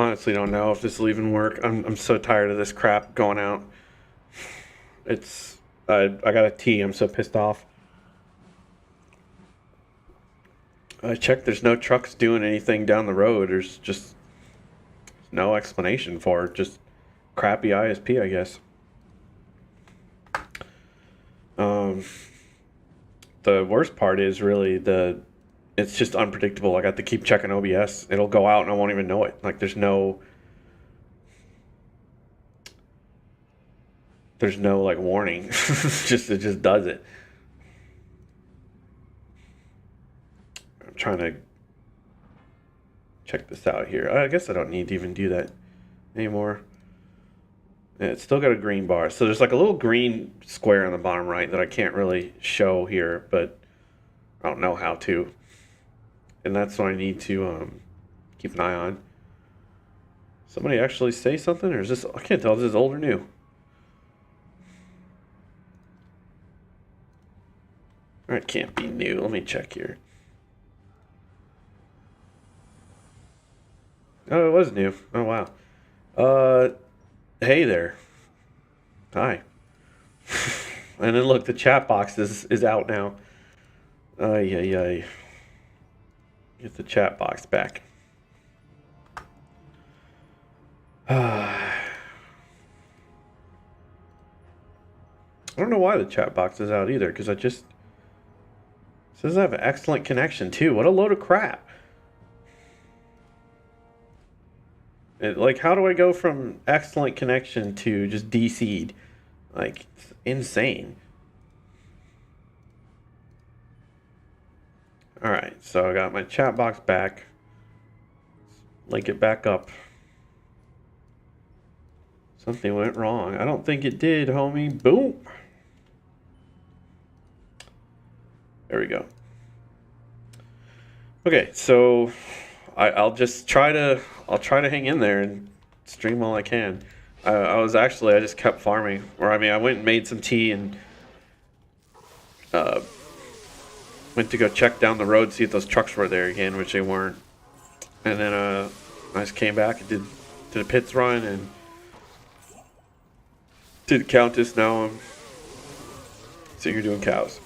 honestly don't know if this will even work. I'm so tired of this crap going out. It's I got a T. I'm so pissed off. I checked. There's no trucks doing anything down the road. There's just no explanation for it. Just crappy ISP, I guess. The worst part is really it's just unpredictable. I got to keep checking OBS. It'll go out and I won't even know it. Like there's no like warning. It just does it. I'm trying to check this out here. I guess I don't need to even do that anymore. Yeah, it's still got a green bar. So there's like a little green square on the bottom right that I can't really show here, but I don't know how to. And that's what I need to keep an eye on. Somebody actually say something, or is this, I can't tell if this is old or new. It can't be new. Let me check here. Oh, it was new. Oh, wow. Hey there. Hi. And then look, the chat box is out now. Yeah. Get the chat box back. I don't know why the chat box is out either, because it says I have an excellent connection too. What a load of crap. Like, how do I go from excellent connection to just DC'd? Like, it's insane. Alright, so I got my chat box back. Link it back up. Something went wrong. I don't think it did, homie. Boom. There we go. Okay, so I'll just try to hang in there and stream all I can. I just kept farming. I went and made some tea and went to go check down the road, see if those trucks were there again, which they weren't. And then I just came back and did a pits run and did Countess. Now I'm sitting here doing cows.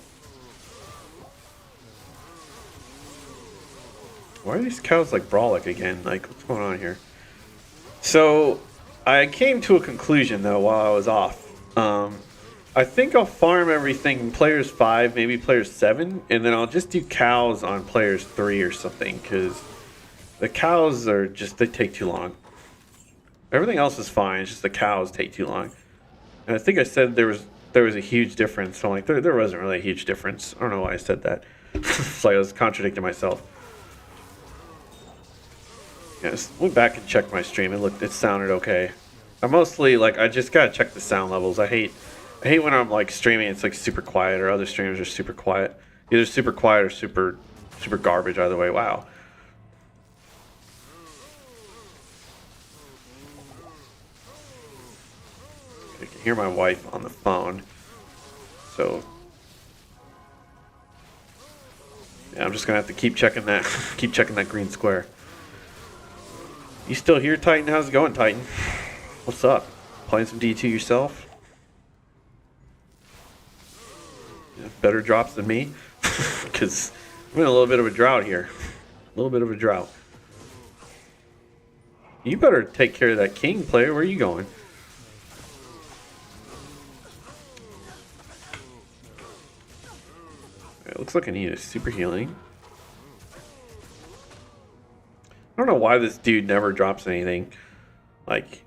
Why are these cows like brawling again? Like, what's going on here? So I came to a conclusion though while I was off. I think I'll farm everything players 5, maybe players 7, and then I'll just do cows on players 3 or something, because the cows they take too long. Everything else is fine, it's just the cows take too long. And I think I said there was a huge difference. So I'm like, there wasn't really a huge difference. I don't know why I said that. It's like I was contradicting myself. Yeah, just went back and checked my stream. It sounded okay. I mostly I just gotta check the sound levels. I hate when I'm like streaming, it's like super quiet, or other streamers are super quiet. Either super quiet or super garbage. Either way, wow. I can hear my wife on the phone, so yeah, I'm just gonna have to keep checking that green square. You still here, Titan? How's it going, Titan? What's up? Playing some D2 yourself? You have better drops than me? Because I'm in a little bit of a drought here. A little bit of a drought. You better take care of that king, player. Where are you going? It looks like I need a super healing. I don't know why this dude never drops anything. Like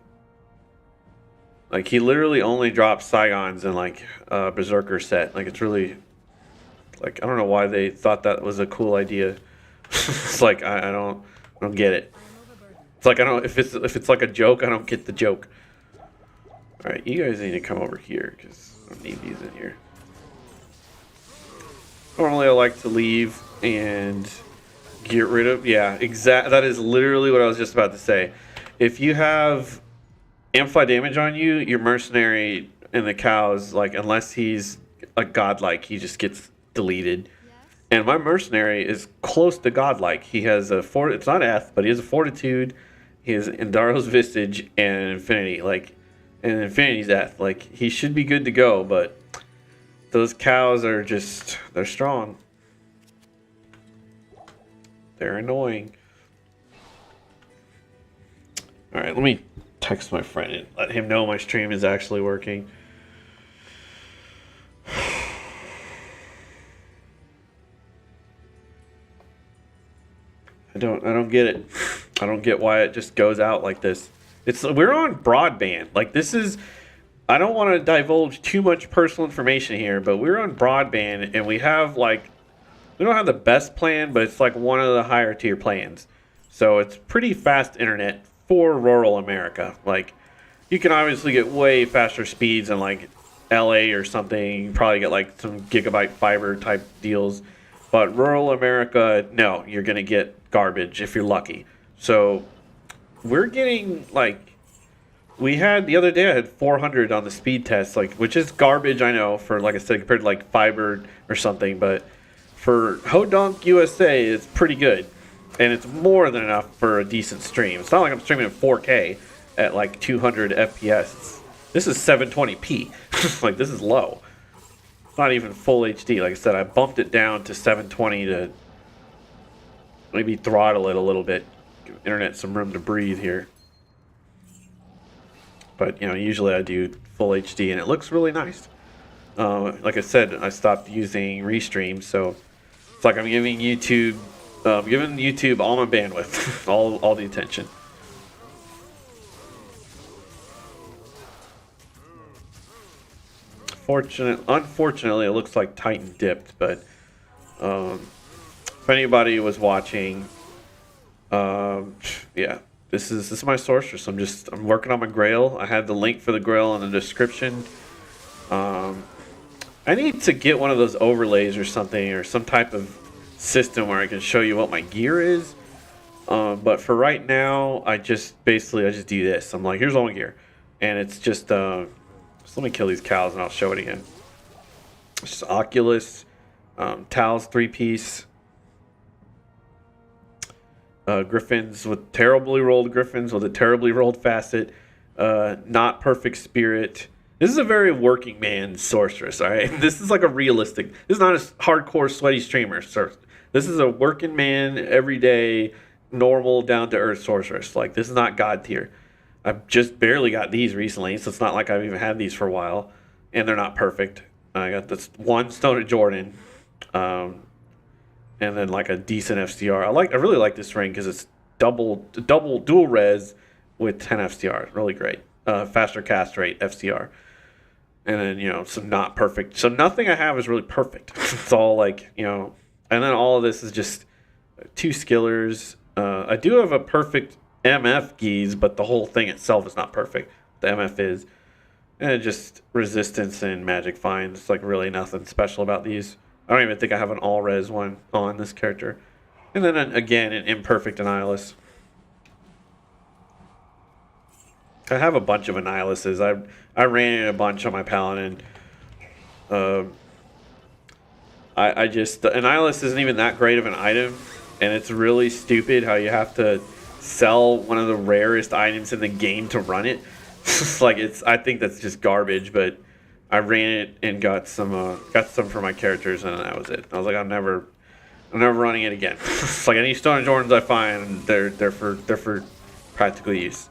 he literally only drops Saigons in like a Berserker set. Like, it's really, like, I don't know why they thought that was a cool idea. It's like I don't get it. It's like, I don't, if it's like a joke, I don't get the joke. All right, you guys need to come over here because I don't need these in here. Normally I like to leave and get rid of, yeah, that is literally what I was just about to say. If you have amplify damage on you, your mercenary in the cows, like, unless he's a godlike, he just gets deleted. And my mercenary is close to godlike. He has a it's not F, but he has a fortitude He has Indaro's Vistage and Infinity, like, and Infinity's Death. Like, he should be good to go, but those cows are just, they're strong. They're annoying. Alright, let me text my friend and let him know my stream is actually working. I don't get it. I don't get why it just goes out like this. We're on broadband. Like, this is, I don't want to divulge too much personal information here, but we're on broadband and we have like, we don't have the best plan, but it's like one of the higher tier plans. So it's pretty fast internet for rural America. Like, you can obviously get way faster speeds in like LA or something. You probably get like some gigabyte fiber type deals. But rural America, no, you're going to get garbage if you're lucky. So we're getting like, we had the other day I had 400 on the speed test, like, which is garbage, I know, for, like I said, compared to like fiber or something, but for Hodonk USA it's pretty good, and it's more than enough for a decent stream. It's not like I'm streaming in 4K at like 200 FPS. This is 720p. Like, this is low. It's not even full HD. Like I said, I bumped it down to 720 to maybe throttle it a little bit, give internet some room to breathe here. But, you know, usually I do full HD and it looks really nice. Like I said, I stopped using Restream, so it's like I'm giving YouTube all my bandwidth, all the attention. Unfortunately, it looks like Titan dipped, but if anybody was watching, yeah. This is my sorceress. I'm working on my grail. I had the link for the grail in the description. I need to get one of those overlays or something, or some type of system where I can show you what my gear is. But for right now, I just do this. I'm like, here's all my gear, and it's just let me kill these cows and I'll show it again. It's just Oculus, Tal's 3-piece. Griffins with terribly rolled griffins with a terribly rolled facet, not perfect spirit. This is a very working man sorceress, all right? This is like a realistic, this is not a hardcore sweaty streamer. This is a working man, everyday, normal, down-to-earth sorceress. Like, this is not god tier. I've just barely got these recently, so it's not like I've even had these for a while, and they're not perfect. I got this one Stone of Jordan, and then like a decent FCR. I really like this ring because it's dual res with 10 FCR. It's really great. Faster cast rate FCR. And then, you know, some not perfect. So nothing I have is really perfect. It's all like, you know, and then all of this is just 2 skillers. I do have a perfect MF geese, but the whole thing itself is not perfect. The MF is. And just resistance and magic finds. It's like really nothing special about these. I don't even think I have an all-res one on this character. And then, again, an imperfect Annihilus. I have a bunch of Annihiluses. I ran a bunch on my Paladin. The Annihilus isn't even that great of an item, and it's really stupid how you have to sell one of the rarest items in the game to run it. I think that's just garbage, but I ran it and got some for my characters, and that was it. I was like, I'm never running it again. It's like any Stone of Jordans I find, they're for practical use.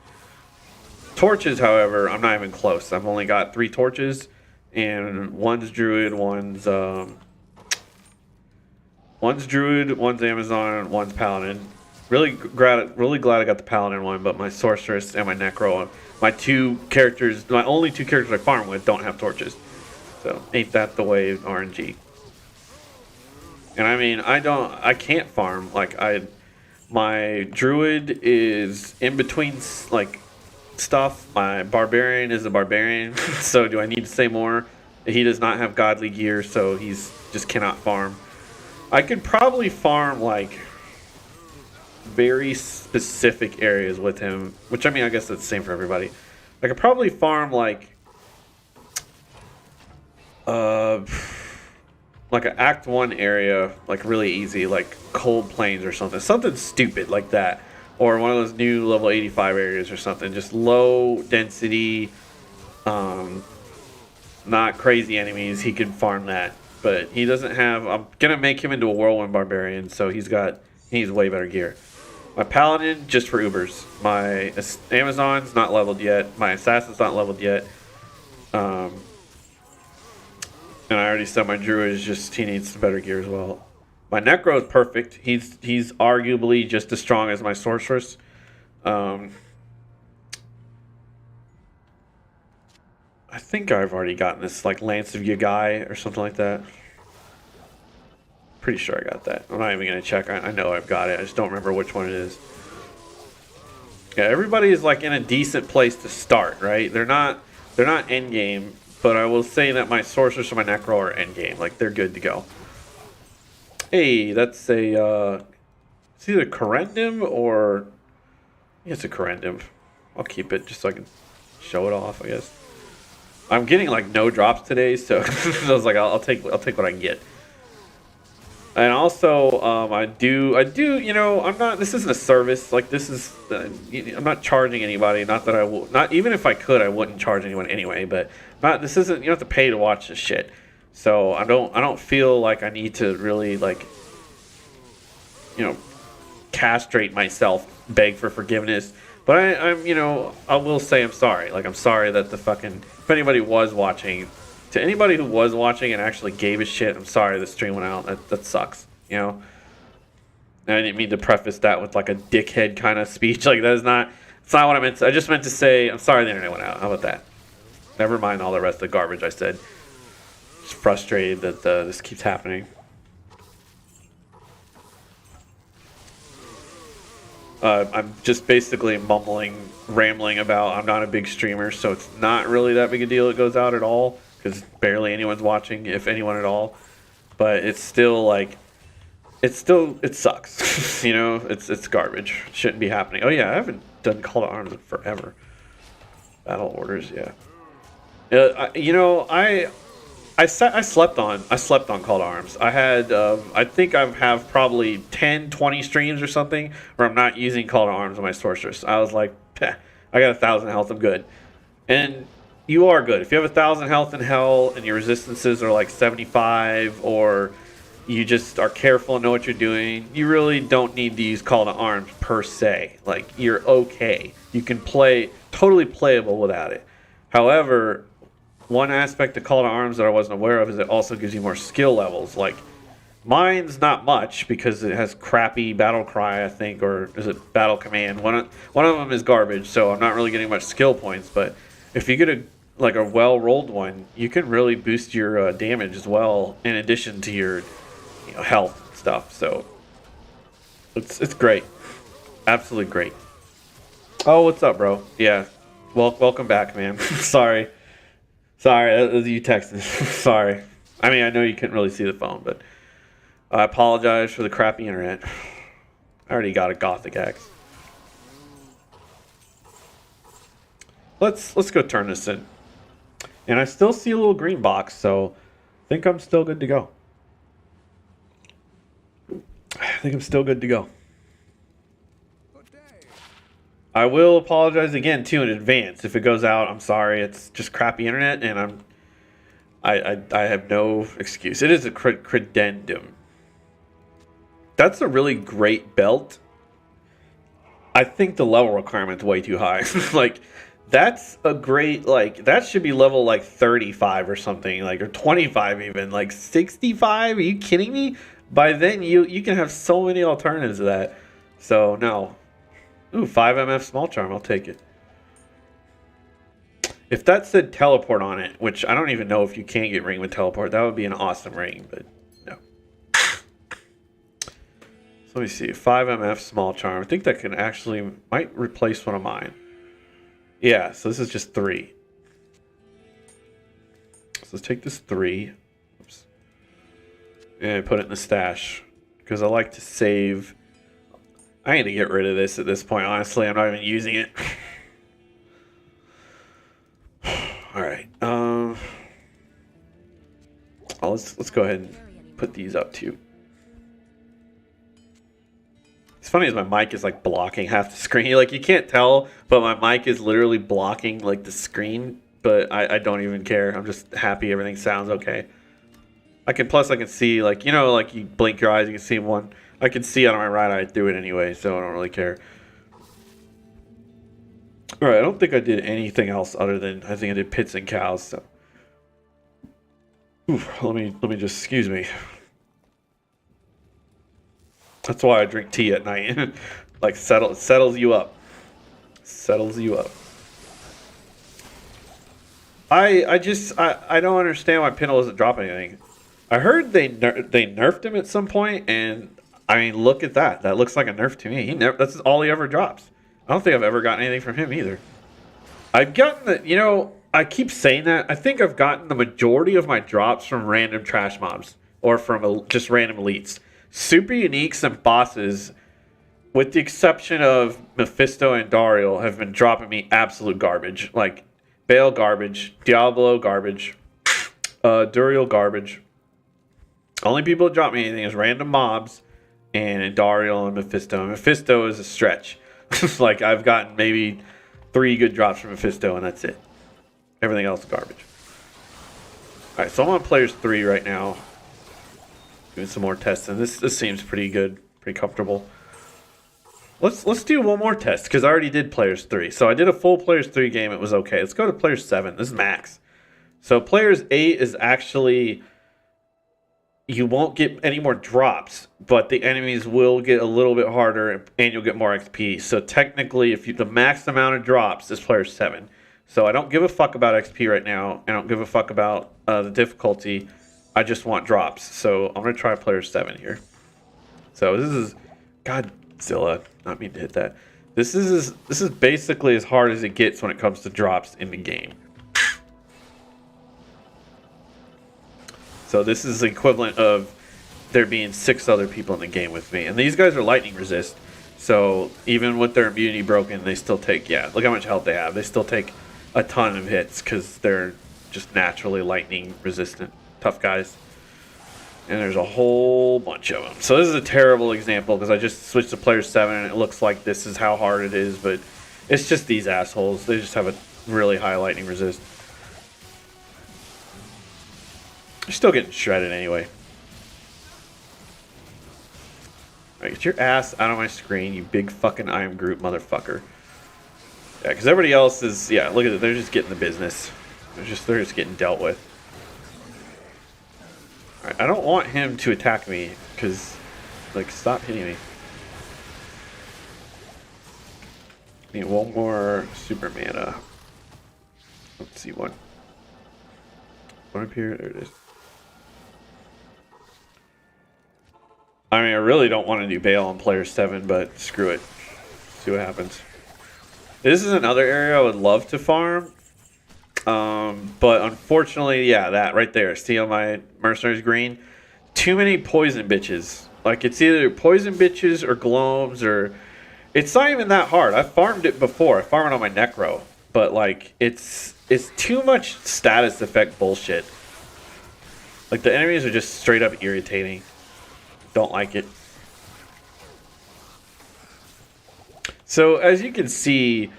Torches, however, I'm not even close. I've only got 3 torches, and one's Druid, one's Amazon, and one's Paladin. Really glad I got the Paladin one, but my Sorceress and my Necro, my only 2 characters I farm with don't have torches. So ain't that the way of RNG? And I mean, I can't farm. Like, my Druid is in between like stuff. My Barbarian is a Barbarian. So do I need to say more? He does not have godly gear, so he's just cannot farm. I could probably farm like very specific areas with him, which I mean, I guess that's the same for everybody. I could probably farm like an Act 1 area, like really easy, like Cold Plains or something stupid like that, or one of those new level 85 areas or something. Just low density, not crazy enemies. He could farm that, but he doesn't have. I'm gonna make him into a whirlwind barbarian, so he needs way better gear. My paladin just for Ubers. My Amazon's not leveled yet. My assassin's not leveled yet. And I already said my druid is just, he needs some better gear as well. My necro is perfect. He's arguably just as strong as my sorceress. I think I've already gotten this like Lance of Yagai or something like that. Pretty sure I got that. I'm not even gonna check. I know I've got it. I just don't remember which one it is. Yeah, everybody is like in a decent place to start, right? They're not end game, but I will say that my sorceress and my necro are end game. Like they're good to go. Hey, that's a it's either Corendum or it's a Corendum. I'll keep it just so I can show it off, I guess. I'm getting like no drops today, so I was like, I'll take what I can get. And also, I do, you know, I'm not, this isn't a service, like this is, I'm not charging anybody, not that I will, not, even if I could, I wouldn't charge anyone anyway, but this isn't, you don't have to pay to watch this shit. So I don't feel like I need to really like, you know, castrate myself, beg for forgiveness. But I'm, you know, I will say I'm sorry. Like, I'm sorry that if anybody was watching, to anybody who was watching and actually gave a shit, I'm sorry the stream went out. That sucks, you know? And I didn't mean to preface that with like a dickhead kind of speech. Like, it's not what I meant to, I just meant to say, I'm sorry the internet went out. How about that? Never mind all the rest of the garbage I said. Just frustrated that this keeps happening. I'm just basically rambling about I'm not a big streamer, so it's not really that big a deal it goes out at all, because barely anyone's watching, if anyone at all. But it's still like, it sucks. You know, it's garbage. It shouldn't be happening. Oh yeah, I haven't done Call to Arms in forever. Battle orders, yeah. You know, I slept on Call to Arms. I had I think I have probably 10, 20 streams or something where I'm not using Call to Arms on my sorceress. I was like, I got 1,000 health, I'm good. And you are good. If you have 1,000 health in hell and your resistances are like 75, or you just are careful and know what you're doing, you really don't need to use Call to Arms per se. Like, you're okay. You can play, totally playable without it. However, one aspect of Call to Arms that I wasn't aware of is it also gives you more skill levels. Like, mine's not much because it has crappy battle cry, I think, or is it battle command? One of them is garbage, so I'm not really getting much skill points. But if you get a well rolled one, you can really boost your damage as well, in addition to your health and stuff. So it's great, absolutely great. Oh, what's up, bro? Yeah, welcome back, man. Sorry, that was you texting. Sorry. I mean, I know you couldn't really see the phone, but I apologize for the crappy internet. I already got a Gothic axe. Let's go turn this in. And I still see a little green box, so I think I'm still good to go. I will apologize again too in advance if it goes out. I'm sorry. It's just crappy internet, and I have no excuse. It is a credendum. That's a really great belt. I think the level requirement's way too high. Like, that's a great, like, that should be level like 35 or something, like, or 25 even, like 65. Are you kidding me? By then you can have so many alternatives to that. So no. Ooh, 5 MF small charm, I'll take it. If that said teleport on it, which I don't even know if you can get ring with teleport, that would be an awesome ring, but no. So let me see, 5 MF small charm. I think that can actually, might replace one of mine. Yeah, so this is just 3. So let's take this 3. Oops. And put it in the stash, because I like to save. I need to get rid of this at this point, honestly. I'm not even using it. Alright. Let's go ahead and put these up too. It's funny as my mic is like blocking half the screen. Like you can't tell, but my mic is literally blocking like the screen. But I don't even care. I'm just happy everything sounds okay. I can see like, you know, like you blink your eyes, you can see one. I can see out of my right eye through it anyway, so I don't really care. All right, I don't think I did anything else other than I think I did pits and cows. So, let me just excuse me. That's why I drink tea at night. Like settles you up. Settles you up. I don't understand why Pintle doesn't drop anything. I heard they nerfed him at some point, and I mean, look at that. That looks like a nerf to me. That's all he ever drops. I don't think I've ever gotten anything from him either. I've gotten the, you know, I keep saying that. I think I've gotten the majority of my drops from random trash mobs or from just random elites. Super uniques and bosses, with the exception of Mephisto and Dario, have been dropping me absolute garbage. Like Bale garbage, Diablo garbage, Duriel garbage. Only people that drop me anything is random mobs and Dario and Mephisto. Mephisto is a stretch. Like I've gotten maybe 3 good drops from Mephisto and that's it. Everything else is garbage. Alright, so I'm on players 3 right now. Doing some more testing. This seems pretty good, pretty comfortable. Let's do one more test because I already did players 3. So I did a full players 3 game. It was okay. Let's go to players 7. This is max. So players 8 is actually, you won't get any more drops, but the enemies will get a little bit harder and you'll get more XP. So technically, the max amount of drops is player 7. So I don't give a fuck about XP right now. I don't give a fuck about the difficulty. I just want drops. So I'm going to try player 7 here. So this is, Godzilla, not mean to hit that. This is basically as hard as it gets when it comes to drops in the game. So this is the equivalent of there being 6 other people in the game with me. And these guys are lightning resist. So even with their immunity broken, they still take, look how much health they have. They still take a ton of hits because they're just naturally lightning resistant. Tough guys. And there's a whole bunch of them. So this is a terrible example because I just switched to player 7 and it looks like this is how hard it is. But it's just these assholes. They just have a really high lightning resist. You're still getting shredded anyway. Alright, get your ass out of my screen, you big fucking I am Groot motherfucker. Yeah, because everybody else is, look at it, they're just getting the business. They're just getting dealt with. Alright, I don't want him to attack me, because, like, stop hitting me. Need one more super mana. Let's see, one up here, there it is. I mean, I really don't want to do Bale on player 7, but screw it. See what happens. This is another area I would love to farm. But unfortunately, that right there. See on my Mercenaries green? Too many poison bitches. Like, it's either poison bitches or gloams or... It's not even that hard. I farmed it before. I farmed it on my Necro. But, like, it's too much status effect bullshit. Like, the enemies are just straight up irritating. Don't like it. So as you can see,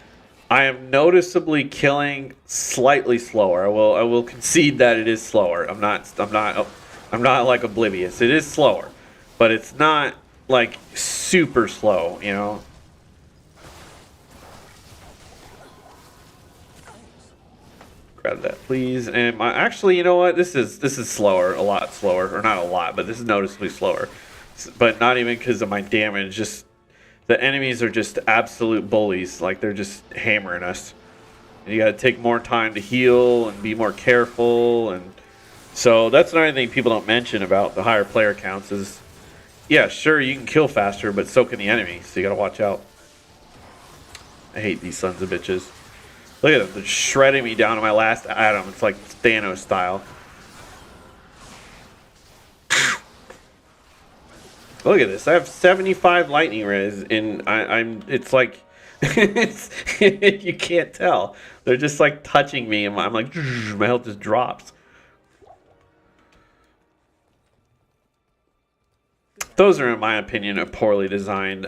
I am noticeably killing slightly slower. I will concede that it is slower. I'm not like oblivious. It is slower, but it's not like super slow, you know. Grab that, please. And actually, you know what? This is slower, a lot slower, or not a lot, but this is noticeably slower. But not even because of my damage. Just the enemies are just absolute bullies. Like they're just hammering us. And you got to take more time to heal and be more careful. And so that's another thing people don't mention about the higher player counts is, yeah, sure you can kill faster, but so can the enemy. So you got to watch out. I hate these sons of bitches. Look at them. They're shredding me down to my last atom. It's like Thanos style. Look at this. I have 75 lightning res, and it's like, you can't tell. They're just like touching me, and I'm like, my health just drops. Those are, in my opinion, a poorly designed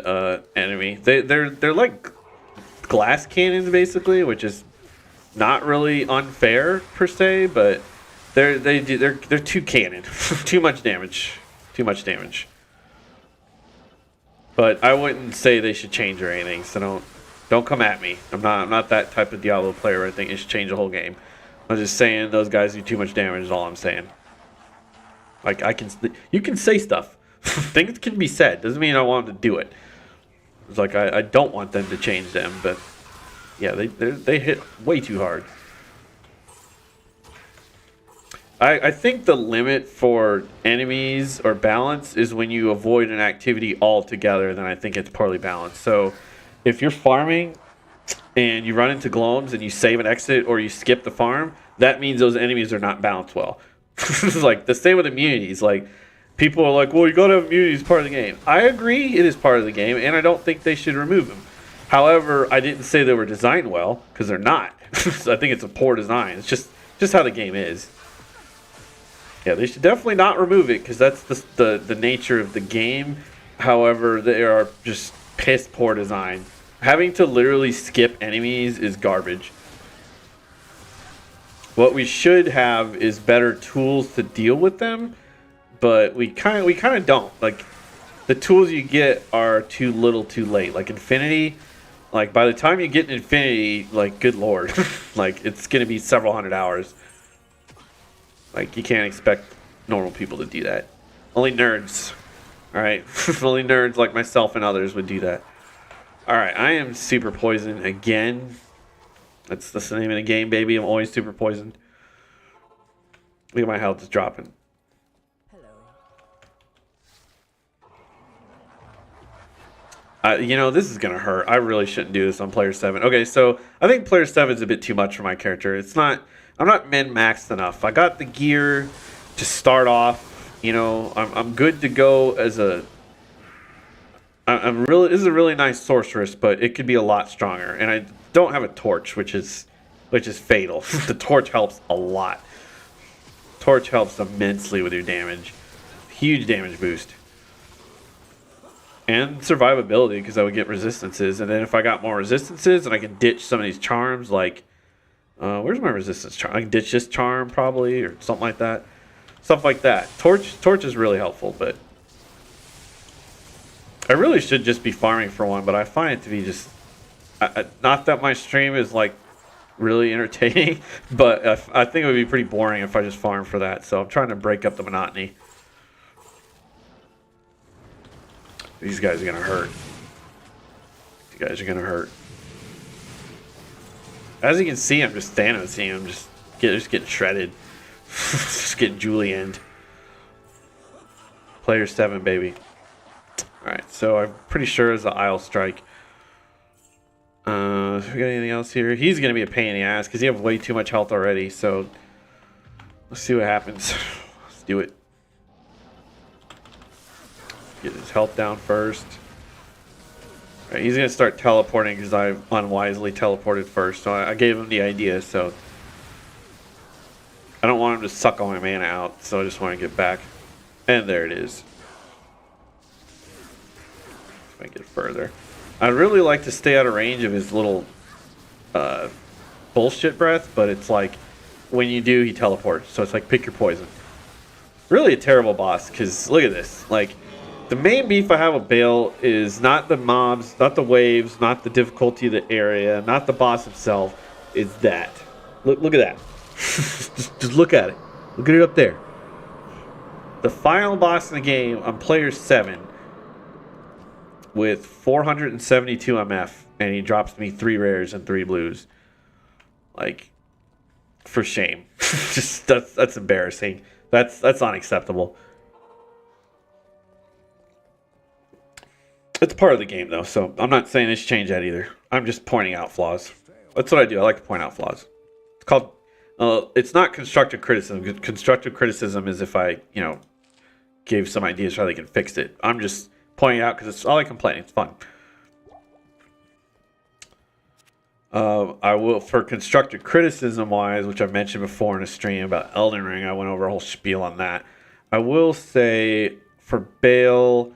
enemy. They're like glass cannons basically, which is not really unfair per se, but they're too cannon, too much damage, too much damage. But I wouldn't say they should change or anything. So don't come at me. I'm not that type of Diablo player where I think it should change the whole game. I'm just saying those guys do too much damage. Is all I'm saying. Like you can say stuff. Things can be said. Doesn't mean I want them to do it. It's like I don't want them to change them, but yeah, they hit way too hard. I think the limit for enemies or balance is when you avoid an activity altogether, then I think it's poorly balanced. So if you're farming and you run into gloams and you save and exit or you skip the farm, that means those enemies are not balanced well. Like the same with immunities. Like people are like, well, you gotta have immunities part of the game. I agree it is part of the game, and I don't think they should remove them. However, I didn't say they were designed well, because they're not. So I think it's a poor design. It's just how the game is. Yeah, they should definitely not remove it, because that's the nature of the game. However, they are just piss poor design. Having to literally skip enemies is garbage. What we should have is better tools to deal with them, but we kind of don't. Like the tools you get are too little, too late. Like Infinity, like by the time you get in Infinity, like good lord, like it's gonna be several hundred hours. Like you can't expect normal people to do that. Only nerds, all right? Only nerds like myself and others would do that. All right, I am super poisoned again. That's the name of the game, baby. I'm always super poisoned. Look at my health is dropping. You know, this is gonna hurt. I really shouldn't do this on player 7. Okay, so I think player 7 is a bit too much for my character. It's not. I'm not min-maxed enough. I got the gear to start off. You know, I'm good to go as a. I'm really. This is a really nice sorceress, but it could be a lot stronger. And I don't have a torch, which is fatal. The torch helps a lot. Torch helps immensely with your damage. Huge damage boost. And survivability, because I would get resistances. And then if I got more resistances and I can ditch some of these charms, like where's my resistance charm? I can ditch this charm probably, or something like that. Stuff like that. Torch is really helpful, but I really should just be farming for one, but I find it to be just not that my stream is like really entertaining, but I think it would be pretty boring if I just farmed for that. So I'm trying to break up the monotony. These guys are gonna hurt. These guys are gonna hurt. As you can see, I'm just standing seeing him just getting shredded. Just getting julienned. Player 7, baby. Alright, so I'm pretty sure it's the Isle Strike. If we got anything else here? He's gonna be a pain in the ass because you have way too much health already, so let's see what happens. Let's do it. Get his health down first. Right, he's going to start teleporting because I unwisely teleported first. So I gave him the idea. So I don't want him to suck all my mana out. So I just want to get back. And there it is. If I get further. I'd really like to stay out of range of his little bullshit breath. But it's like when you do, he teleports. So it's like pick your poison. Really a terrible boss because look at this. Like. The main beef I have with Bale is not the mobs, not the waves, not the difficulty of the area, not the boss himself. It's that. Look at that. just look at it. Look at it up there. The final boss in the game on player 7 with 472 MF, and he drops me 3 rares and 3 blues. Like, for shame. Just that's embarrassing. That's unacceptable. It's part of the game, though, so I'm not saying they should change that either. I'm just pointing out flaws. That's what I do. I like to point out flaws. It's called... it's not constructive criticism. Constructive criticism is if I, gave some ideas how they can fix it. I'm just pointing out because it's all I complain. It's fun. I will, for constructive criticism-wise, which I've mentioned before in a stream about Elden Ring, I went over a whole spiel on that. I will say... for Bale,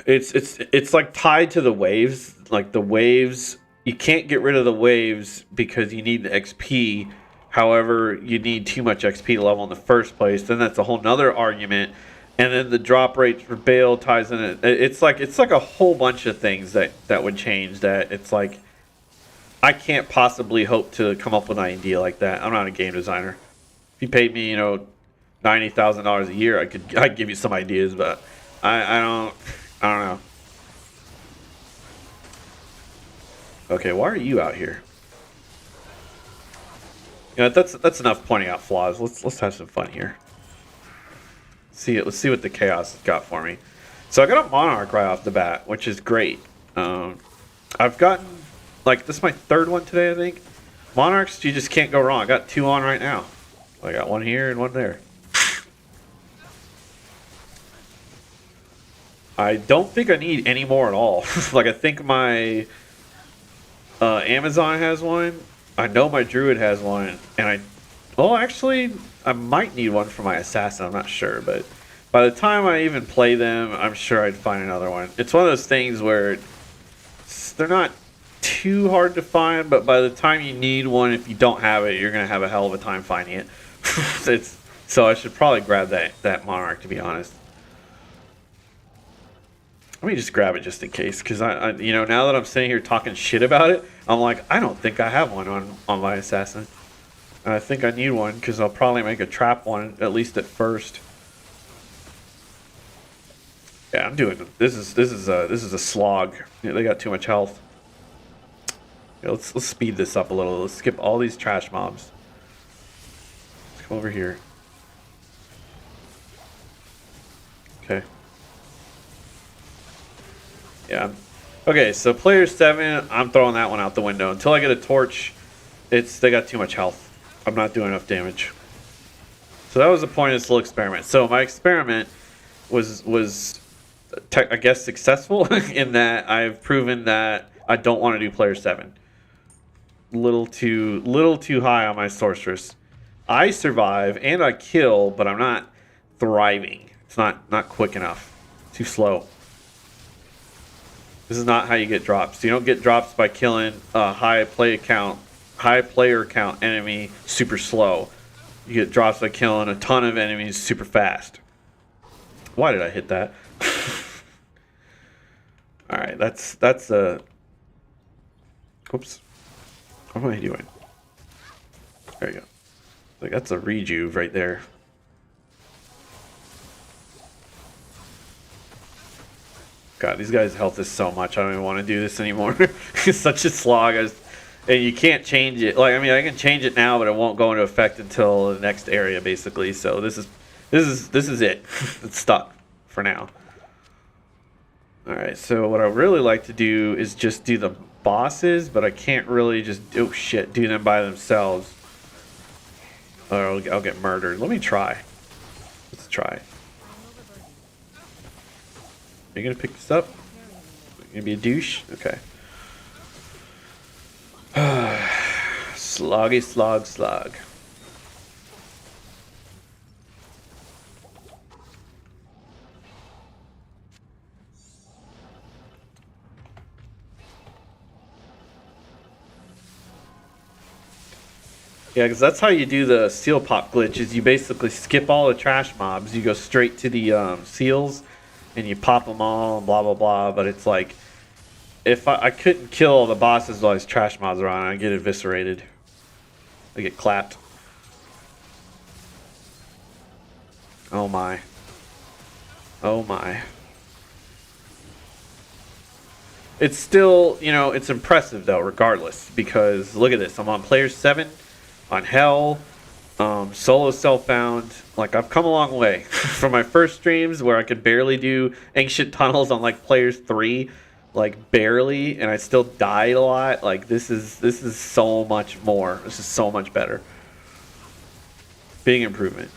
it's like tied to the waves. Like the waves, you can't get rid of the waves because you need the XP. However, you need too much XP to level in the first place. Then that's a whole nother argument. And then the drop rate for Bale ties in it. It's like a whole bunch of things that would change that. It's like I can't possibly hope to come up with an idea like that. I'm not a game designer. If you paid me, $90,000 a year, I'd give you some ideas, but I don't know. Okay, why are you out here? That's enough pointing out flaws. Let's have some fun here. Let's see what the chaos has got for me. So I got a Monarch right off the bat, which is great. I've gotten this is my third one today, I think. Monarchs, you just can't go wrong. I got 2 on right now. I got 1 here and 1 there. I don't think I need any more at all. I think my Amazon has 1. I know my Druid has 1, and actually, I might need 1 for my Assassin. I'm not sure, but by the time I even play them, I'm sure I'd find another one. It's one of those things where they're not too hard to find, but by the time you need one, if you don't have it, you're gonna have a hell of a time finding it. So I should probably grab that Monarch, to be honest. Let me just grab it just in case, because I now that I'm sitting here talking shit about it, I'm like, I don't think I have one on my Assassin. And I think I need one because I'll probably make a trap one at least at first. Yeah, I'm doing this is a slog. Yeah, they got too much health. Yeah, let's speed this up a little. Let's skip all these trash mobs. Let's come over here. Okay. Yeah. Okay, so player 7, I'm throwing that one out the window. Until I get a torch, they got too much health. I'm not doing enough damage. So that was the point of this little experiment. So my experiment was I guess successful in that I've proven that I don't want to do player 7. Little too high on my sorceress. I survive and I kill, but I'm not thriving. It's not quick enough. Too slow. This is not how you get drops. You don't get drops by killing a high player count enemy super slow. You get drops by killing a ton of enemies super fast. Why did I hit that? All right, that's a. Whoops. What am I doing? There you go. That's a rejuve right there. God, these guys' health is so much. I don't even want to do this anymore. It's such a slog. And you can't change it. I can change it now, but it won't go into effect until the next area, basically. So this is it. It's stuck for now. All right. So what I really like to do is just do the bosses, but I can't really just do them by themselves, or I'll get murdered. Let me try. Let's try. Are you gonna pick this up? You gonna be a douche? Okay. Sloggy slog. Yeah, because that's how you do the seal pop glitch. Is you basically skip all the trash mobs. You go straight to the seals, and you pop them all, and blah blah blah. But it's like, if I couldn't kill all the bosses while these trash mobs are on, I get eviscerated. I get clapped. Oh my. Oh my. It's still, it's impressive though, regardless, because look at this. I'm on player 7, on Hell, solo self-found. I've come a long way from my first streams where I could barely do ancient tunnels on player 3, barely, and I still died a lot. This is so much more. This is so much better. Big improvement.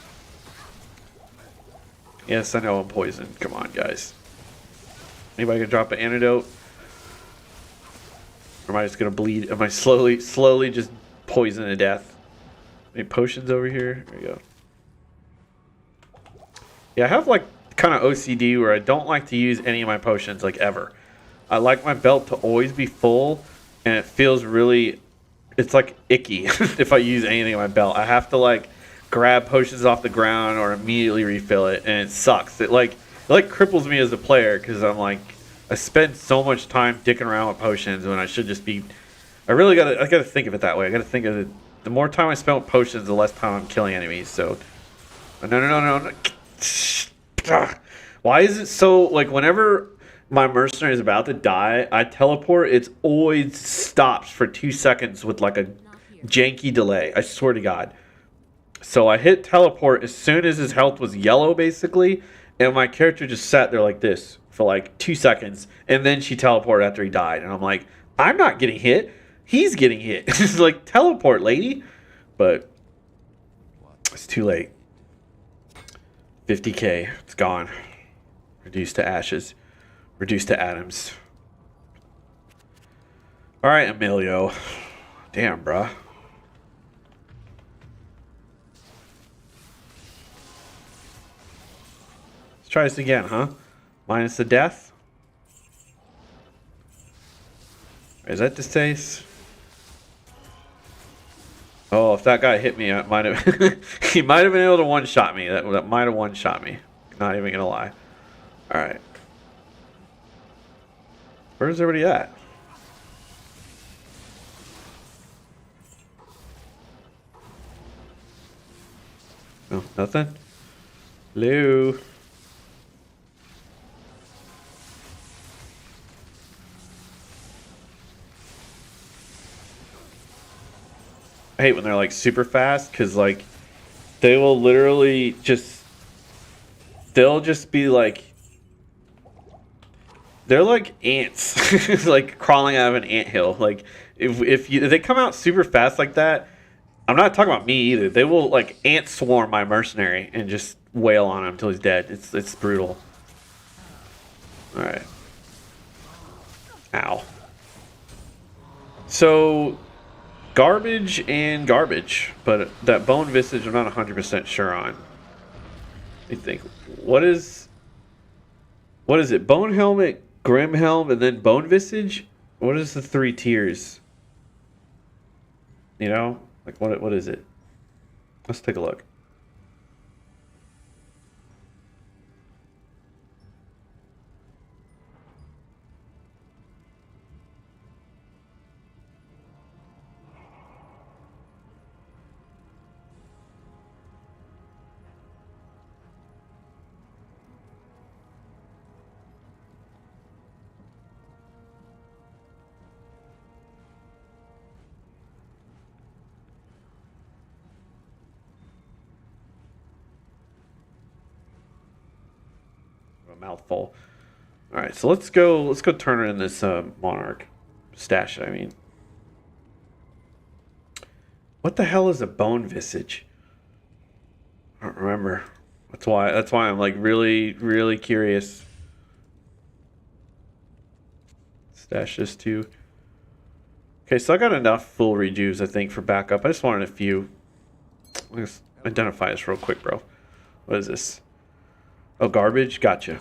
Yes, I know I'm poisoned. Come on, guys. Anybody can drop an antidote? Or am I just gonna bleed? Am I slowly just poisoned to death? Any potions over here? There we go. Yeah, I have like kind of OCD where I don't like to use any of my potions like ever. I like my belt to always be full, and it feels really, it's like icky if I use anything in my belt. I have to like grab potions off the ground or immediately refill it, and it sucks. It like cripples me as a player because I'm like I spend so much time dicking around with potions when I should just be. I gotta think of it that way. I gotta think of it. The more time I spend with potions, the less time I'm killing enemies. So no. Ugh. Why is it so like whenever my mercenary is about to die, I teleport, it's always stops for 2 seconds with like a janky delay. I swear to God. So I hit teleport as soon as his health was yellow, basically, and my character just sat there like this for like 2 seconds, and then she teleported after he died, and I'm like, I'm not getting hit. He's getting hit. It's like teleport, lady, but it's too late. 50k, it's gone. Reduced to ashes. Reduced to atoms. Alright, Emilio. Damn, bruh. Let's try this again, huh? Minus the death. Is that distaste? Oh, if that guy hit me, I might have. He might have been able to one-shot me. That might have one-shot me. Not even gonna lie. All right. Where's everybody at? Oh, nothing. Hello. I hate when they're like super fast because like they will literally just they'll just be like they're like ants like crawling out of an anthill. Like if they come out super fast like that, I'm not talking about me either. They will like ant swarm my mercenary and just wail on him until he's dead. It's brutal. All right. Ow. So garbage and garbage, but that bone visage I'm not 100% sure on. Let me think. What is it? Bone helmet, grim helm, and then bone visage? What is the 3 tiers? You know? Like what is it? Let's take a look. A mouthful. All right, so let's go turn her in this monarch stash, I mean. What the hell is a bone visage? I don't remember. That's why I'm like really curious. Stash this too. Okay, so I got enough full rejuves, I think, for backup. I just wanted a few. Let's identify this real quick, bro. What is this? Oh, garbage? Gotcha.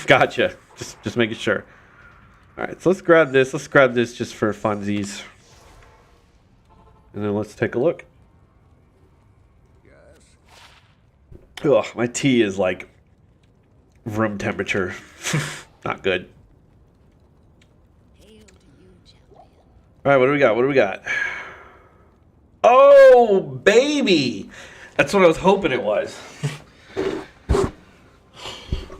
Gotcha. Just making sure. Alright, so let's grab this. Let's grab this just for funsies. And then let's take a look. Ugh, my tea is like room temperature. Not good. Alright, what do we got? What do we got? Oh, baby! That's what I was hoping it was.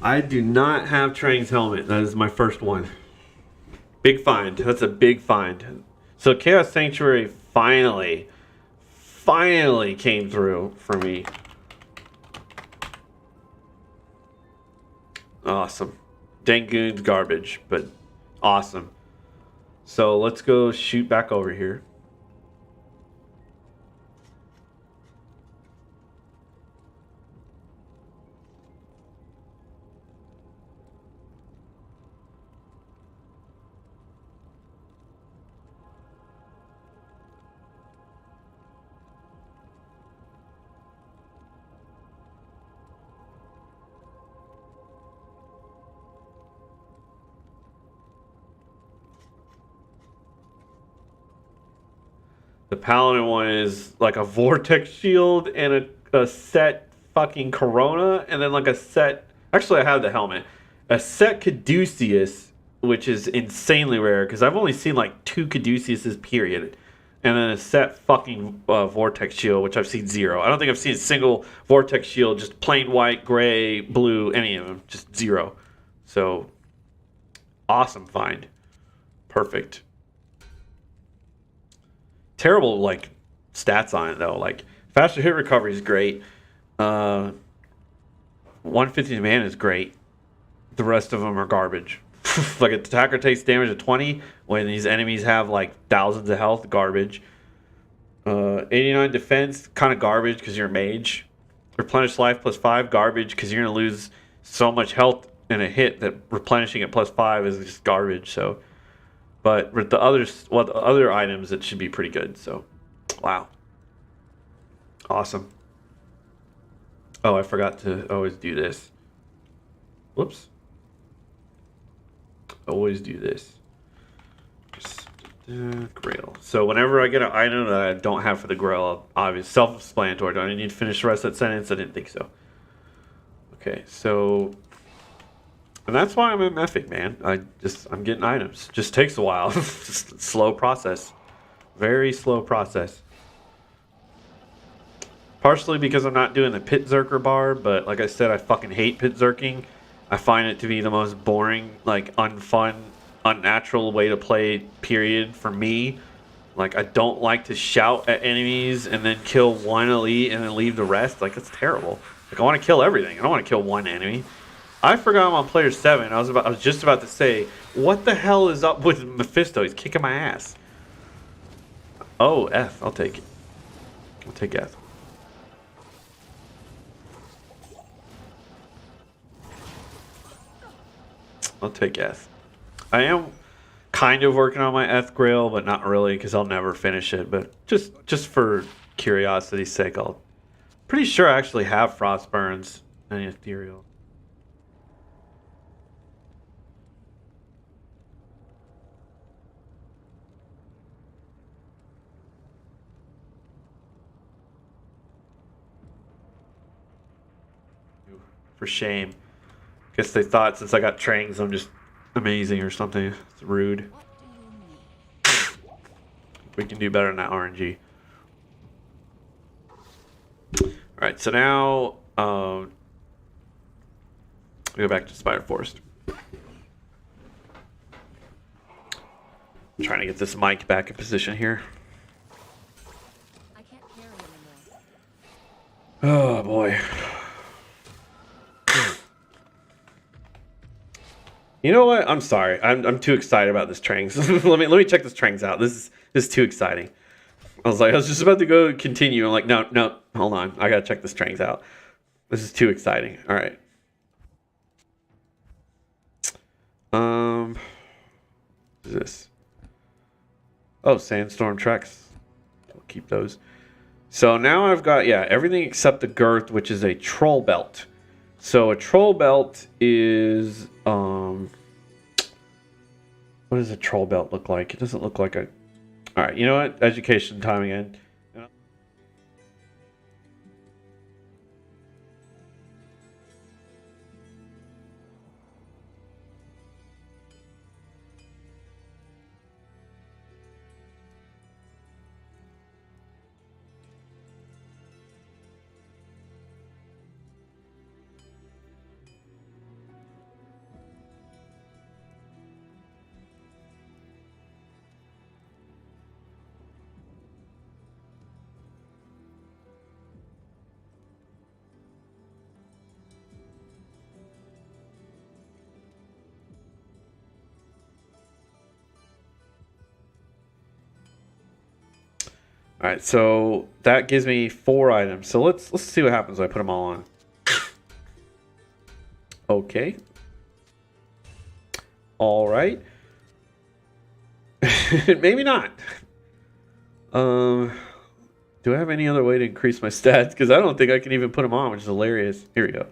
I do not have Trang's helmet. That is my first one. Big find. That's a big find. So Chaos Sanctuary finally came through for me. Awesome. Dangoon's garbage, but awesome. So let's go shoot back over here. The paladin one is like a vortex shield and a set fucking corona, and then like a set. Actually, I have the helmet. A set caduceus, which is insanely rare because I've only seen like 2 caduceuses period, and then a set fucking vortex shield, which I've seen 0. I don't think I've seen a single vortex shield, just plain white, gray, blue, any of them, just 0. So awesome find, perfect. Terrible like stats on it though. Like faster hit recovery is great. 150 man is great. The rest of them are garbage. Like an attacker takes damage of 20 when these enemies have like thousands of health, garbage. 89 defense, kind of garbage because you're a mage. Replenish life +5, garbage because you're gonna lose so much health in a hit that replenishing it +5 is just garbage. So. But with the others, well, the other items, it should be pretty good. So, wow. Awesome. Oh, I forgot to always do this. Whoops. Always do this. Grail. So whenever I get an item that I don't have for the Grail, I'll obviously self-explanatory. Do I need to finish the rest of that sentence? I didn't think so. Okay, so... And that's why I'm a Mythic, man. I'm getting items. Just takes a while. Just slow process. Very slow process. Partially because I'm not doing the Pit Zerker bar, but like I said, I fucking hate Pit Zerking. I find it to be the most boring, like unfun, unnatural way to play, period, for me. Like, I don't like to shout at enemies and then kill one elite and then leave the rest. Like, that's terrible. Like, I want to kill everything. I don't want to kill one enemy. I forgot I'm on player 7. I was just about to say, what the hell is up with Mephisto? He's kicking my ass. Oh, F. I'll take it. I'll take F. I'll take F. I am kind of working on my F Grail, but not really because I'll never finish it. But just for curiosity's sake, I'll... Pretty sure I actually have Frostburns and Ethereal. For shame. Guess they thought since I got Trangs, I'm just amazing or something. It's rude. We can do better than that RNG. Alright, so now we go back to Spider Forest. I'm trying to get this mic back in position here. I can't carry anymore. Oh boy. You know what? I'm sorry. I'm too excited about this Trangs. let me check this Trangs out. This is too exciting. I was just about to go continue. I'm like, no, hold on. I gotta check this Trangs out. This is too exciting. All right. What is this? Oh, Sandstorm Treks. I'll keep those. So now I've got, yeah, everything except the girth, which is a troll belt. So a troll belt is, what does a troll belt look like? It doesn't look like a... Alright, you know what? Education time again. All right, so that gives me 4 items. So let's see what happens when I put them all on. Okay. All right. Maybe not. Do I have any other way to increase my stats? Because I don't think I can even put them on, which is hilarious. Here we go.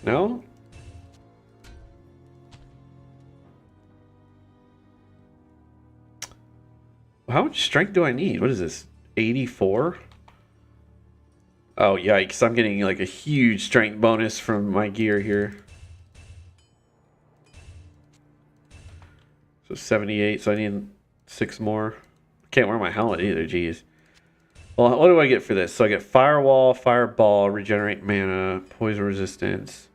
No? How much strength do I need? What is this? 84? Oh, yikes. I'm getting like a huge strength bonus from my gear here. So 78, so I need 6 more. Can't wear my helmet either, jeez. Well, what do I get for this? So I get Firewall, Fireball, Regenerate Mana, Poison Resistance.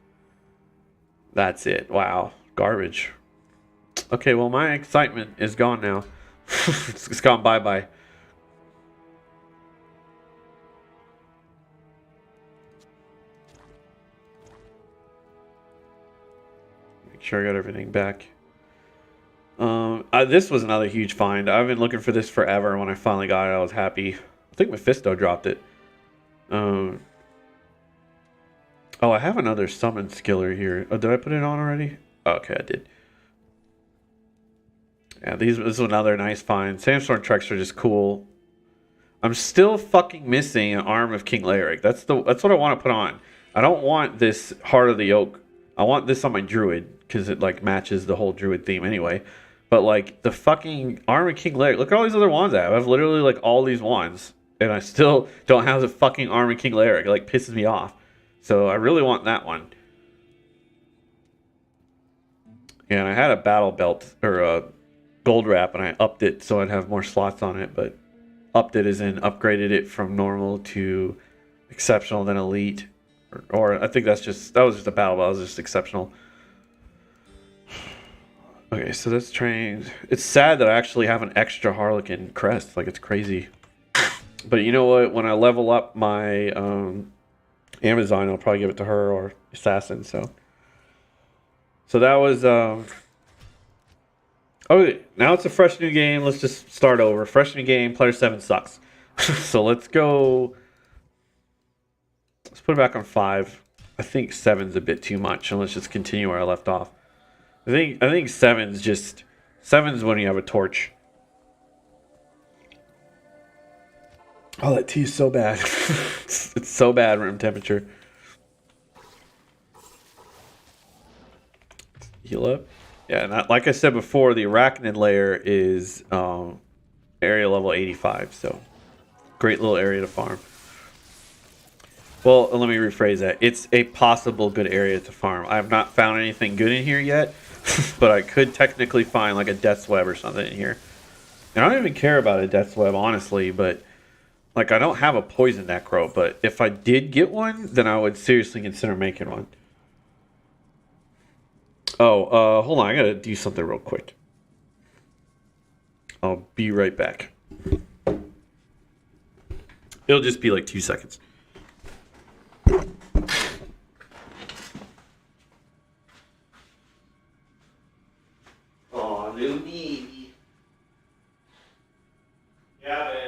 That's it. Wow. Garbage. Okay, well, my excitement is gone now. It's gone bye-bye. Make sure I got everything back. This was another huge find. I've been looking for this forever. When I finally got it, I was happy. I think Mephisto dropped it. Oh, I have another summon skiller here. Oh, did I put it on already? Oh, okay, I did. Yeah, this is another nice find. Sandstorm Treks are just cool. I'm still fucking missing an arm of King Lyric. That's what I want to put on. I don't want this Heart of the Oak. I want this on my Druid because it like matches the whole Druid theme anyway. But like the fucking arm of King Lyric. Look at all these other wands I have. I have literally like all these wands, and I still don't have the fucking arm of King Lyric. It like pisses me off. So I really want that one. Yeah, and I had a battle belt or a gold wrap, and I upped it so I'd have more slots on it, but upped it as in upgraded it from normal to exceptional, then elite, or I think that was just a battle belt. It was just exceptional. Okay, so that's trained. It's sad that I actually have an extra Harlequin crest. Like, it's crazy. But you know what? When I level up my Amazon, I'll probably give it to her or Assassin. So that was. Okay, now it's a fresh new game. Let's just start over. Fresh new game. Player 7 sucks. So let's go. Let's put it back on 5. I think 7's a bit too much, and let's just continue where I left off. I think 7's when you have a torch. Oh, that tea is so bad. It's so bad room temperature. Heal up. Yeah, and like I said before, the Arachnid layer is area level 85, so great little area to farm. Well, let me rephrase that. It's a possible good area to farm. I have not found anything good in here yet, but I could technically find like a Death's Web or something in here. And I don't even care about a Death's Web, honestly, but like I don't have a Poison Necro, but if I did get one, then I would seriously consider making one. Oh, hold on. I gotta do something real quick. I'll be right back. It'll just be like 2 seconds. Oh, little baby. Yeah, babe.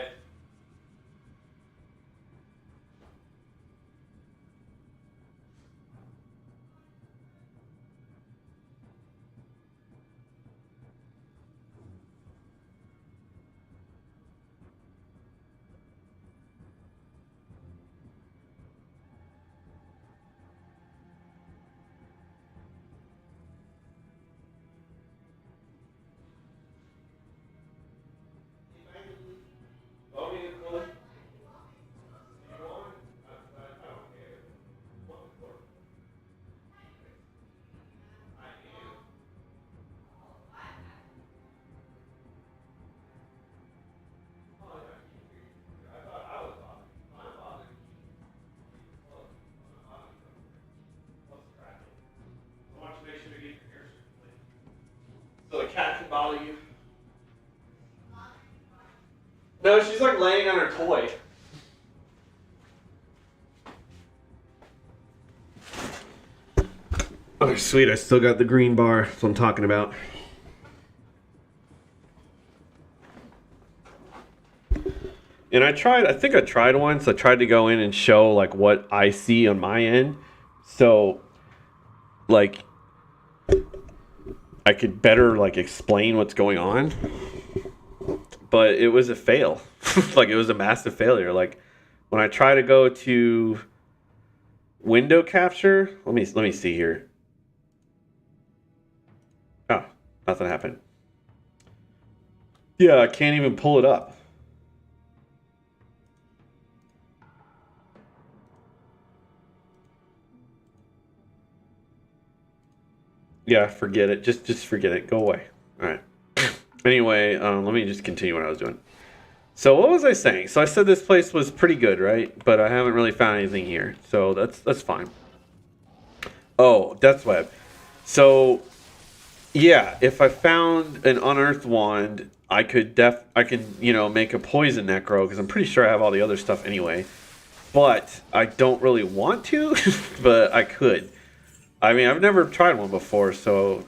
So the cat can bother you? No, she's like laying on her toy. Oh, sweet. I still got the green bar. That's what I'm talking about. And I think I tried once. I tried to go in and show like what I see on my end. So, like, I could better like explain what's going on. But it was a fail. Like, it was a massive failure. Like, when I try to go to window capture, let me see here. Oh, nothing happened. Yeah, I can't even pull it up. Yeah, forget it. Just forget it. Go away. All right. Anyway, let me just continue what I was doing. So what was I saying? So I said this place was pretty good, right? But I haven't really found anything here, so that's fine. Oh, Death Web. So yeah, if I found an unearthed wand, I can make a poison necro because I'm pretty sure I have all the other stuff anyway. But I don't really want to, but I could. I mean, I've never tried one before, so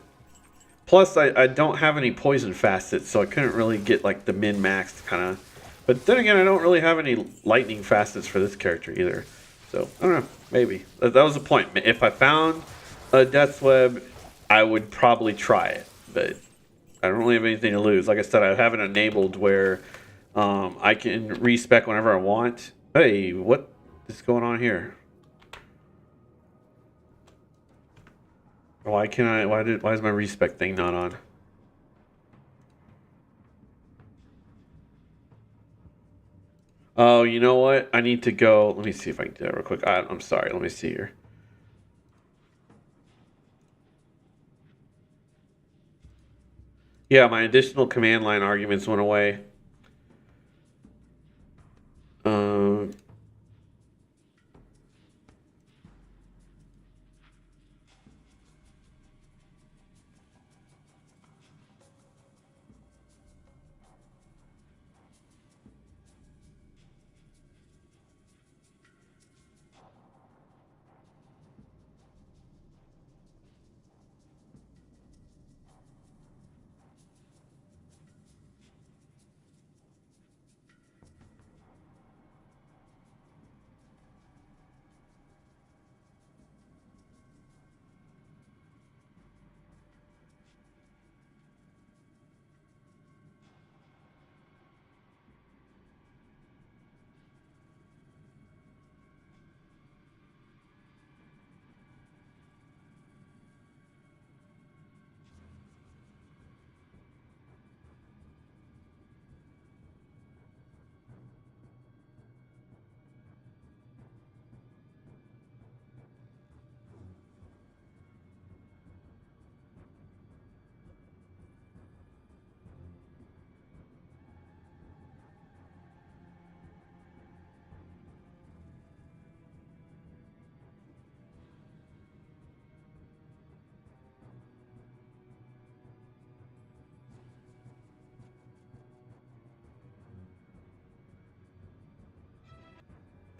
plus I don't have any poison facets, so I couldn't really get like the min maxed kind of. But then again, I don't really have any lightning facets for this character either. So I don't know, maybe that was the point. If I found a Death's Web, I would probably try it, but I don't really have anything to lose. Like I said, I have it enabled where I can respec whenever I want. Hey, what is going on here? Why can I? Why is my respec thing not on? Oh, you know what? I need to go. Let me see if I can do that real quick. I'm sorry. Let me see here. Yeah, my additional command line arguments went away. Um,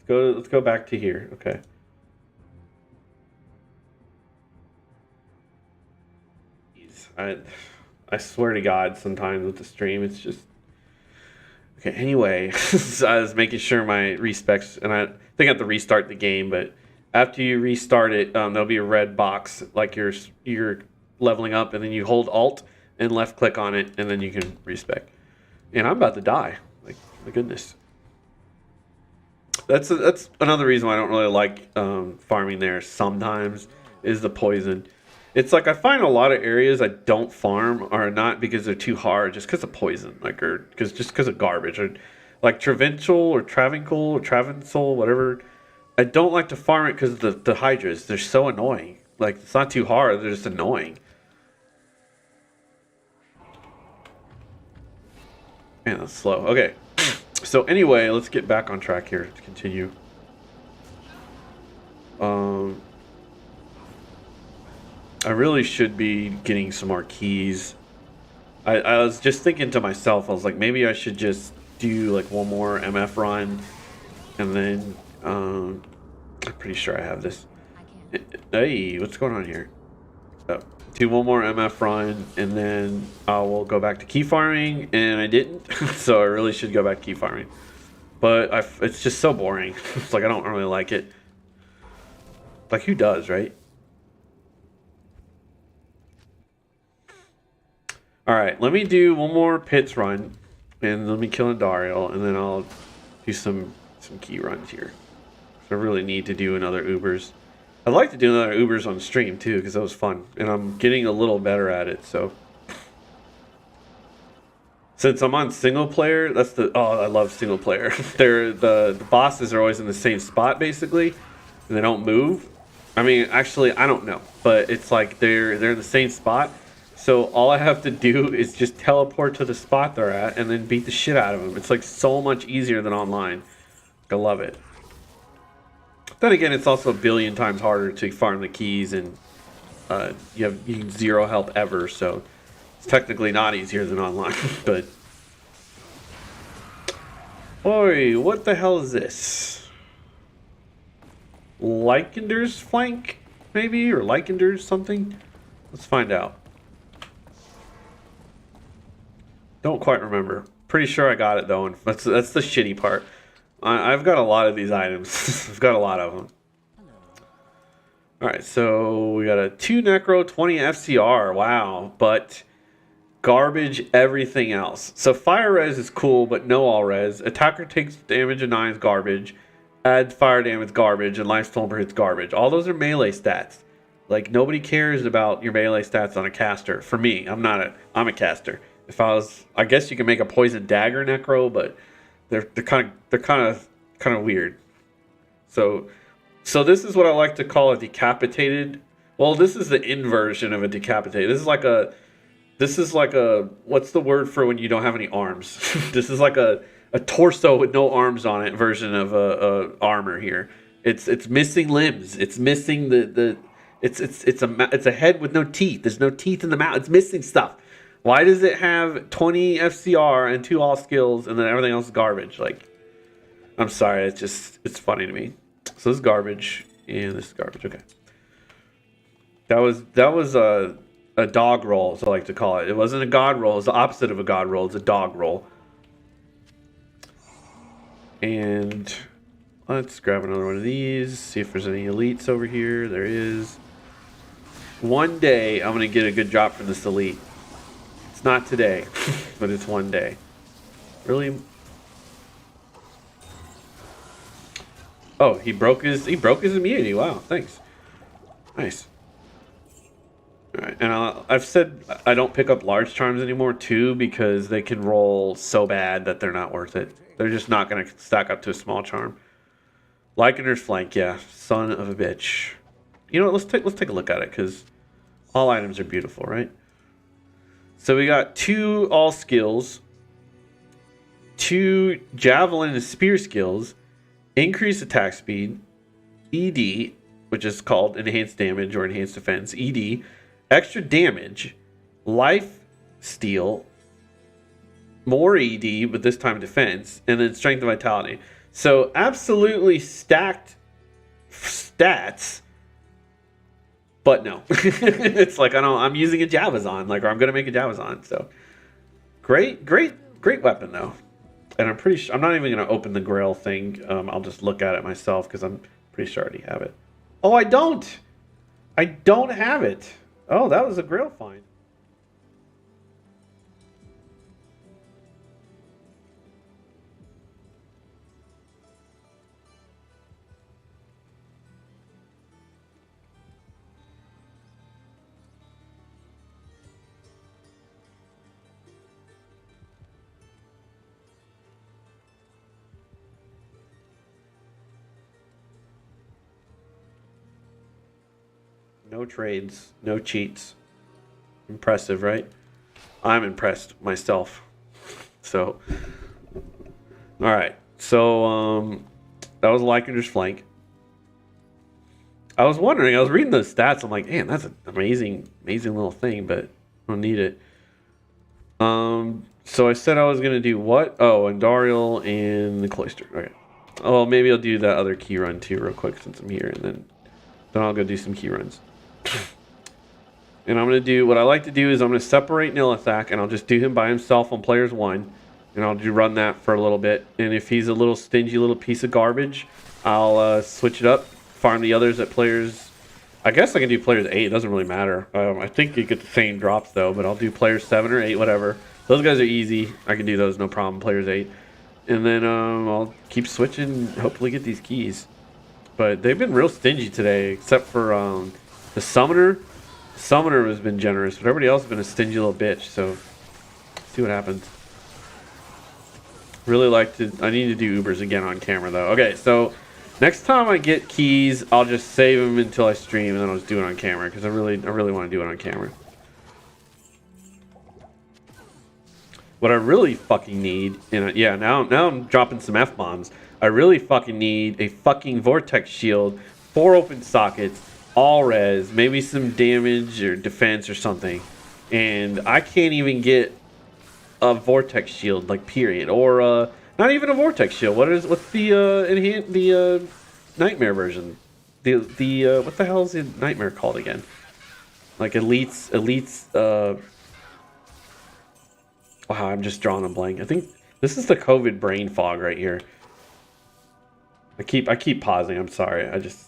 let's go back to here. Okay. Jeez, I swear to God, sometimes with the stream, it's just okay. Anyway, so I was making sure my respecs, and I think I have to restart the game. But after you restart it, there'll be a red box like you're leveling up, and then you hold Alt and left click on it, and then you can respec. And I'm about to die. Like my goodness. That's another reason why I don't really like farming there. Sometimes is the poison. It's like I find a lot of areas I don't farm are not because they're too hard, just because of poison, like or because of garbage, or like Travincial or Travinkle or Travinsol, whatever. I don't like to farm it because the hydras. They're so annoying. Like it's not too hard; they're just annoying. Man, that's slow. Okay. So anyway, let's get back on track here to continue. Um, I really should be getting some more keys. I was just thinking to myself, I was like, maybe I should just do like one more MF run, and then I'm pretty sure I have this. I can't. Hey, what's going on here? Oh, do one more MF run, and then I will go back to key farming, and I didn't, so I really should go back to key farming. But it's just so boring. It's like I don't really like it. Like who does, right? All right, let me do one more pits run, and let me kill Andariel, and then I'll do some key runs here. I really need to do another Ubers. I'd like to do another Ubers on stream too, because that was fun, and I'm getting a little better at it. So Since I'm on single player, that's the I love single player. The bosses are always in the same spot basically, and they don't move. I mean, actually, I don't know, but it's like they're in the same spot. So all I have to do is just teleport to the spot they're at and then beat the shit out of them. It's like so much easier than online. I love it. Then again, it's also a billion times harder to farm the keys, and you have 0 health ever, so it's technically not easier than online. But oi, what the hell is this? Lycander's flank, maybe, or Lycander's something? Let's find out. Don't quite remember. Pretty sure I got it though, and that's the shitty part. I've got a lot of these items. I've got a lot of them. Alright, so we got a 2 Necro, 20 FCR. Wow, but garbage everything else. So fire res is cool, but no all res. Attacker takes damage of 9 is garbage. Add fire damage garbage, and life stolen per hit's garbage. All those are melee stats. Like, nobody cares about your melee stats on a caster. For me, I'm a caster. If I was, I guess you can make a poison dagger necro, but they're kind of weird. So this is what I like to call a decapitated. Well, this is the inversion of a decapitated. This is like a what's the word for when you don't have any arms? This is like a torso with no arms on it version of a armor here. It's missing limbs. It's missing it's a head with no teeth. There's no teeth in the mouth. It's missing stuff. Why does it have 20 FCR and 2 all skills and then everything else is garbage? Like, I'm sorry, it's funny to me. So this is garbage and this is garbage. Okay. That was a dog roll, as I like to call it. It wasn't a god roll. It's the opposite of a god roll. It's a dog roll. And let's grab another one of these. See if there's any elites over here. There is. One day I'm gonna get a good drop from this elite. It's not today, but it's one day. Really? Oh, he broke his immunity. Wow, thanks. Nice. All right, and I've said I don't pick up large charms anymore too because they can roll so bad that they're not worth it. They're just not going to stack up to a small charm. Lycander's flank, yeah, son of a bitch. You know what? Let's take a look at it because all items are beautiful, right? So we got 2 all skills, 2 javelin and spear skills, increased attack speed, ED, which is called enhanced damage or enhanced defense, ED, extra damage, life steal, more ED, but this time defense, and then strength and vitality. So absolutely stacked stats. But no, it's like I'm using a Javazon, like, or I'm gonna make a Javazon. So great weapon though, and I'm pretty sure I'm not even gonna open the Grail thing. I'll just look at it myself because I'm pretty sure I already have it. Oh, I don't have it. Oh, that was a Grail find. No trades, no cheats. Impressive, right? I'm impressed myself. So, all right. So, that was Lycander's flank. I was wondering, I was reading those stats. I'm like, man, that's an amazing little thing, but I don't need it. So I said I was gonna do what? Oh, Andariel and the Cloister. Okay. Oh, maybe I'll do that other key run too, real quick, since I'm here, and then I'll go do some key runs. And I'm going to do, what I like to do is I'm going to separate Nilithak, and I'll just do him by himself on players 1. And I'll run that for a little bit. And if he's a little stingy little piece of garbage, I'll switch it up, farm the others at players. I guess I can do players 8, it doesn't really matter. I think you get the same drops though, but I'll do players 7 or 8, whatever. Those guys are easy. I can do those, no problem, players 8. And then I'll keep switching, hopefully get these keys. But they've been real stingy today, except for the Summoner. Summoner has been generous, but everybody else has been a stingy little bitch, so see what happens. Really like to. I need to do Ubers again on camera though. Okay, so next time I get keys, I'll just save them until I stream, and then I'll just do it on camera because I really want to do it on camera. What I really fucking need, and yeah, now I'm dropping some F-bombs. I really fucking need a fucking vortex shield, 4 open sockets, all res, maybe some damage or defense or something, and I can't even get a vortex shield, like period, or not even a vortex shield. What's the nightmare version? The what the hell is the nightmare called again? Like elites. Wow, I'm just drawing a blank. I think this is the COVID brain fog right here. I keep pausing. I'm sorry. I just.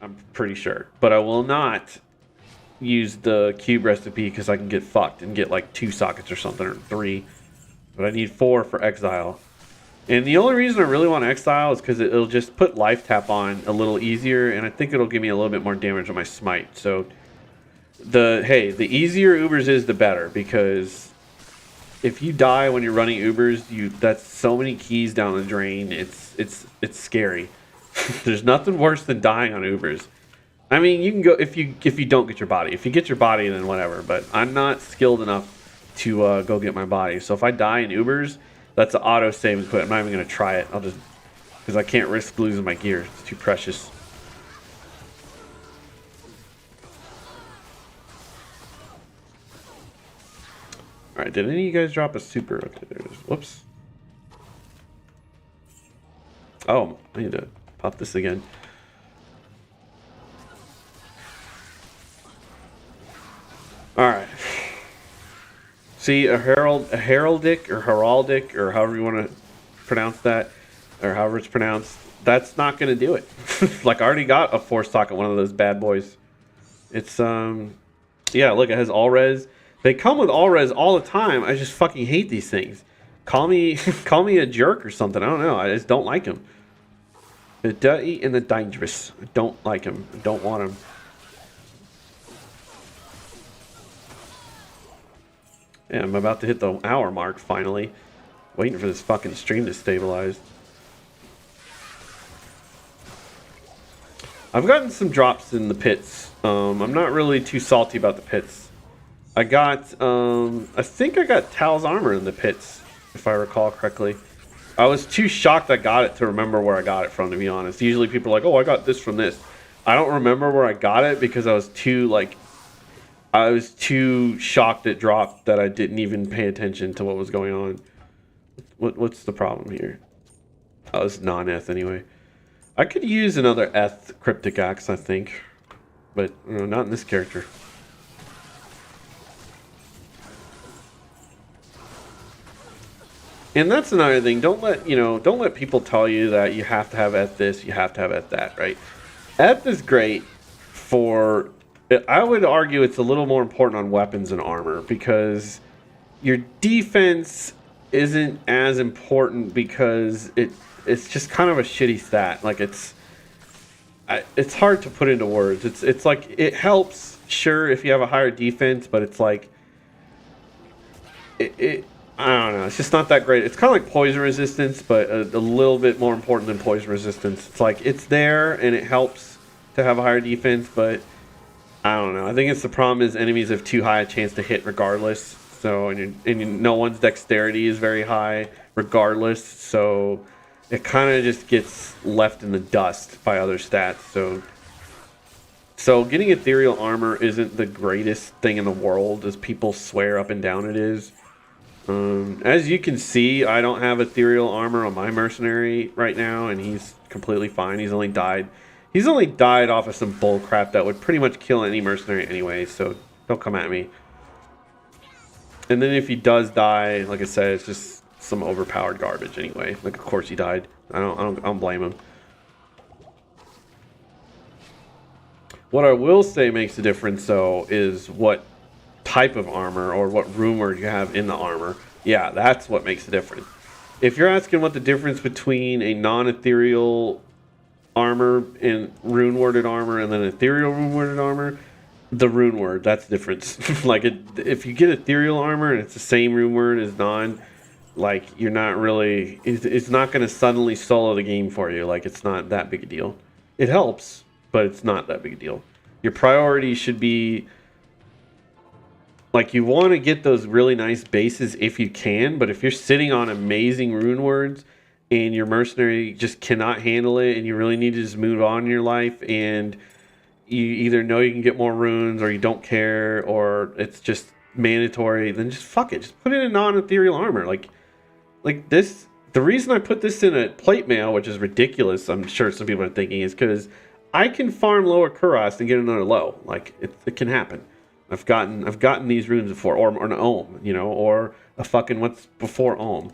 I'm pretty sure, but I will not use the cube recipe because I can get fucked and get like 2 sockets or something, or 3. But I need 4 for exile. And the only reason I really want exile is because it'll just put life tap on a little easier, and I think it'll give me a little bit more damage on my smite. So the easier Ubers is, the better, because if you die when you're running Ubers, that's so many keys down the drain. It's scary. There's nothing worse than dying on Ubers. I mean, you can go if you don't get your body. If you get your body, then whatever. But I'm not skilled enough to go get my body. So if I die in Ubers, that's an auto save and quit. I'm not even gonna try it. I'll just, because I can't risk losing my gear. It's too precious. All right, did any of you guys drop a super? Okay, there it is. Whoops. Oh, I need to pop this again. All right. See, a heraldic or heraldic or however you want to pronounce that, or however it's pronounced, that's not going to do it. Like, I already got a 4 socket one of those bad boys. It's yeah, look, it has all res. They come with all res all the time. I just fucking hate these things. Call me a jerk or something. I don't know. I just don't like them. The dirty and the dangerous. I don't like them. I don't want them. Yeah, I'm about to hit the hour mark finally. Waiting for this fucking stream to stabilize. I've gotten some drops in the pits. I'm not really too salty about the pits. I think I got Tal's armor in the pits, if I recall correctly. I was too shocked I got it to remember where I got it from, to be honest. Usually people are like, oh, I got this from this. I don't remember where I got it because I was too shocked it dropped that I didn't even pay attention to what was going on. What's the problem here? Oh, it's non-eth anyway. I could use another eth cryptic axe, I think. But, not in this character. And that's another thing. Don't let people tell you that you have to have eth this, you have to have eth that, right? Eth is great for... I would argue it's a little more important on weapons and armor because your defense isn't as important because it's just kind of a shitty stat. Like it's hard to put into words. It's like it helps, sure, if you have a higher defense, but it's like I don't know. It's just not that great. It's kind of like poison resistance, but a little bit more important than poison resistance. It's like it's there and it helps to have a higher defense, but I don't know. I think it's the problem is enemies have too high a chance to hit regardless. So and no one's dexterity is very high regardless. So it kind of just gets left in the dust by other stats. So getting ethereal armor isn't the greatest thing in the world as people swear up and down it is. As you can see, I don't have ethereal armor on my mercenary right now, and he's completely fine. He's only died off of some bull crap that would pretty much kill any mercenary anyway, so don't come at me. And then if he does die, like I said, it's just some overpowered garbage anyway. Like, of course he died. I don't blame him. What I will say makes a difference, though, is what type of armor or what rumor you have in the armor. Yeah, that's what makes a difference. If you're asking what the difference between a non-ethereal armor and rune-worded armor and then ethereal rune-worded armor, the rune word, that's the difference. Like, if you get ethereal armor and it's the same rune word as non, like, you're not really... It's not going to suddenly solo the game for you. Like, it's not that big a deal. It helps, but it's not that big a deal. Your priority should be... Like, you want to get those really nice bases if you can, but if you're sitting on amazing rune words and your mercenary just cannot handle it and you really need to just move on in your life and you either know you can get more runes or you don't care or it's just mandatory, then just fuck it. Just put it in non-ethereal armor. Like this, the reason I put this in a plate mail, which is ridiculous, I'm sure some people are thinking, is because I can farm lower Kuras and get another low. Like, it can happen. I've gotten these runes before, or an ohm, you know, or a fucking what's before ohm.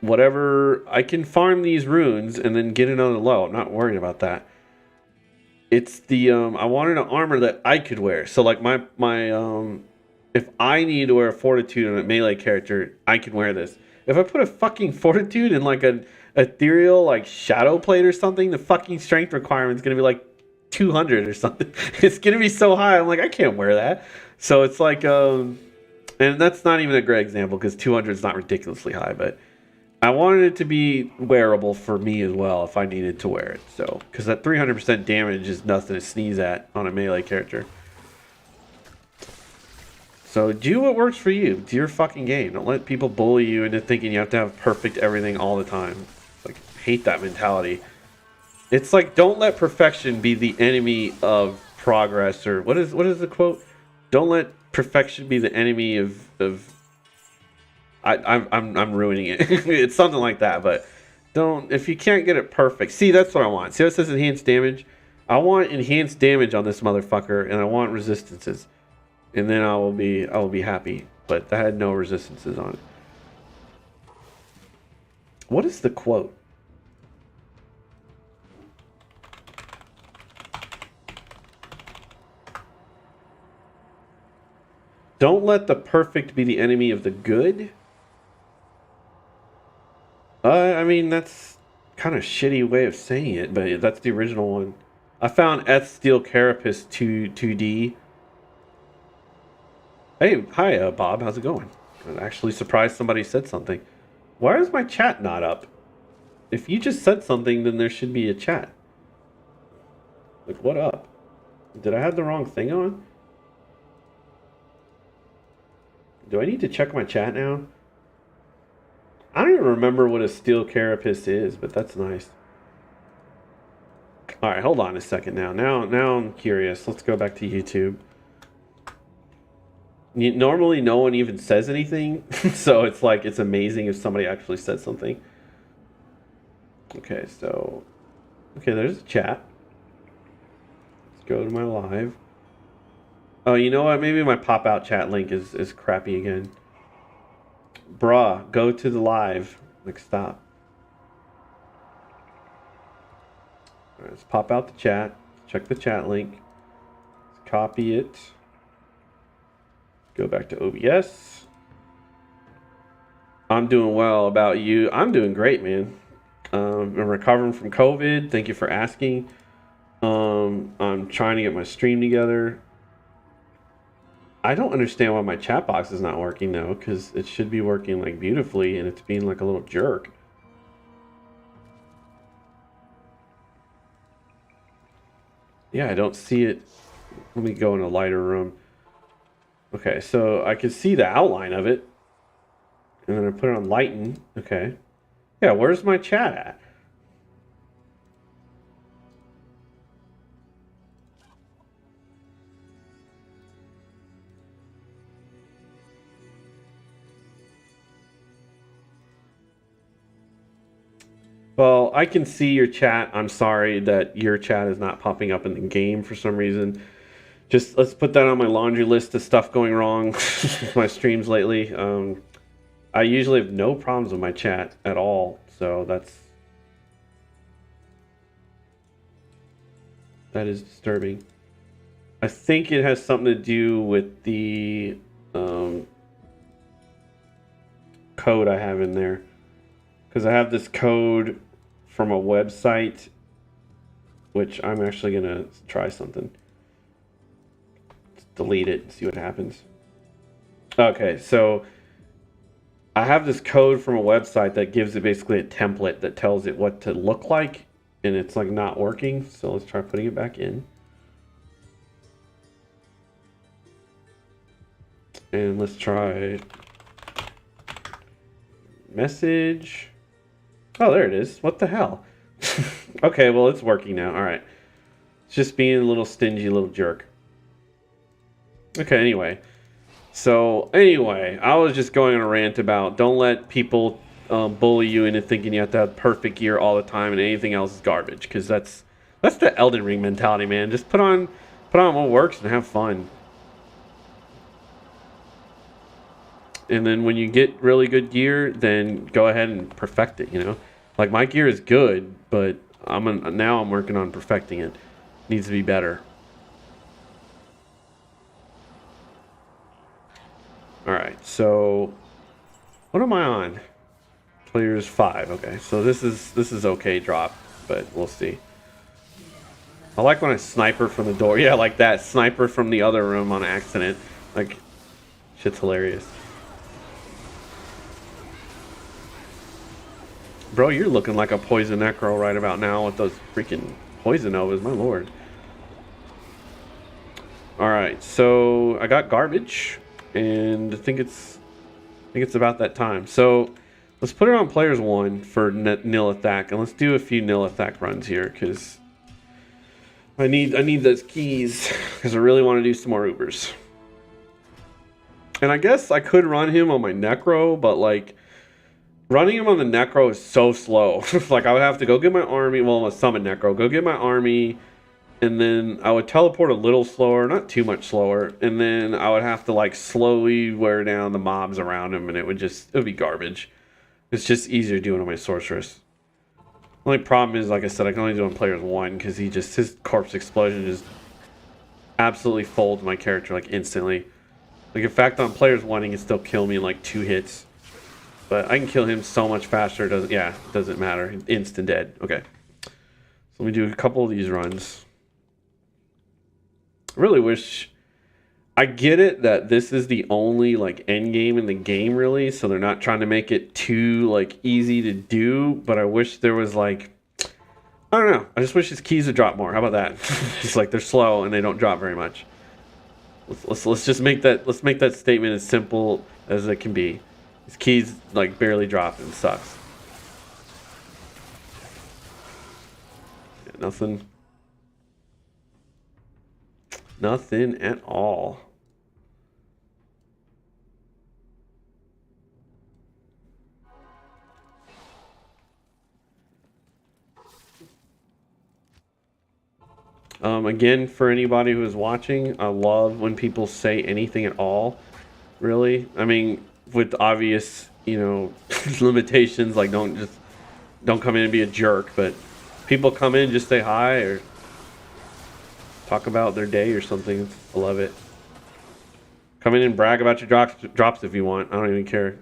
Whatever, I can farm these runes and then get another low. I'm not worried about that. It's the I wanted an armor that I could wear. So like my if I need to wear a fortitude on a melee character, I can wear this. If I put a fucking fortitude in like an ethereal like shadow plate or something, the fucking strength requirement is gonna be like 200 or something. It's gonna be so high. I'm like, I can't wear that. So it's like and that's not even a great example because 200 is not ridiculously high, but I wanted it to be wearable for me as well if I needed to wear it. So, because that 300% damage is nothing to sneeze at on a melee character. So do what works for you. Do your fucking game. Don't let people bully you into thinking you have to have perfect everything all the time. Like, hate that mentality. It's like, don't let perfection be the enemy of progress, or what is the quote? Don't let perfection be the enemy of I'm ruining it. It's something like that, but don't, if you can't get it perfect. See, that's what I want. See how it says enhanced damage? I want enhanced damage on this motherfucker, and I want resistances. And then I will be happy. But that had no resistances on it. What is the quote? Don't let the perfect be the enemy of the good? I mean, that's kind of shitty way of saying it, but that's the original one. I found Eth Steel Carapace 2D. Hey, hi, Bob. How's it going? I'm actually surprised somebody said something. Why is my chat not up? If you just said something, then there should be a chat. Like, what up? Did I have the wrong thing on? Do I need to check my chat now? I don't even remember what a steel carapace is, but that's nice. All right, hold on a second now. Now I'm curious. Let's go back to YouTube. Normally, no one even says anything, so it's like it's amazing if somebody actually said something. Okay, so there's a chat. Let's go to my live. Oh, you know what? Maybe my pop-out chat link is crappy again. Bruh, go to the live. Like, stop. Alright, let's pop out the chat. Check the chat link. Let's copy it. Go back to OBS. I'm doing well. About you? I'm doing great, man. I'm recovering from COVID. Thank you for asking. I'm trying to get my stream together. I don't understand why my chat box is not working though, because it should be working like beautifully and it's being like a little jerk. Yeah, I don't see it. Let me go in a lighter room. Okay, so I can see the outline of it. And then I put it on lighten. Okay. Yeah, where's my chat at? Well, I can see your chat. I'm sorry that your chat is not popping up in the game for some reason. just let's put that on my laundry list of stuff going wrong with my streams lately. I usually have no problems with my chat at all, so that is disturbing. I think it has something to do with the code I have in there, because I have this code from a website, which I'm actually gonna try something. Let's delete it and see what happens. Okay, so I have this code from a website that gives it basically a template that tells it what to look like, and it's like not working. So let's try putting it back in. And let's try message. Oh, there it is. What the hell? Okay, well, it's working now. All right. It's just being a little stingy little jerk. Okay, anyway. So, anyway, I was just going on a rant about don't let people bully you into thinking you have to have perfect gear all the time and anything else is garbage. Because that's the Elden Ring mentality, man. Just put on what works and have fun. And then when you get really good gear, then go ahead and perfect it, you know? Like, my gear is good, but now I'm working on perfecting it. Needs to be better. Alright, so what am I on? Players 5, okay. So this is okay drop, but we'll see. I like when I sniper from the door. Yeah, like that. Sniper from the other room on accident. Like, shit's hilarious. Bro, you're looking like a poison necro right about now with those freaking poison ovas, my lord. Alright, so I got garbage, and I think it's about that time. So let's put it on players 1 for nil attack, and let's do a few nil attack runs here, because I need those keys, because I really want to do some more Ubers. And I guess I could run him on my necro, but like running him on the necro is so slow. Like I would have to go get my army. Well, I'm a summon necro. Go get my army, and then I would teleport a little slower, not too much slower, and then I would have to like slowly wear down the mobs around him, and it would be garbage. It's just easier doing it on my sorceress. Only problem is, like I said, I can only do it on players 1 because his corpse explosion just absolutely folds my character like instantly. Like in fact, on players 1, he can still kill me in like 2 hits. But I can kill him so much faster. Doesn't matter. Instant dead. Okay. So let me do a couple of these runs. I really wish. I get it that this is the only like end game in the game, really. So they're not trying to make it too like easy to do. But I wish there was like, I don't know. I just wish his keys would drop more. How about that? Just like they're slow and they don't drop very much. Let's just make that. Let's make that statement as simple as it can be. His keys like barely drop and sucks. Yeah, nothing at all. Again, for anybody who is watching, I love when people say anything at all. Really, I mean, with obvious, limitations, like don't come in and be a jerk, but people come in, just say hi or talk about their day or something. I love it. Come in and brag about your drops if you want. I don't even care.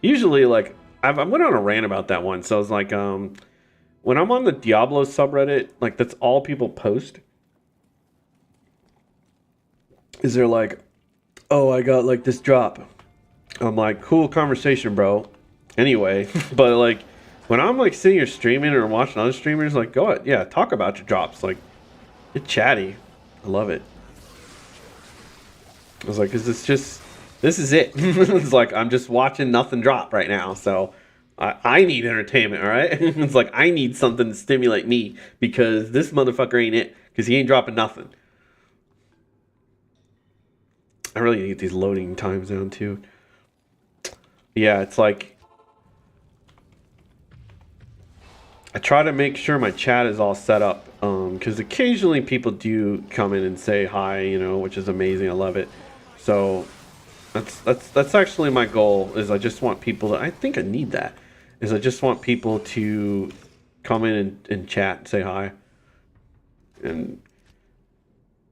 Usually, like, I went on a rant about that one. So I was like, when I'm on the Diablo subreddit, like, that's all people post. Is they're like, oh, I got like this drop. I'm like, cool conversation, bro. Anyway, but like when I'm like sitting here streaming or watching other streamers, like, go ahead, yeah, talk about your drops. Like, get chatty. I love it. I was like, this is it. It's like I'm just watching nothing drop right now, so I need entertainment, all right? It's like I need something to stimulate me because this motherfucker ain't it, because he ain't dropping nothing. I really need to get these loading times down too. Yeah, it's like I try to make sure my chat is all set up, because occasionally people do come in and say hi, you know, which is amazing. I love it. So that's actually my goal. Is I just want people to. I think I need that. Is I just want people to come in and chat and say hi. And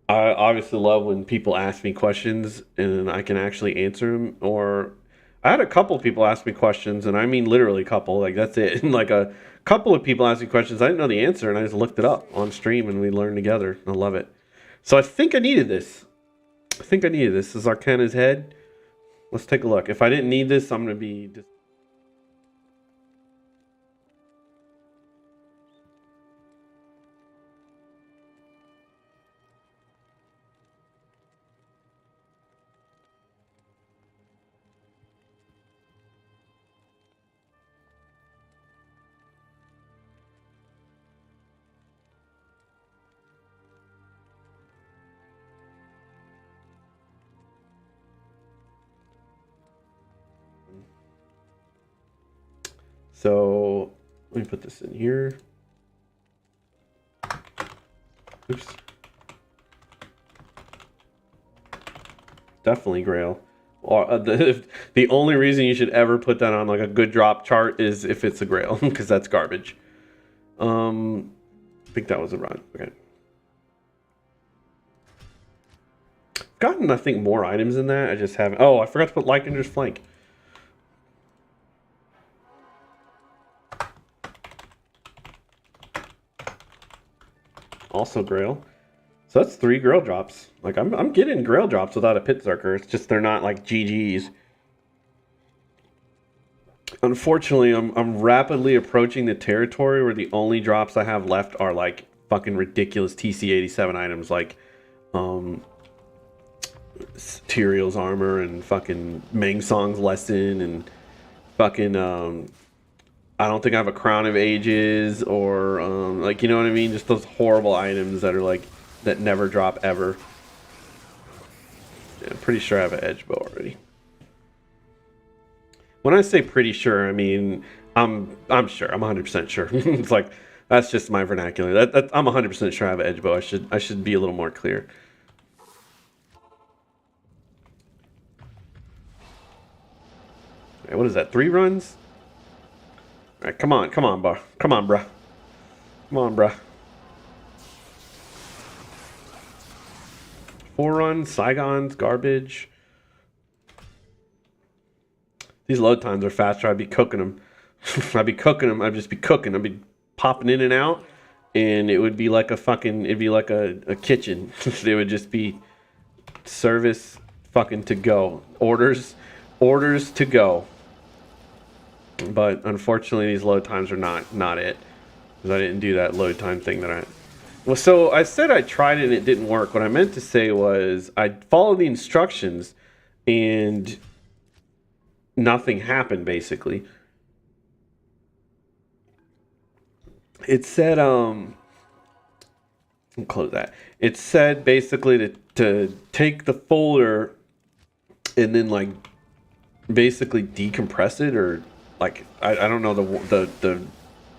I obviously love when people ask me questions and I can actually answer them. Or I had a couple people ask me questions, and I mean literally a couple. Like that's it. Like a couple of people asked me questions. I didn't know the answer, and I just looked it up on stream, and we learned together. I love it. So I think I needed this. I think I needed this. This is Arcana's head. Let's take a look. If I didn't need this, I'm gonna be. So let me put this in here. Oops. Definitely Grail. Or the only reason you should ever put that on like a good drop chart is if it's a Grail, because that's garbage. I think that was a run. Okay. Gotten, I think, more items than that. I just haven't. Oh, I forgot to put Lycander's Flank. Also Grail. So that's 3 Grail drops. Like I'm getting Grail drops without a Pit Zerker. It's just they're not like GGs. Unfortunately, I'm rapidly approaching the territory where the only drops I have left are like fucking ridiculous TC87 items like Tyrael's armor and fucking Meng Song's lesson and fucking I don't think I have a Crown of Ages or like, you know what I mean? Just those horrible items that are like that never drop ever. Yeah, I'm pretty sure I have an edge bow already. When I say pretty sure, I mean I'm sure. I'm 100% sure. It's like that's just my vernacular. That I'm 100% sure I have an edge bow. I should be a little more clear. Right, what is that? 3 runs? All right, come on, bro. Come on, bruh. Come on, bruh. 4 runs, Saigon's garbage. These load times are faster. I'd be cooking them. I'd be cooking them. I'd just be cooking. I'd be popping in and out, and it would be like a fucking. It'd be like a kitchen. It would just be service fucking to go. Orders to go. But unfortunately, these load times are not it. Because I didn't do that load time thing that I. Well, so I said I tried it and it didn't work. What I meant to say was I followed the instructions and nothing happened, basically. It said, close that. It said basically to take the folder and then like basically decompress it, or like I don't know the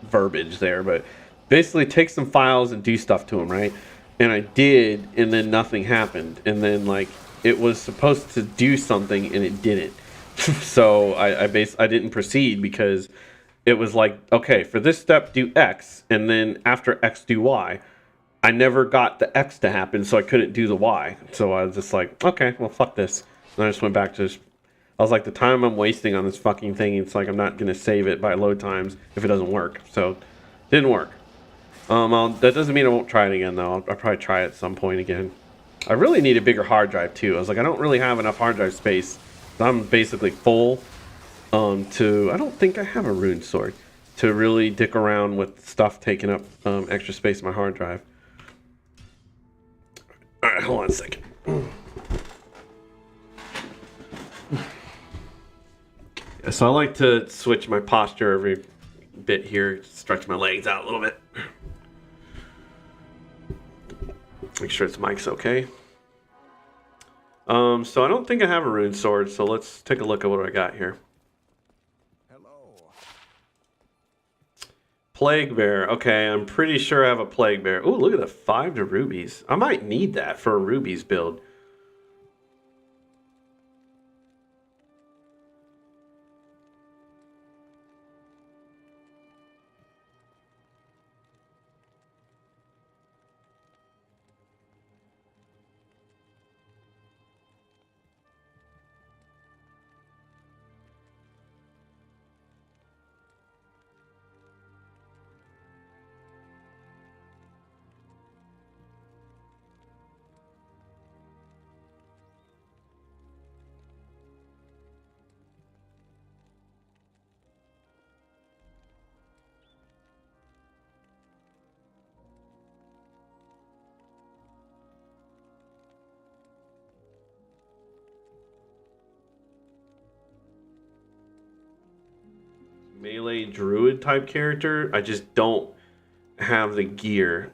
verbiage there, but basically take some files and do stuff to them, right? And I did, and then nothing happened, and then like it was supposed to do something and it didn't. So I didn't proceed because it was like, okay, for this step do X, and then after X do Y. I never got the X to happen, so I couldn't do the Y. So I was just like, okay, well fuck this. And I just went back to I was like, the time I'm wasting on this fucking thing, it's like I'm not gonna save it by load times if it doesn't work. So didn't work. That doesn't mean I won't try it again though. I'll probably try it at some point again. I really need a bigger hard drive too. I was like, I don't really have enough hard drive space. I'm basically full. I don't think I have a rune sword to really dick around with stuff taking up extra space in my hard drive. All right, hold on a second. Yeah, so I like to switch my posture every bit here, stretch my legs out a little bit. Make sure its mic's okay. So I don't think I have a rune sword, so let's take a look at what I got here. Plague Bear. Okay, I'm pretty sure I have a Plague Bear. Ooh, look at the 5 to rubies. I might need that for a rubies build. Melee druid type character. I just don't have the gear.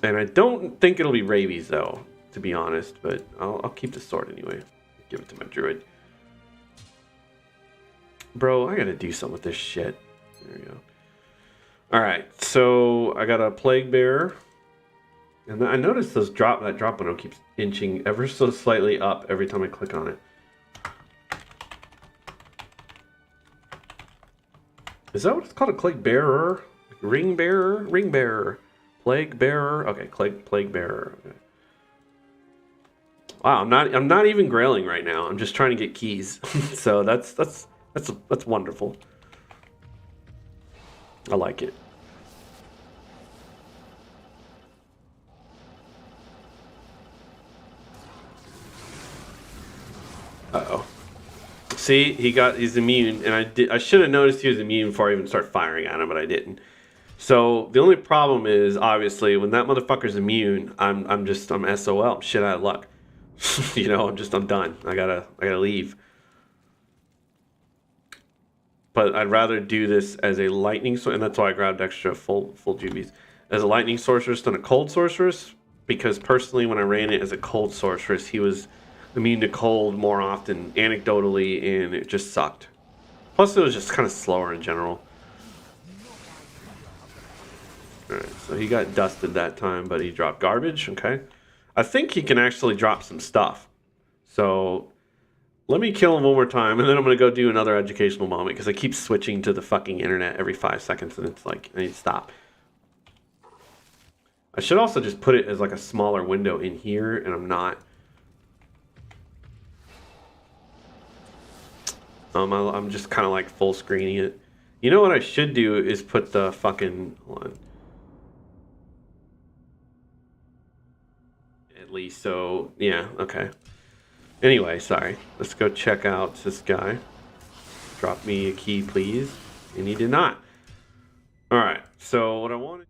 And I don't think it'll be rabies though, to be honest, but I'll keep the sword anyway. Give it to my druid. Bro, I gotta do something with this shit. There we go. Alright, so I got a plague bearer. And I noticed that drop window keeps inching ever so slightly up every time I click on it. Is that what it's called? A plague bearer? Ring bearer? Ring bearer. Plague bearer. Okay, plague bearer. Okay. Wow, I'm not even grailing right now. I'm just trying to get keys. So that's wonderful. I like it. Uh-oh. See, he's immune, and I should have noticed he was immune before I even start firing at him, but I didn't. So the only problem is obviously when that motherfucker's immune, I'm SOL. I'm shit out of luck. You know, I'm done. I gotta leave. But I'd rather do this as a lightning and that's why I grabbed extra full jubies as a lightning sorceress than a cold sorceress, because personally when I ran it as a cold sorceress, he was immune to cold more often anecdotally, and it just sucked. Plus it was just kind of slower in general. Alright, so he got dusted that time, but he dropped garbage. Okay, I think he can actually drop some stuff, so let me kill him one more time, and then I'm going to go do another educational moment, because I keep switching to the fucking internet every 5 seconds, and it's like, I need to stop. I should also just put it as like a smaller window in here, and I'm not. I'm just kind of like full screening it. You know what I should do is put the fucking, hold on. At least, so, yeah, okay. Anyway, sorry. Let's go check out this guy. Drop me a key, please. And he did not. Alright, so what I wanted...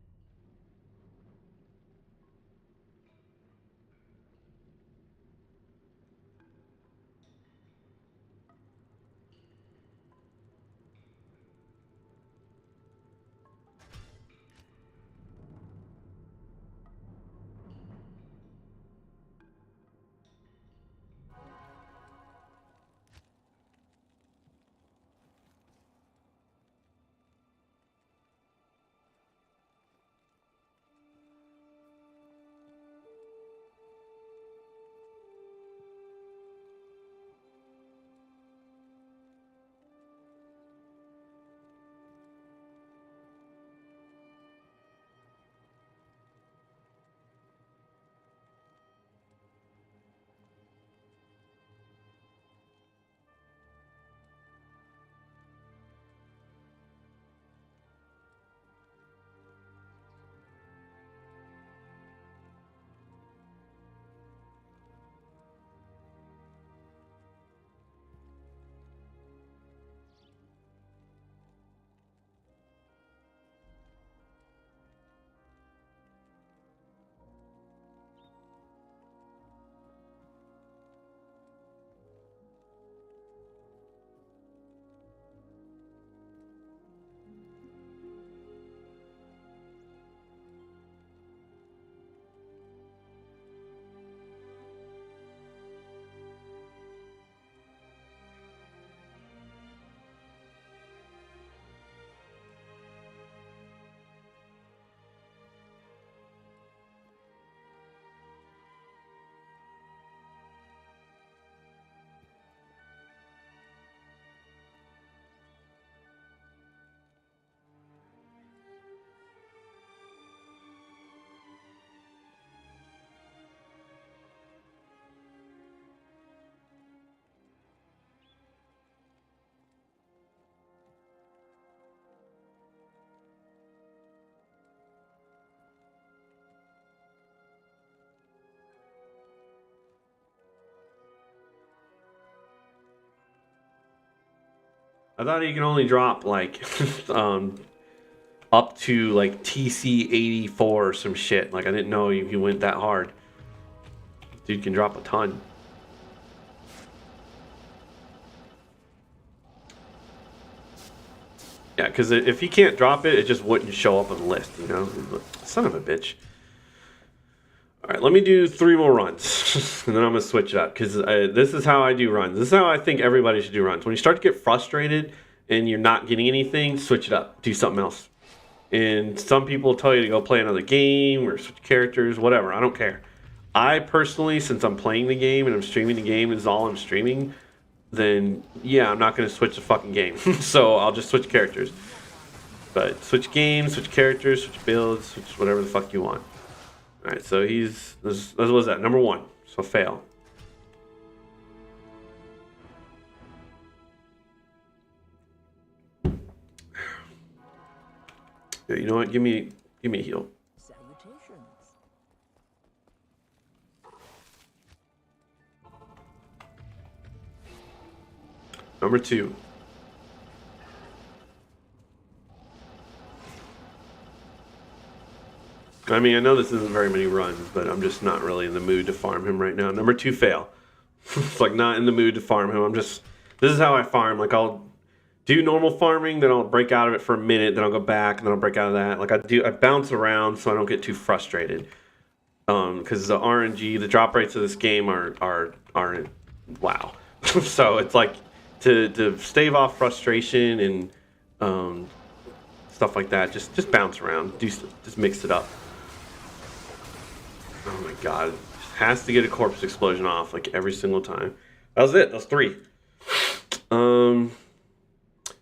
I thought he can only drop like up to like TC 84 or some shit. Like I didn't know he went that hard. Dude can drop a ton. Yeah, because if he can't drop it, it just wouldn't show up on the list, you know? Son of a bitch. Alright, let me do 3 more runs. And then I'm going to switch it up. Because this is how I do runs. This is how I think everybody should do runs. When you start to get frustrated and you're not getting anything, switch it up. Do something else. And some people tell you to go play another game or switch characters, whatever. I don't care. I personally, since I'm playing the game and I'm streaming the game, is all I'm streaming, then yeah, I'm not going to switch the fucking game. So I'll just switch characters. But switch games, switch characters, switch builds, switch whatever the fuck you want. Alright, so this was that, number 1. So fail. Yeah, you know what? Give me a heal. Salutations. Number 2. I mean, I know this isn't very many runs, but I'm just not really in the mood to farm him right now. Number 2, fail. It's like not in the mood to farm him. This is how I farm. Like I'll do normal farming, then I'll break out of it for a minute, then I'll go back, and then I'll break out of that. Like I bounce around so I don't get too frustrated. Because the RNG, the drop rates of this game are wow. So it's like to stave off frustration and stuff like that. Just bounce around. Just mix it up. Oh my god. Has to get a corpse explosion off like every single time. That was it. That was 3.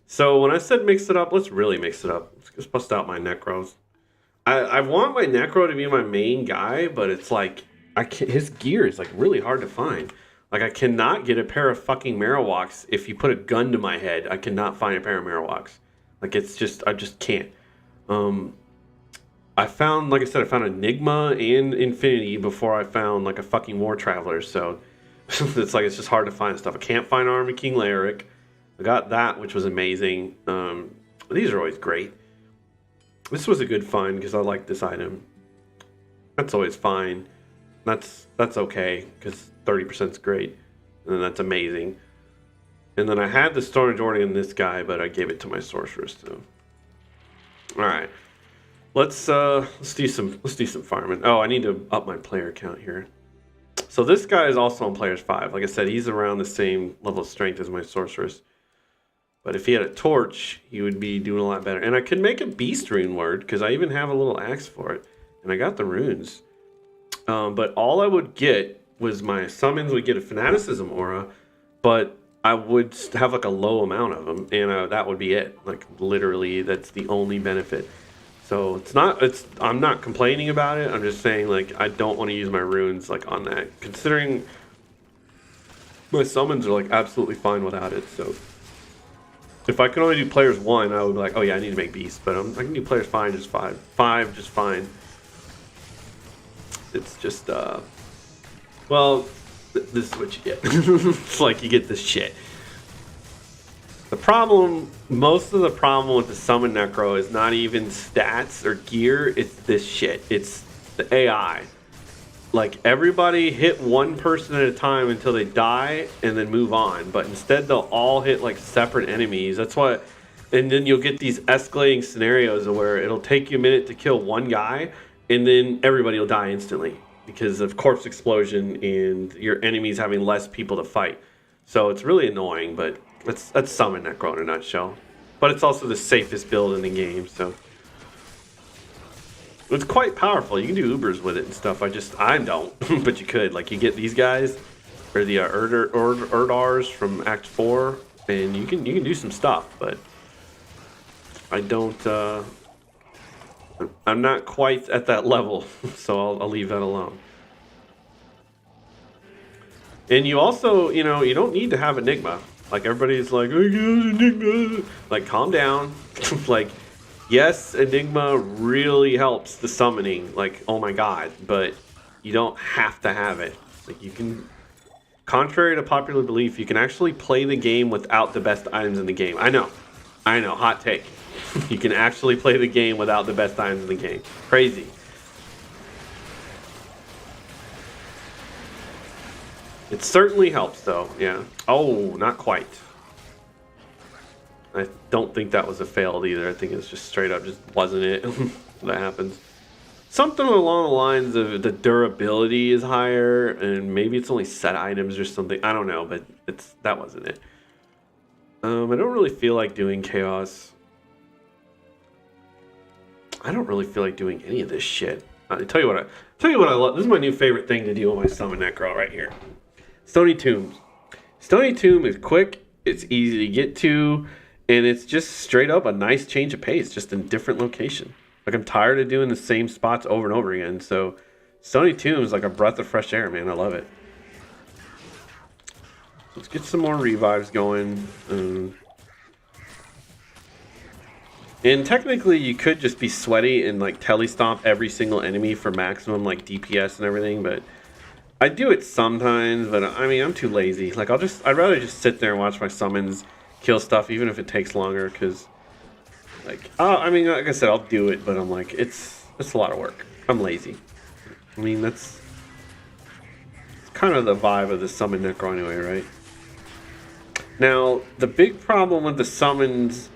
So when I said mix it up, let's really mix it up. Let's just bust out my Necros. I want my Necro to be my main guy, but it's like his gear is like really hard to find. Like I cannot get a pair of fucking Marowaks. If you put a gun to my head, I cannot find a pair of Marowaks. Like it's just I just can't. I found, like I said, I found Enigma and Infinity before I found like a fucking War Traveler. So it's like it's just hard to find stuff. I can't find Army King Lyric. I got that, which was amazing. These are always great. This was a good find because I like this item. That's always fine. That's okay because 30% is great, and that's amazing. And then I had the Storm Jordan in this guy, but I gave it to my Sorceress too. All right. Let's do some farming. Oh, I need to up my player count here. So this guy is also on players 5. Like I said, he's around the same level of strength as my Sorceress. But if he had a torch, he would be doing a lot better. And I could make a beast rune word because I even have a little axe for it, and I got the runes. But all I would get was my summons would get a fanaticism aura, but I would have like a low amount of them, and that would be it. Like literally, that's the only benefit. So I'm not complaining about it. I'm just saying like I don't want to use my runes like on that, considering my summons are like absolutely fine without it. So if I could only do players 1, I would be like, oh yeah, I need to make beasts. But I can do players 5 just fine. 5 just fine. It's just well, this is what you get. It's like you get this shit. The problem, most of the problem with the Summon Necro is not even stats or gear, it's this shit. It's the AI. Like, everybody hit one person at a time until they die and then move on. But instead, they'll all hit, like, separate enemies. That's what... And then you'll get these escalating scenarios where it'll take you a minute to kill one guy, and then everybody will die instantly because of corpse explosion and your enemies having less people to fight. So it's really annoying, but... That's Summon Necro in a nutshell. But it's also the safest build in the game, so... It's quite powerful. You can do Ubers with it and stuff. I don't, but you could. Like, you get these guys, or the Erdars from Act 4, and you can do some stuff, but... I don't, I'm not quite at that level, so I'll leave that alone. And you also, you know, you don't need to have Enigma. Like, everybody's like, oh, yeah, Enigma. Like, calm down. Like, yes, Enigma really helps the summoning. Like, oh my god. But you don't have to have it. Like, you can Contrary to popular belief, you can actually play the game without the best items in the game. I know, hot take. You can actually play the game without the best items in the game. Crazy. It certainly helps, though. Yeah. Oh, not quite. I don't think that was a failed either. I think it's just straight up just wasn't it. That happens. Something along the lines of the durability is higher, and maybe it's only set items or something. I don't know, but that wasn't it. I don't really feel like doing chaos. I don't really feel like doing any of this shit. I tell you what I love. This is my new favorite thing to do on my summon necro right here. Stony Tombs. Stony Tomb is quick. It's easy to get to, and it's just straight up a nice change of pace, just in different location. Like, I'm tired of doing the same spots over and over again, so Stony Tomb is like a breath of fresh air, man. I love it. Let's get some more revives going. And technically, you could just be sweaty and like telestomp every single enemy for maximum like DPS and everything, but I do it sometimes. But I mean, I'm too lazy. Like, I'd rather just sit there and watch my summons kill stuff, even if it takes longer, because. Like, I mean, like I said, I'll do it, but I'm like, it's a lot of work. I'm lazy. I mean, it's kind of the vibe of the summon necro anyway, right? Now, the big problem with the summons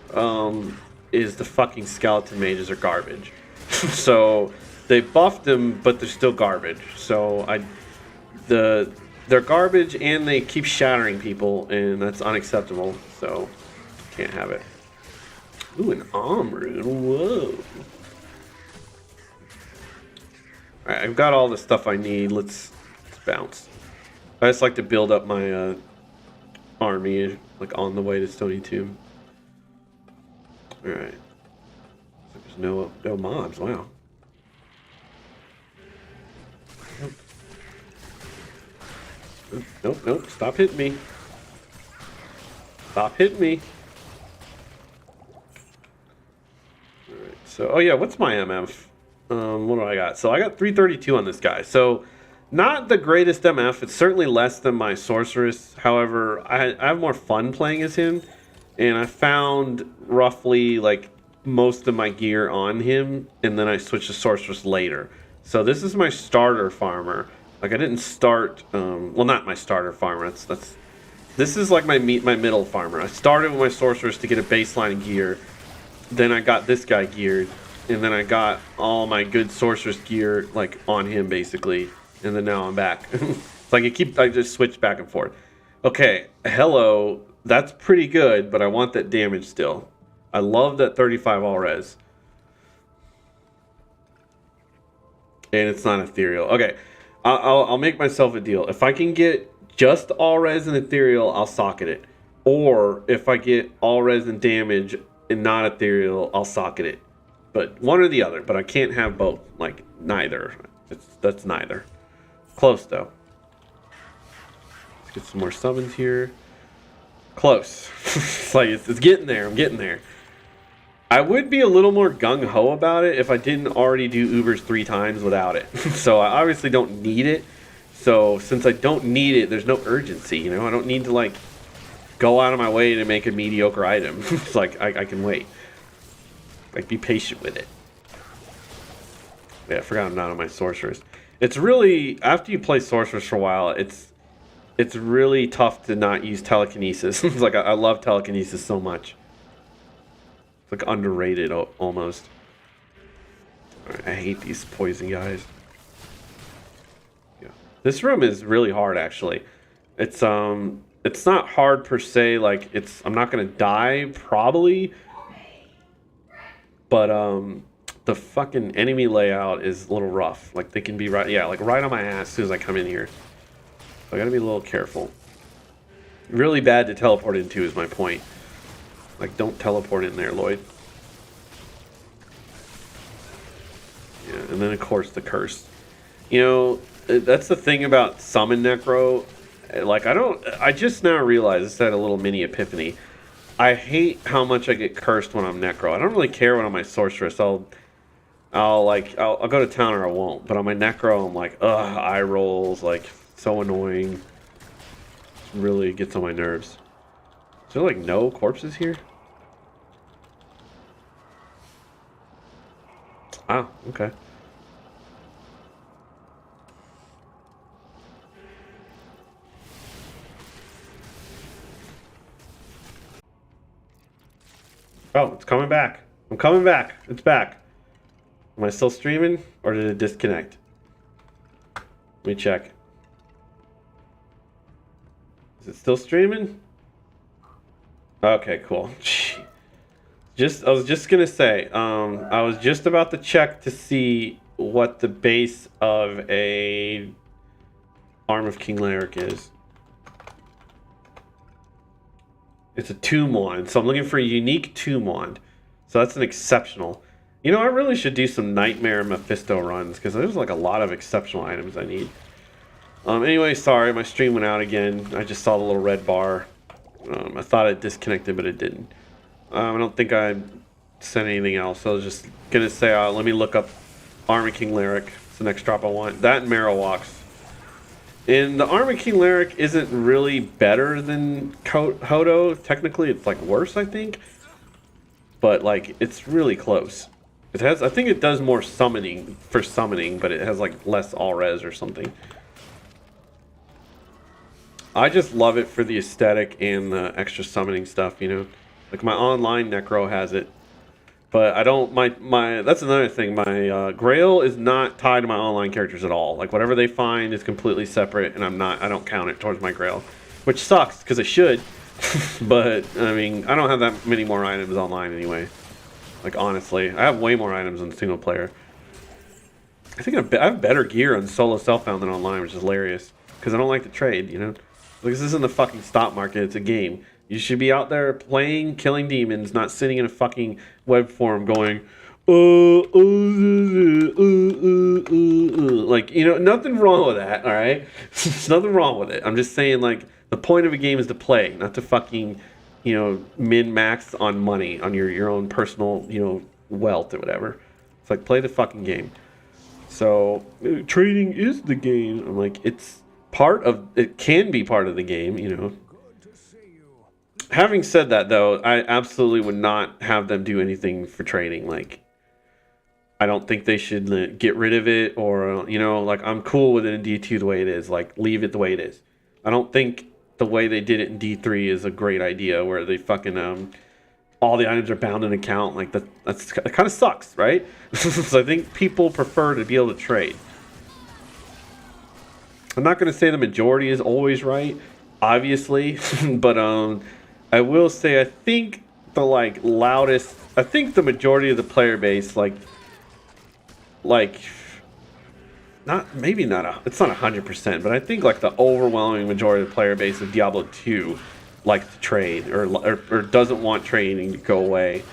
is the fucking skeleton mages are garbage. So they buffed them, but they're still garbage. So they're garbage, and they keep shattering people, and that's unacceptable. So can't have it. Ooh, an arm rune. Whoa. Alright, I've got all the stuff I need. Let's bounce. I just like to build up my army like on the way to Stony Tomb. Alright. There's no mobs. Wow. Nope. Stop hitting me. Stop hitting me. So, oh yeah, what's my MF? What do I got? So I got 332 on this guy. So, not the greatest MF. It's certainly less than my Sorceress. However, I have more fun playing as him. And I found roughly like most of my gear on him. And then I switched to Sorceress later. So this is my starter farmer. Like, I didn't start, well, not my starter farmer. This is like my middle farmer. I started with my Sorceress to get a baseline of gear. Then I got this guy geared, and then I got all my good Sorceress gear like on him basically, and then now I'm back. It's like I just switch back and forth. Okay, hello, that's pretty good, but I want that damage still. I love that 35 all res, and it's not ethereal. Okay, I'll make myself a deal. If I can get just all res and ethereal, I'll socket it. Or if I get all res and damage and not ethereal, I'll socket it. But one or the other, but I can't have both. Like, neither. That's neither. Close, though. Let's get some more summons here. Close. It's like, it's getting there. I'm getting there. I would be a little more gung-ho about it if I didn't already do Ubers 3 times without it. So I obviously don't need it. So since I don't need it, there's no urgency, you know? I don't need to, like, go out of my way to make a mediocre item. It's like, I can wait. Like, be patient with it. Yeah, I forgot I'm not on my Sorceress. It's really, after you play Sorceress for a while, it's really tough to not use telekinesis. It's like, I love telekinesis so much. It's like underrated almost. Right, I hate these poison guys. Yeah. This room is really hard, actually. It's not hard per se, like I'm not gonna die probably, but the fucking enemy layout is a little rough. Like, they can be right on my ass as soon as I come in here. So I gotta be a little careful. Really bad to teleport into is my point. Like, don't teleport in there, Lloyd. Yeah, and then of course the curse. You know, that's the thing about summon necro. Like, I just now realized, this had a little mini epiphany. I hate how much I get cursed when I'm necro. I don't really care when I'm my Sorceress. I'll go to town or I won't. But on my necro, I'm like, ugh, eye rolls, like, so annoying. really gets on my nerves. Is there like no corpses here? Ah, okay. Oh, it's coming back. I'm coming back. It's back. Am I still streaming or did it disconnect? Let me check. Is it still streaming? Okay, cool. I was just gonna say, I was just about to check to see what the base of a Arm of King Lyric is. It's a tomb wand, so I'm looking for a unique tomb wand. So that's an exceptional. You know, I really should do some Nightmare Mephisto runs because there's like a lot of exceptional items I need. Anyway, sorry, my stream went out again. I just saw the little red bar. I thought it disconnected, but it didn't. I don't think I sent anything else. I was just gonna say, let me look up Armor King Lyric. It's the next drop I want. That and Marowaks. And the Armor King Lyric isn't really better than Hodo. Technically, it's like worse, I think. But like, it's really close. It has, I think it does more summoning for summoning, but it has like less all res or something. I just love it for the aesthetic and the extra summoning stuff, you know. Like my online Necro has it, but I don't. My that's another thing. My Grail is not tied to my online characters at all. Like whatever they find is completely separate, and I don't count it towards my Grail, which sucks because I should. But I mean, I don't have that many more items online anyway. Like honestly, I have way more items than single player. I think I have better gear on solo self-found than online, which is hilarious because I don't like to trade. You know, like this isn't the fucking stock market; it's a game. You should be out there playing, killing demons, not sitting in a fucking web forum going, like, you know, nothing wrong with that, all right? There's nothing wrong with it. I'm just saying, like, the point of a game is to play, not to fucking, you know, min-max on money, on your own personal, you know, wealth or whatever. It's like, play the fucking game. So, trading is the game. I'm like, it can be part of the game, you know. Having said that, though, I absolutely would not have them do anything for trading. Like, I don't think they should get rid of it or, you know, like, I'm cool with it in D2 the way it is. Like, leave it the way it is. I don't think the way they did it in D3 is a great idea where they fucking, all the items are bound in account. Like, that kind of sucks, right? So I think people prefer to be able to trade. I'm not going to say the majority is always right, obviously, but, I will say, I think the like loudest, I think the majority of the player base, like, not, maybe not, it's not 100%, but I think like the overwhelming majority of the player base of Diablo 2 likes to trade or doesn't want trading to go away.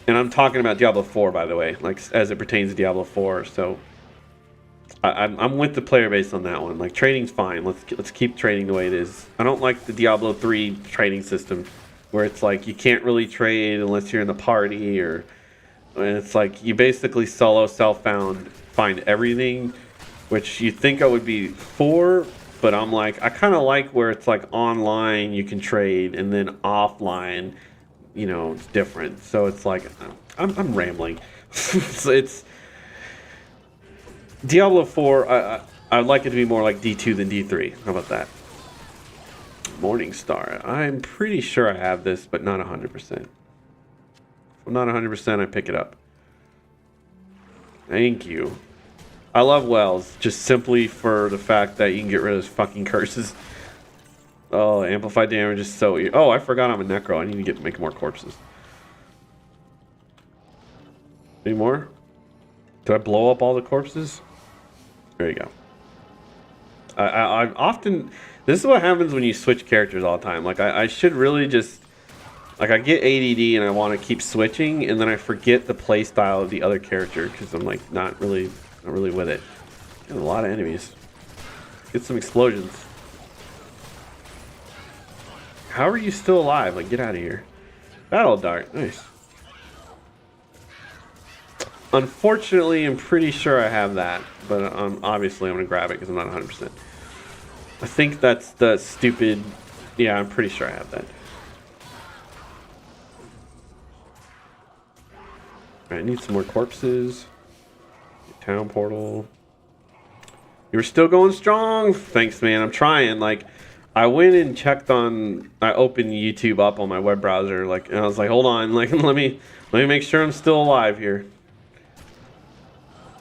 And I'm talking about Diablo 4, by the way, like as it pertains to Diablo 4. So I'm with the player base on that one. Like trading's fine. Let's keep trading the way it is. I don't like the Diablo 3 trading system where it's like you can't really trade unless you're in the party, or and it's like you basically solo self-found find everything, which you think I would be for, but I'm like, I kind of like where it's like online you can trade and then offline, you know, it's different. So it's like I'm rambling. So it's Diablo 4, I'd like it to be more like D2 than D3. How about that? Morning Star. I'm pretty sure I have this, but not 100%. If I'm not 100%, I pick it up. Thank you. I love Wells, just simply for the fact that you can get rid of those fucking curses. Oh, amplified damage is so... Oh, I forgot I'm a Necro. I need to make more corpses. Any more? Did I blow up all the corpses? There you go. I often... This is what happens when you switch characters all the time. Like, I should really just... Like, I get ADD and I want to keep switching, and then I forget the playstyle of the other character because I'm, like, not really with it. Got a lot of enemies. Let's get some explosions. How are you still alive? Like, get out of here. Battle Dart. Nice. Unfortunately, I'm pretty sure I have that, but obviously I'm going to grab it because I'm not 100%. I think that's the stupid Yeah, I'm pretty sure I have that. Alright, I need some more corpses. Town portal. You were still going strong. Thanks, man. I'm trying. Like, I went and checked on. I opened YouTube up on my web browser, like, and I was like, hold on, like, let me make sure I'm still alive here.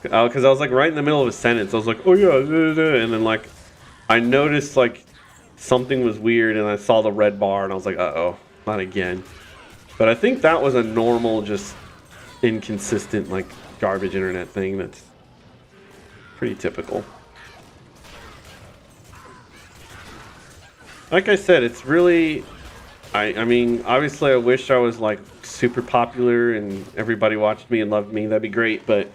Because I was like right in the middle of a sentence. I was like, oh yeah, and then like, I noticed like something was weird, and I saw the red bar, and I was like, uh-oh, not again. But I think that was a normal, just inconsistent, like, garbage internet thing that's pretty typical. Like I said, it's really, I mean, obviously I wish I was like super popular and everybody watched me and loved me. That'd be great, but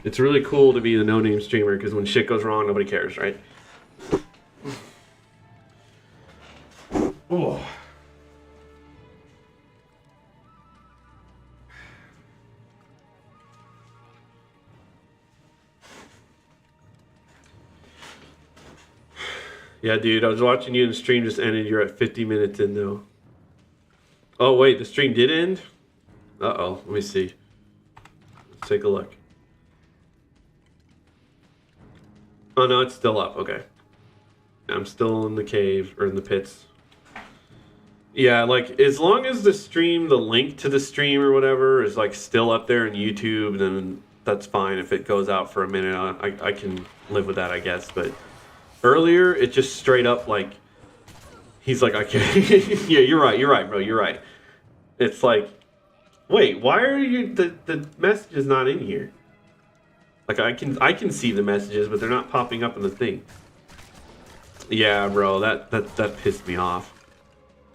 it's really cool to be the no-name streamer because when shit goes wrong, nobody cares, right? Oh. Yeah, dude, I was watching you and the stream just ended. You're at 50 minutes in, though. Oh, wait, the stream did end? Uh-oh, let me see. Let's take a look. Oh, no, it's still up. Okay. I'm still in the cave, or in the pits. Yeah, like, as long as the stream, the link to the stream or whatever is, like, still up there on YouTube, then that's fine. If it goes out for a minute, I can live with that, I guess, but... Earlier, it just straight up, like, he's like, okay, yeah, you're right, bro, you're right. It's like, wait, why are you, the message is not in here. Like, I can see the messages, but they're not popping up in the thing. Yeah, bro, that pissed me off.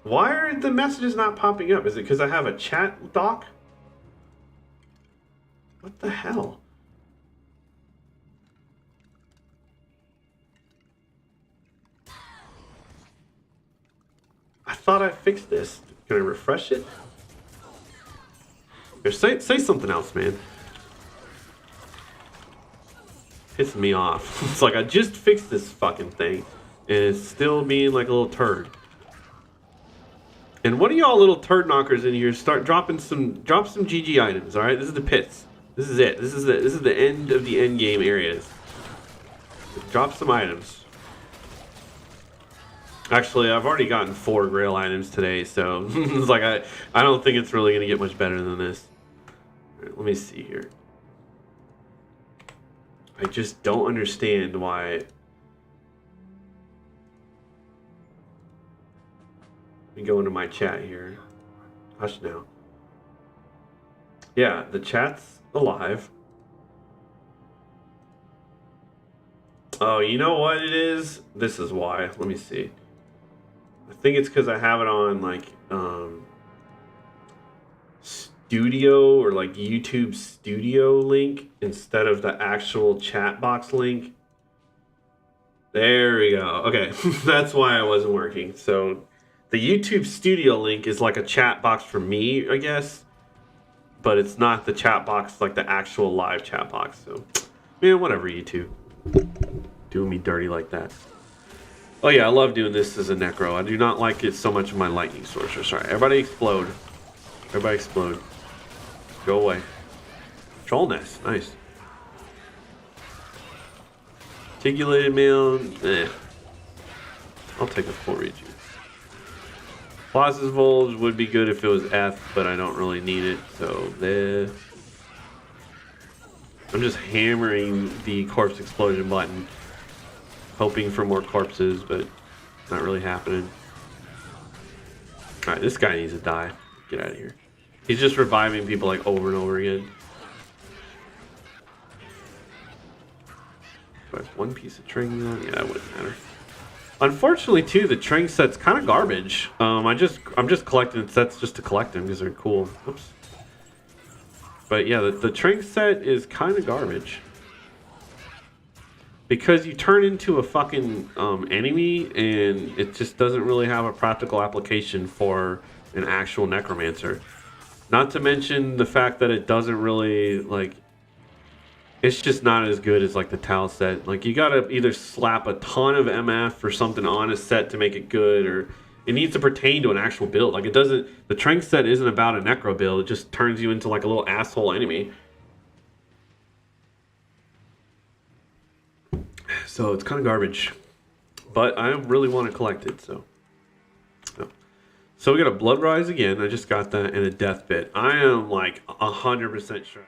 Why are the messages not popping up? Is it because I have a chat doc? What the hell? I thought I fixed this. Can I refresh it? Here, say something else, man. Pisses me off. It's like I just fixed this fucking thing, and it's still being like a little turd. And what are y'all little turd knockers in here? Drop some GG items. All right, this is the pits. This is it. This is the end of the end game areas. Drop some items. Actually, I've already gotten 4 Grail items today, so it's like I don't think it's really gonna get much better than this. All right, let me see here. I just don't understand why. Let me go into my chat here. Hush now. Yeah, the chat's alive. Oh, you know what it is? This is why. Let me see. I think it's because I have it on like Studio or like YouTube Studio link instead of the actual chat box link. There we go. Okay, that's why I wasn't working. So the YouTube Studio link is like a chat box for me, I guess, but it's not the chat box like the actual live chat box. So, man, whatever, YouTube. Doing me dirty like that. Oh yeah, I love doing this as a necro. I do not like it so much in my lightning sorcerer. Sorry, everybody explode. Everybody explode. Go away. Troll nest, nice. Articulated mail, I'll take a full rejuve. Colossus Volge would be good if it was F, but I don't really need it, so there. I'm just hammering the corpse explosion button. Hoping for more corpses, but not really happening. Alright, this guy needs to die. Get out of here. He's just reviving people like over and over again. Do I have one piece of Tring though? Yeah, that wouldn't matter. Unfortunately, too, the Tring set's kind of garbage. I'm just collecting sets just to collect them because they're cool. Oops. But yeah, the Tring set is kind of garbage. Because you turn into a fucking enemy, and it just doesn't really have a practical application for an actual necromancer. Not to mention the fact that it doesn't really, like, it's just not as good as like the Tau set. Like you gotta either slap a ton of MF or something on a set to make it good, or it needs to pertain to an actual build. Like it doesn't. The Trank set isn't about a Necro build. It just turns you into like a little asshole enemy. So it's kind of garbage. But I really want to collect it, so. So we got a Blood Rise again. I just got that, and a Death Bit. I am like 100% sure.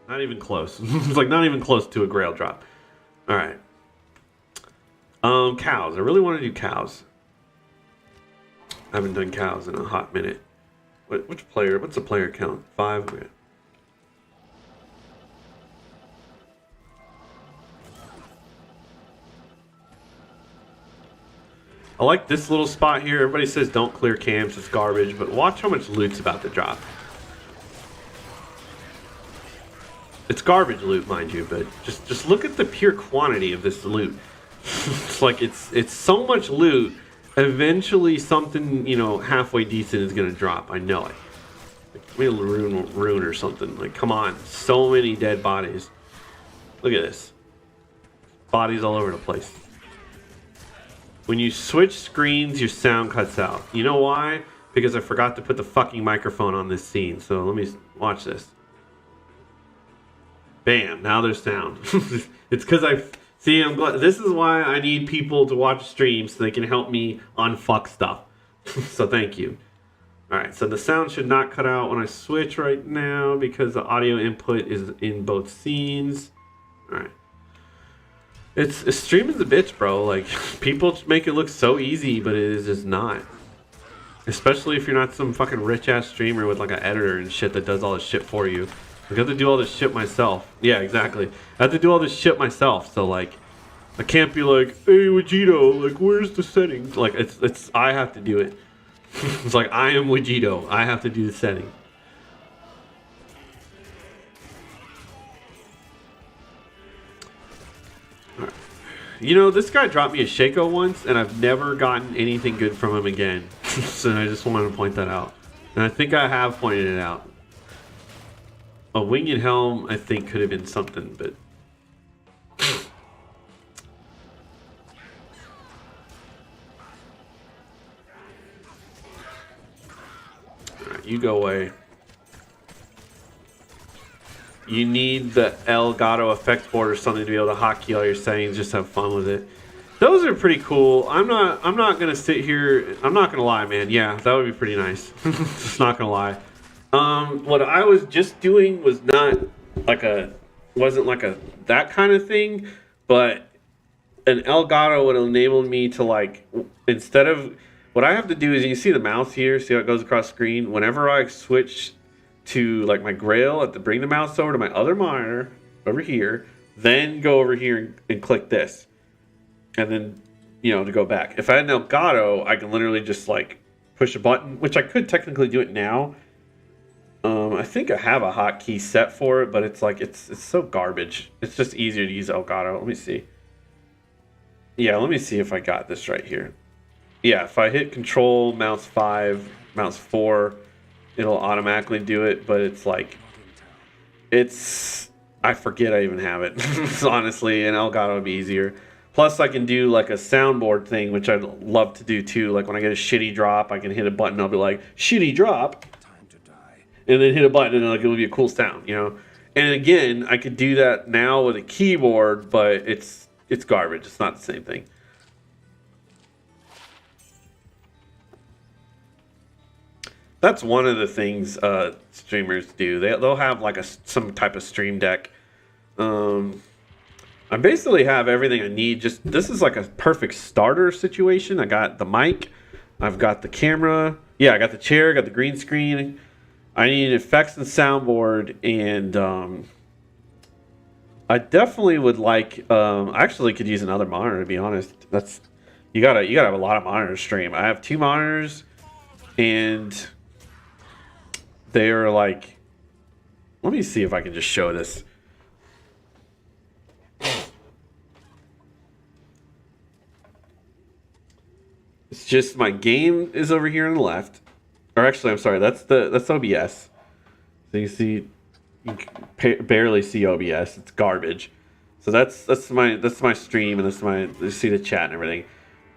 Not even close. It's like not even close to a Grail drop. All right. Cows. I really want to do cows. I haven't done cows in a hot minute. Which player? What's the player count? 5. Okay. I like this little spot here. Everybody says don't clear camps. It's garbage, but watch how much loot's about to drop. It's garbage loot, mind you, but just look at the pure quantity of this loot. It's like it's so much loot. Eventually, something halfway decent is gonna drop. I know it. Like, maybe rune or something. Like, come on, so many dead bodies. Look at this. Bodies all over the place. When you switch screens, your sound cuts out. You know why? Because I forgot to put the fucking microphone on this scene. So let me watch this. Bam, now there's sound. It's because I'm glad. This is why I need people to watch streams so they can help me unfuck stuff. So thank you. Alright, so the sound should not cut out when I switch right now because the audio input is in both scenes. Alright. It's streaming's a bitch, bro. Like, people make it look so easy, but it is just not. Especially if you're not some fucking rich-ass streamer with like an editor and shit that does all this shit for you. I have to do all this shit myself. Yeah, exactly. I have to do all this shit myself. So like, I can't be like, hey, Vegito, like, where's the settings? Like, it's I have to do it. It's like, I am Vegito. I have to do the setting. Right. This guy dropped me a Shaco once, and I've never gotten anything good from him again. So I just wanted to point that out. And I think I have pointed it out. A winged helm, I think, could have been something, but... Alright, you go away. You need the Elgato effects board or something to be able to hotkey all your settings, just have fun with it. Those are pretty cool. I'm not gonna sit here, I'm not gonna lie, man. Yeah, that would be pretty nice. Just not gonna lie. What I was just doing was wasn't like that kind of thing, but an Elgato would enable me to like, instead of, what I have to do is, you see the mouse here, see how it goes across screen? Whenever I switch to like my Grail, I have to bring the mouse over to my other monitor, over here, then go over here and click this. And then, to go back. If I had an Elgato, I can literally just like push a button, which I could technically do it now. I think I have a hotkey set for it, but it's like it's so garbage. It's just easier to use Elgato. Let me see. Yeah, let me see if I got this right here. Yeah, if I hit Control, mouse 5, mouse 4, it'll automatically do it, but it's like, I forget I even have it. Honestly, and Elgato would be easier. Plus, I can do like a soundboard thing, which I'd love to do too. Like when I get a shitty drop, I can hit a button. I'll be like, shitty drop. And then hit a button and like it'll be a cool sound, And again, I could do that now with a keyboard, but it's garbage. It's not the same thing. That's one of the things streamers do. They'll have like some type of stream deck. I basically have everything I need. This is like a perfect starter situation. I got the mic, I've got the camera. Yeah, I got the chair, got the green screen. I need effects and soundboard, and I definitely would like. I actually could use another monitor, to be honest. You gotta have a lot of monitors to stream. I have 2 monitors, and they are like. Let me see if I can just show this. It's just my game is over here on the left. Or actually, I'm sorry, that's OBS. So you see, you can barely see OBS. It's garbage. So that's my stream, and you see the chat and everything.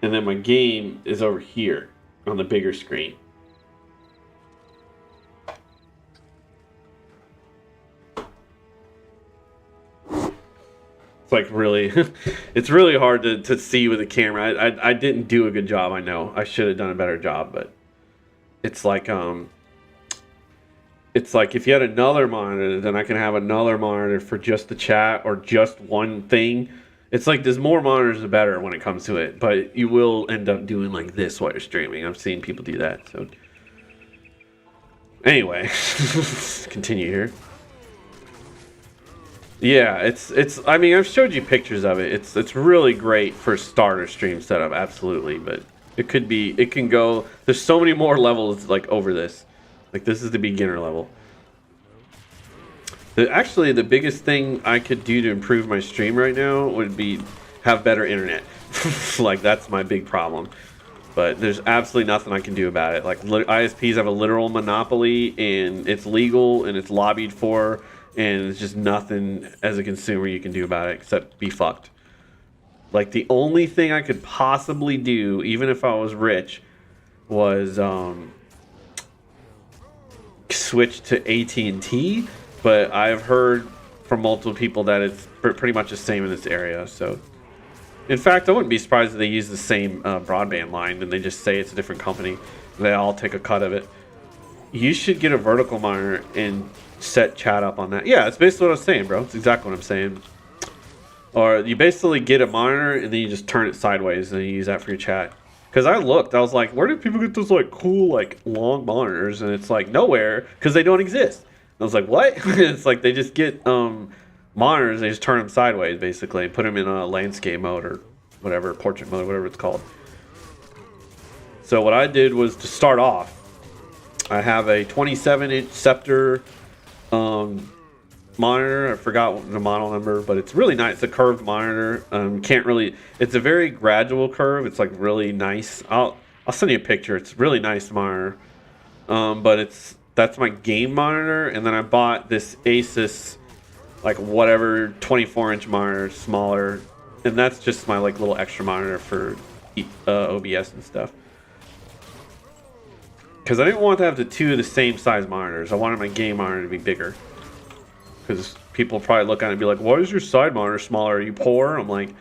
And then my game is over here on the bigger screen. It's like really, it's really hard to see with the camera. I didn't do a good job. I know I should have done a better job, but it's like if you had another monitor, then I can have another monitor for just the chat or just one thing. It's like there's more monitors the better when it comes to it, but you will end up doing like this while you're streaming. I've seen people do that. So anyway, continue here. Yeah, it's. I mean, I've showed you pictures of it. It's really great for starter stream setup, absolutely. But it can go. There's so many more levels like over this. Like this is the beginner level. Actually, the biggest thing I could do to improve my stream right now would be have better internet. Like that's my big problem. But there's absolutely nothing I can do about it. Like ISPs have a literal monopoly, and it's legal and it's lobbied for. And there's just nothing as a consumer you can do about it except be fucked. Like the only thing I could possibly do, even if I was rich, was switch to AT&T. But I've heard from multiple people that it's pretty much the same in this area. So, in fact, I wouldn't be surprised if they use the same broadband line and they just say it's a different company. They all take a cut of it. You should get a vertical monitor and set chat up on that. Yeah, it's basically what I'm saying, bro. It's exactly what I'm saying. Or you basically get a monitor and then you just turn it sideways and you use that for your chat. Because I looked, I was like, where do people get those like cool like long monitors? And it's like nowhere because they don't exist. I was like, what? It's like they just get monitors, they just turn them sideways basically and put them in a landscape mode or whatever, portrait mode, whatever it's called. So what I did was to start off, I have a 27-inch Scepter monitor. I forgot the model number, but it's really nice. It's a curved monitor. It's a very gradual curve. It's like really nice. I'll send you a picture. It's a really nice monitor. But that's my game monitor, and then I bought this Asus like whatever 24-inch monitor, smaller, and that's just my like little extra monitor for OBS and stuff. Because I didn't want to have the two of the same size monitors. I wanted my game monitor to be bigger. Because people probably look at it and be like, why is your side monitor smaller? Are you poor? I'm like,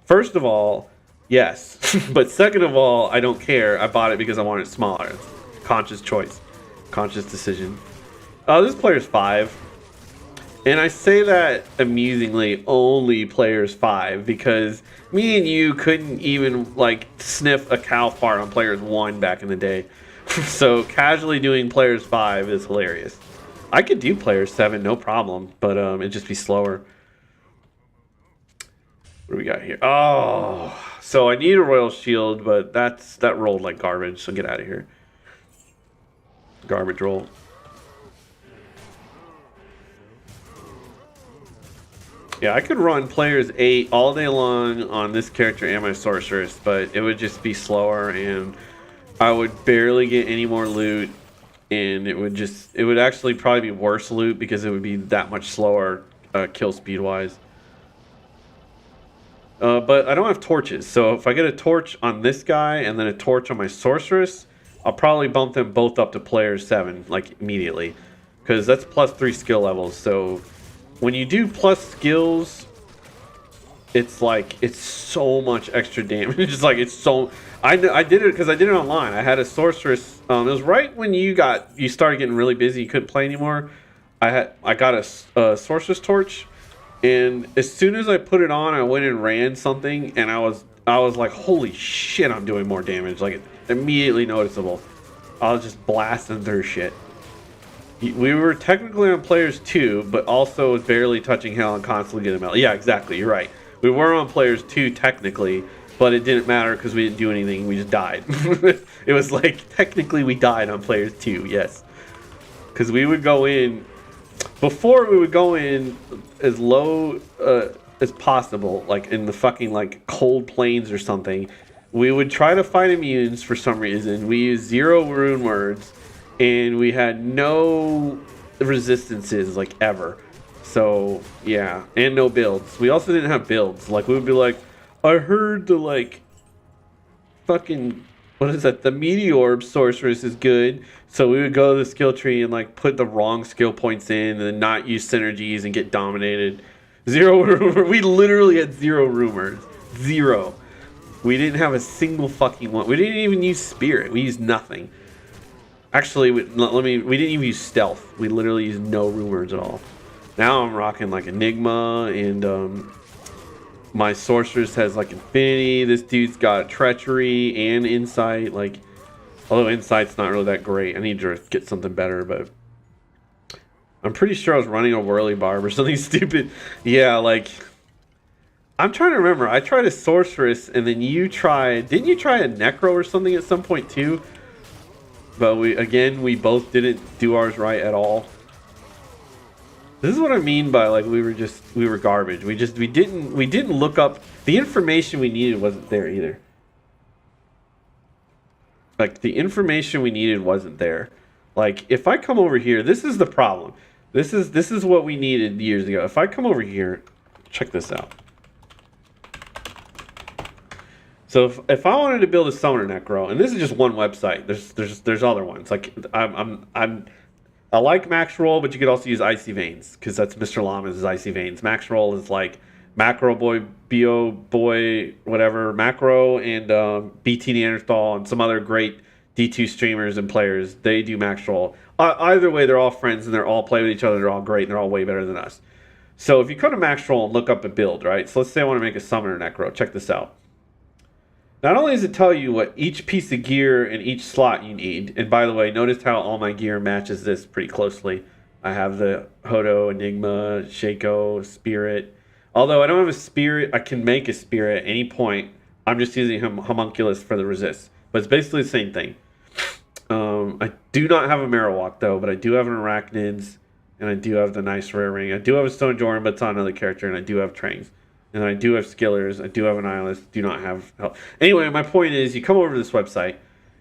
first of all, yes. But second of all, I don't care. I bought it because I wanted it smaller. It's a conscious choice. Conscious decision. This player's 5. And I say that amusingly, only players 5, because me and you couldn't even like sniff a cow fart on players 1 back in the day. So casually doing players 5 is hilarious. I could do players 7, no problem, but it'd just be slower. What do we got here? Oh, so I need a Royal Shield, but that rolled like garbage, so get out of here. Garbage roll. Yeah, I could run players 8 all day long on this character and my sorceress, but it would just be slower and I would barely get any more loot, and it would actually probably be worse loot because it would be that much slower kill speed wise. But I don't have torches, so if I get a torch on this guy and then a torch on my sorceress, I'll probably bump them both up to player 7 like immediately, because that's +3 skill levels. So when you do plus skills, it's like it's so much extra damage. It's like it's so. I did it because I did it online. I had a sorceress. It was right when you started getting really busy. You couldn't play anymore. I got a sorceress torch, and as soon as I put it on, I went and ran something, and I was like, holy shit, I'm doing more damage. Like immediately noticeable. I was just blasting through shit. We were technically on players 2, but also was barely touching hell and constantly getting out. Yeah, exactly. You're right. We were on players 2 technically, but it didn't matter because we didn't do anything. We just died. It was like technically we died on players 2. Yes, because we would go in before we would go in as low as possible, like in the fucking like cold plains or something, We would try to find immunes for some reason. We used 0 rune words, and we had no resistances like ever. So yeah, and no builds. We also didn't have builds. Like we would be like, I heard the like fucking what is that? The meteor sorceress is good. So we would go to the skill tree and like put the wrong skill points in and then not use synergies and get dominated. 0 rumor. We literally had 0 rumors. 0. We didn't have a single fucking one. We didn't even use spirit. We used nothing. Actually, we didn't even use stealth. We literally used no rumors at all. Now I'm rocking like Enigma, and my sorceress has like Infinity. This dude's got Treachery and Insight. Like, although Insight's not really that great. I need to get something better, but I'm pretty sure I was running a Whirly Barb or something stupid. Yeah, like, I'm trying to remember. I tried a sorceress, and then you tried. Didn't you try a Necro or something at some point too? But we both didn't do ours right at all. This is what I mean by like we were garbage. We didn't look up the information we needed. Wasn't there either. Like the information we needed wasn't there. Like if I come over here, this is the problem. This is what we needed years ago. If I come over here, check this out. So if I wanted to build a summoner necro, and this is just one website, there's other ones. Like I like Max Roll, but you could also use Icy Veins because that's Mr. Llama's Icy Veins. Max Roll is like Macro Boy, Bo Boy, whatever, Macro, and BT Neanderthal, and some other great D2 streamers and players. They do Max Roll. Either way, they're all friends and they're all play with each other. They're all great and they're all way better than us. So if you come to Max Roll and look up a build, right? So let's say I want to make a summoner necro. Check this out. Not only does it tell you what each piece of gear in each slot you need, and by the way, notice how all my gear matches this pretty closely. I have the Hodo, Enigma, Shaco, Spirit. Although I don't have a Spirit, I can make a Spirit at any point. I'm just using Homunculus for the resist. But it's basically the same thing. I do not have a Marowak though, but I do have an Arachnids, and I do have the nice rare ring. I do have a Stone Joran, but it's on another character, and I do have Trangs. And I do have Skillers. I do have an Eyeless. Do not have help. Anyway, my point is, you come over to this website.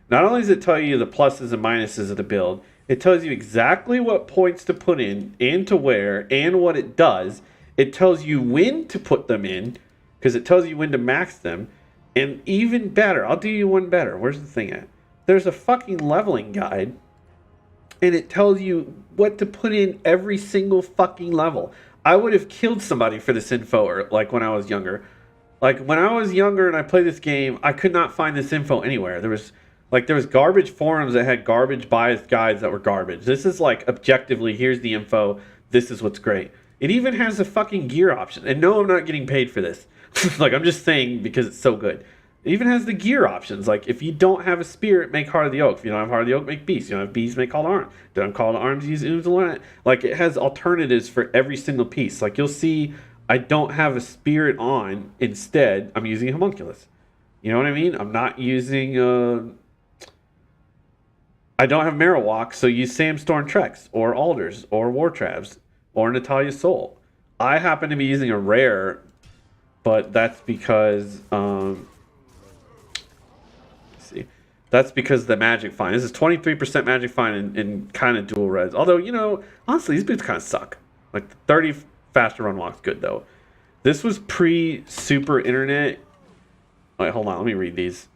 Not only does it tell you the pluses and minuses of the build, it tells you exactly what points to put in and to where and what it does. It tells you when to put them in because it tells you when to max them. And even better, I'll do you one better. Where's the thing at? There's a fucking leveling guide. And it tells you what to put in every single fucking level. I would have killed somebody for this info, or like when I was younger. Like when I was younger and I played this game, I could not find this info anywhere. There was garbage forums that had garbage biased guides that were garbage. This is like objectively, here's the info. This is what's great. It even has a fucking gear option. And no, I'm not getting paid for this. Like I'm just saying because it's so good. It even has the gear options. Like if you don't have a Spirit, make Heart of the Oak. If you don't have Heart of the Oak, make Beast. If you don't have Beast, make Call to Arms. Don't Call to Arms, use Ooms and Lornet. Like it has alternatives for every single piece. Like you'll see, I don't have a Spirit on. Instead, I'm using a Homunculus. You know what I mean? I'm not using. I don't have Marowak, so use Samstorm Trex or Alders or Wartravs or Natalia's Soul. I happen to be using a rare, but that's because. That's because the Magic Find. This is 23% Magic Find and kind of dual res. Although, you know, honestly, these boots kind of suck. Like, 30 faster run walk's good, though. This was pre-super internet. Wait, hold on. Let me read these.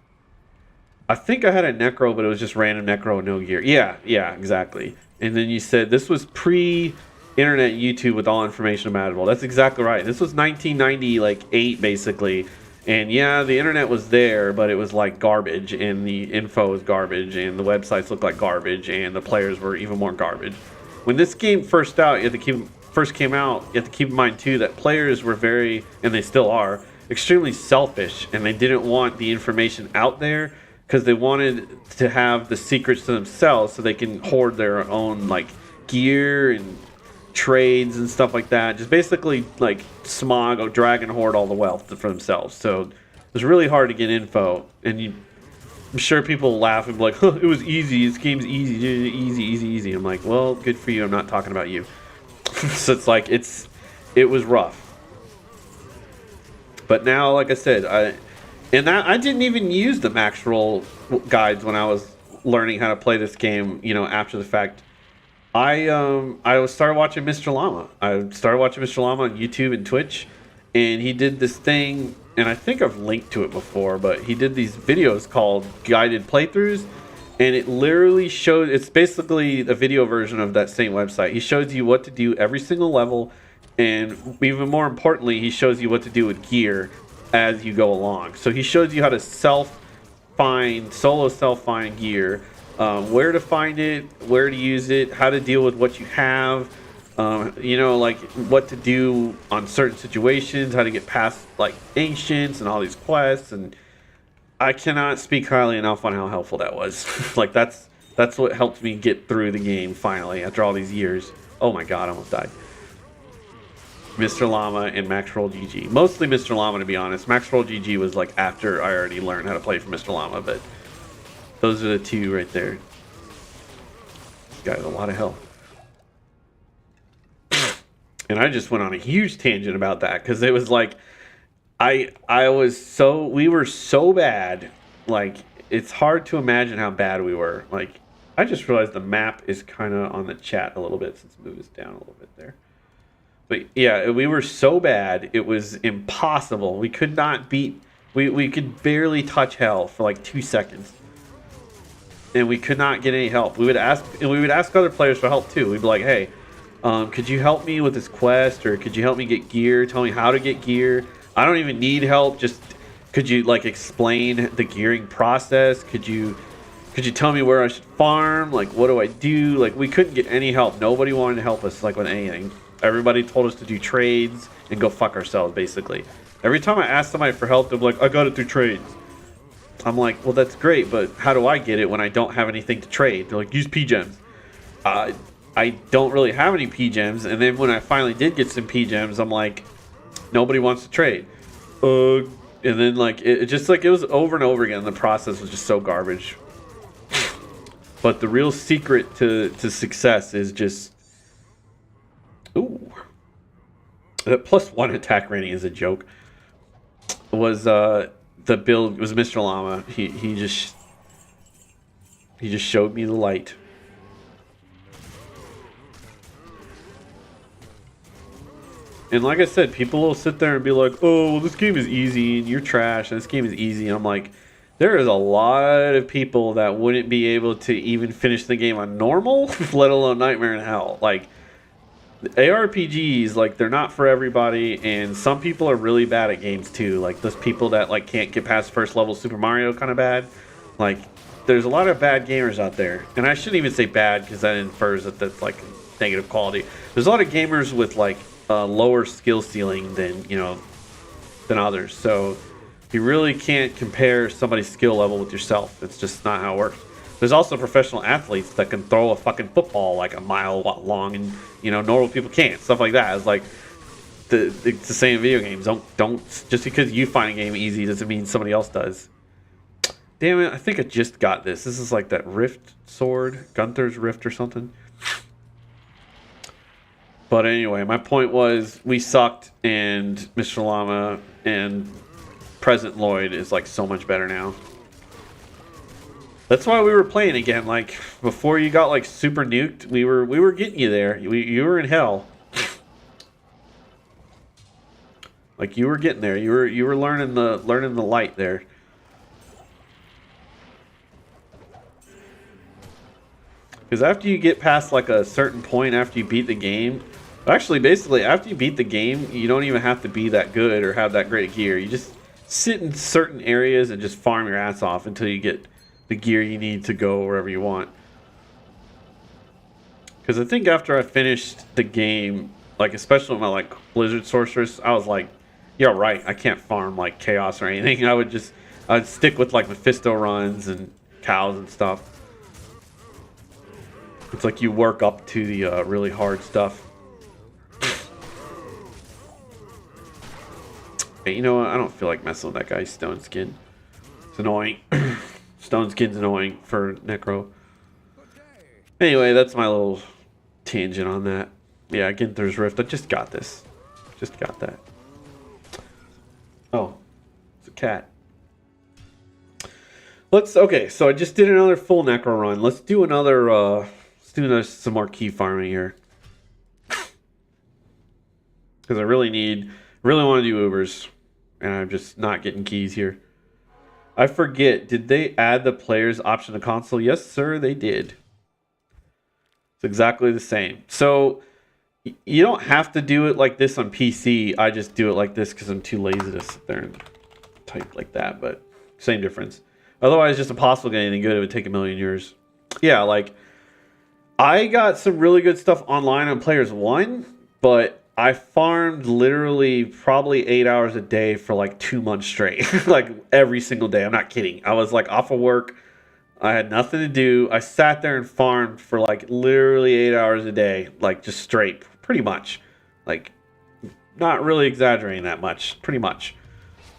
I think I had a Necro, but it was just random Necro and no gear. Yeah, exactly. And then you said this was pre-internet YouTube with all information imaginable. That's exactly right. This was 1998, basically. And yeah, the internet was there, but it was like garbage, and the info was garbage, and the websites looked like garbage, and the players were even more garbage. When this game first came out, you have to keep in mind too that players were very, and they still are, extremely selfish, and they didn't want the information out there because they wanted to have the secrets to themselves so they can hoard their own like gear and trades and stuff like that. Just basically like smog or drag and hoard all the wealth for themselves. So it was really hard to get info, and I'm sure people laugh and be like, huh, it was easy, this game's easy. I'm like, well, good for you, I'm not talking about you. So it's like it was rough. But now, like I said, And that I didn't even use the max roll guides when I was learning how to play this game, you know, after the fact. I started watching Mr. Llama. I started watching Mr. Llama on YouTube and Twitch, and he did this thing, and I think I've linked to it before, but he did these videos called guided playthroughs, and it literally shows, it's basically a video version of that same website. He shows you what to do every single level, and even more importantly, he shows you what to do with gear as you go along. So he shows you how to solo self-find gear, where to find it, where to use it, how to deal with what you have, you know, like what to do on certain situations, how to get past like ancients and all these quests. And I cannot speak highly enough on how helpful that was. Like that's what helped me get through the game finally after all these years. Oh my god, I almost died. Mr. Llama and Max Roll GG. Mostly Mr. Llama, to be honest. Max Roll GG was like after I already learned how to play for Mr. Llama, but those are the two right there. This guy has a lot of health. And I just went on a huge tangent about that because it was like we were so bad. Like, it's hard to imagine how bad we were. Like, I just realized the map is kind of on the chat a little bit, since it moves down a little bit there. But yeah, we were so bad, it was impossible. We could not beat, we could barely touch hell for like 2 seconds. And we could not get any help. We would ask other players for help too. We'd be like, hey, could you help me with this quest? Or could you help me get gear? Tell me how to get gear. I don't even need help. Just, could you like explain the gearing process? Could you tell me where I should farm? Like, what do I do? Like, we couldn't get any help. Nobody wanted to help us like with anything. Everybody told us to do trades and go fuck ourselves, basically. Every time I asked somebody for help, they're like, I got it through trades. I'm like, well, that's great, but how do I get it when I don't have anything to trade? They're like, use P-Gems. I don't really have any P-Gems, and then when I finally did get some P-Gems, I'm like, nobody wants to trade. And then, like, it just, like, it was over and over again. The process was just so garbage. But the real secret to success is just... Ooh. That +1 attack rating is a joke. Was, the build was Mr. Llama. He just showed me the light. And like I said, people will sit there and be like, oh, well, this game is easy and you're trash and this game is easy. And I'm like, there is a lot of people that wouldn't be able to even finish the game on normal, let alone Nightmare in Hell. Like, ARPGs, like, they're not for everybody, and some people are really bad at games too. Like, those people that like can't get past first level Super Mario kind of bad. Like, there's a lot of bad gamers out there, and I shouldn't even say bad because that infers that that's like negative quality. There's a lot of gamers with like lower skill ceiling than than others. So you really can't compare somebody's skill level with yourself. It's just not how it works. There's also professional athletes that can throw a fucking football like a mile long, and normal people can't. Stuff like that. It's like it's the same video games. Don't just because you find a game easy doesn't mean somebody else does. Damn it! I think I just got this. This is like that Rift sword, Gunther's Rift or something. But anyway, my point was we sucked, and Mr. Llama and President Lloyd is like so much better now. That's why we were playing again. Like, before you got like super nuked, we were getting you there. You were in hell. Like, you were getting there. You were learning the light there. Because after you get past like a certain point after you beat the game, actually basically after you beat the game, you don't even have to be that good or have that great gear. You just sit in certain areas and just farm your ass off until you get the gear you need to go wherever you want. Because I think after I finished the game, like especially with my like Blizzard Sorceress, I was like, yeah, right, I can't farm like Chaos or anything. I'd stick with like Mephisto runs and cows and stuff. It's like you work up to the really hard stuff. Hey, you know what? I don't feel like messing with that guy's Stone Skin. It's annoying. Stone Skin's annoying for Necro. Anyway, that's my little tangent on that. Yeah, Gunther's Rift. I just got this. Just got that. Oh, it's a cat. Okay, so I just did another full necro run. Let's do another some more key farming here. Because I really want to do Ubers. And I'm just not getting keys here. I forget, did they add the players option to console? Yes, sir, they did. It's exactly the same. So you don't have to do it like this on PC. I just do it like this because I'm too lazy to sit there and type like that. But same difference. Otherwise, it's just impossible to get anything good. It would take a million years. Yeah, like I got some really good stuff online on Players 1, but I farmed literally probably 8 hours a day for like 2 months straight. Like every single day. I'm not kidding. I was like off of work. I had nothing to do. I sat there and farmed for like literally 8 hours a day, like just straight, pretty much. Like not really exaggerating that much, pretty much.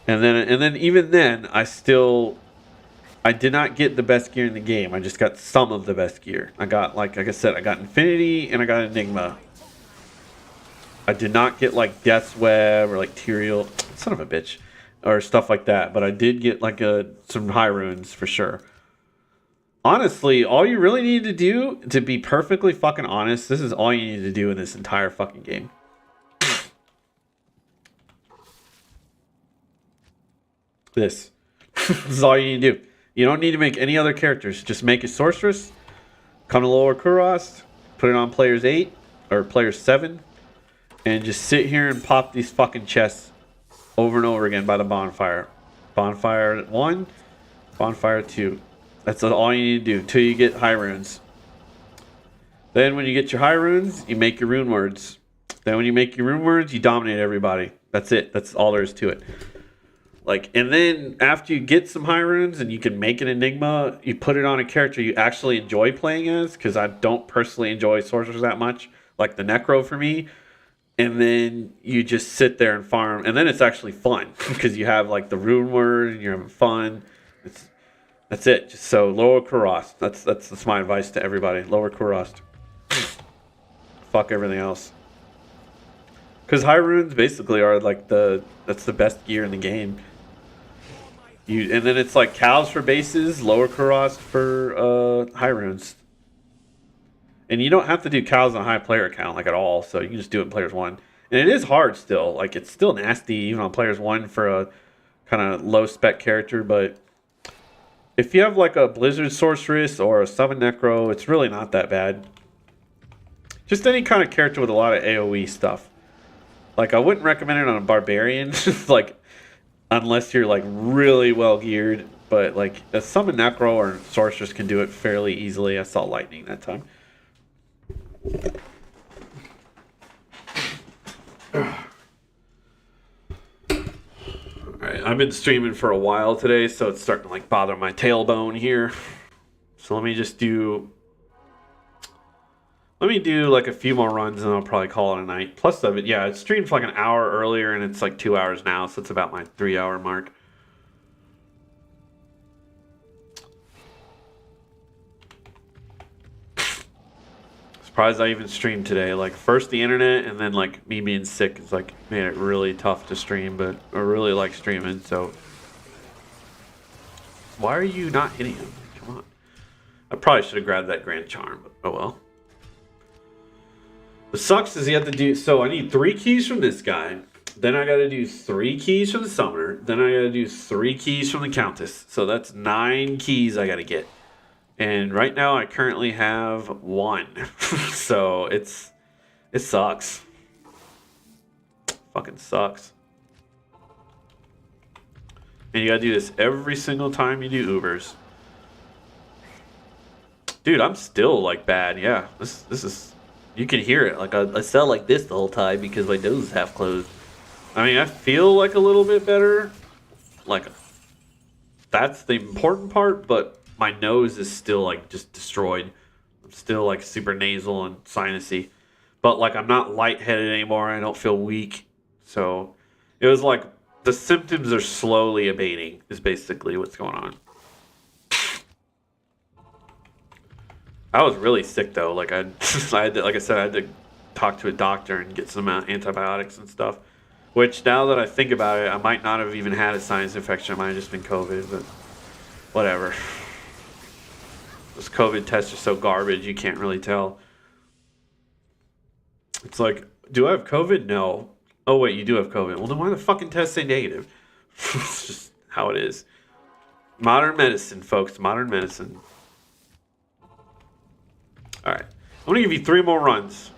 And then even then, I did not get the best gear in the game. I just got some of the best gear. I got like I said, I got Infinity and I got Enigma. I did not get like Death's Web or like Tyrael, son of a bitch, or stuff like that. But I did get like some high runes for sure. Honestly, all you really need to do, to be perfectly fucking honest, this is all you need to do in this entire fucking game. This. This is all you need to do. You don't need to make any other characters. Just make a sorceress, come to Lower Kurost, put it on players 8 or players 7, and just sit here and pop these fucking chests over and over again by the bonfire. Bonfire 1, bonfire 2. That's all you need to do until you get high runes. Then when you get your high runes, you make your rune words. Then when you make your rune words, you dominate everybody. That's it. That's all there is to it. Like, and then after you get some high runes and you can make an Enigma, you put it on a character you actually enjoy playing as, because I don't personally enjoy sorcerers that much, like the Necro for me. And then you just sit there and farm, and then it's actually fun because you have like the rune word and you're having fun. That's it. Just so lower Kurost. That's my advice to everybody. Lower Kurost. Fuck everything else. Because high runes basically are like that's the best gear in the game. And then it's like cows for bases, lower Kurost for high runes. And you don't have to do cows on a high player account like at all, so you can just do it in players 1. And it is hard still. Like it's still nasty even on players 1 for a kind of low spec character, but if you have like a Blizzard Sorceress or a Summon Necro, it's really not that bad. Just any kind of character with a lot of AoE stuff. Like I wouldn't recommend it on a Barbarian, like unless you're like really well geared. But like a Summon Necro or Sorceress can do it fairly easily. I saw Lightning that time. Alright, I've been streaming for a while today, so it's starting to like bother my tailbone here. So let me do like a few more runs and I'll probably call it a night. Plus of it, yeah, it streamed for like an hour earlier and it's like 2 hours now, so it's about my 3-hour mark. Surprised I even streamed today. Like first the internet and then like me being sick is like made it really tough to stream, but I really like streaming, so why are you not hitting him? Come on. I probably should have grabbed that Grand Charm, but oh well. What sucks is you have to do, so I need 3 keys from this guy. Then I gotta do 3 keys from the Summoner. Then I gotta do 3 keys from the Countess. So that's 9 keys I gotta get. And right now I currently have 1. So it sucks. Fucking sucks. And you gotta do this every single time you do Ubers. Dude, I'm still like bad. Yeah, this is, you can hear it. Like I sound like this the whole time because my nose is half closed. I mean, I feel like a little bit better. Like that's the important part, but my nose is still like just destroyed. I'm still like super nasal and sinusy. But like I'm not lightheaded anymore. I don't feel weak. So it was like the symptoms are slowly abating is basically what's going on. I was really sick though. Like I had to, like I said, I had to talk to a doctor and get some antibiotics and stuff. Which now that I think about it, I might not have even had a sinus infection. I might have just been COVID. But whatever. Those COVID tests are so garbage, you can't really tell. It's like, do I have COVID? No. Oh, wait, you do have COVID. Well, then why the fucking test say negative? It's just how it is. Modern medicine, folks. Modern medicine. All right. I'm going to give you 3 more runs.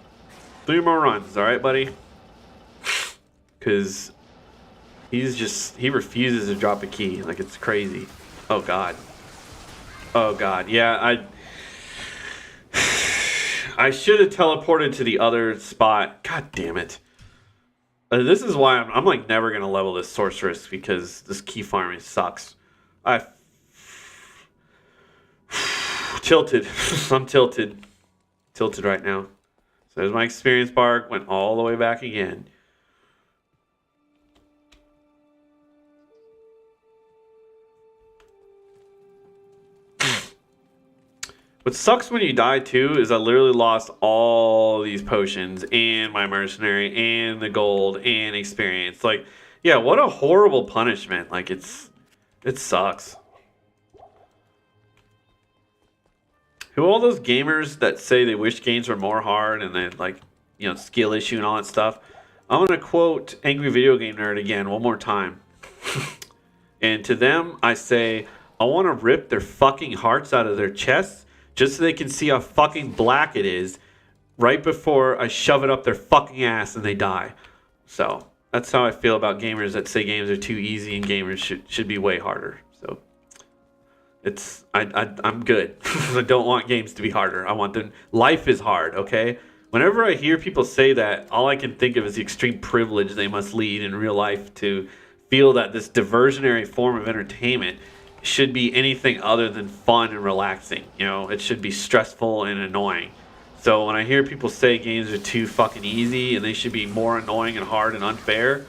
3 more runs. All right, buddy? Because he refuses to drop a key. Like, it's crazy. Oh, God. Oh, God. Yeah, I should have teleported to the other spot. God damn it. This is why I'm like never going to level this sorceress, because this key farming sucks. I tilted. I'm tilted. Tilted right now. So there's my experience bar. Went all the way back again. What sucks when you die too is I literally lost all these potions and my mercenary and the gold and experience. Like, yeah, what a horrible punishment. Like, it sucks. Who are all those gamers that say they wish games were more hard and they like, you know, skill issue and all that stuff? I'm gonna quote Angry Video Game Nerd again one more time. And to them, I say, I want to rip their fucking hearts out of their chests just so they can see how fucking black it is right before I shove it up their fucking ass and they die. So that's how I feel about gamers that say games are too easy and gamers should be way harder. So I'm good. I don't want games to be harder. I want them. Life is hard, okay? Whenever I hear people say that, all I can think of is the extreme privilege they must lead in real life to feel that this diversionary form of entertainment should be anything other than fun and relaxing. You know, it should be stressful and annoying. So when I hear people say games are too fucking easy and they should be more annoying and hard and unfair,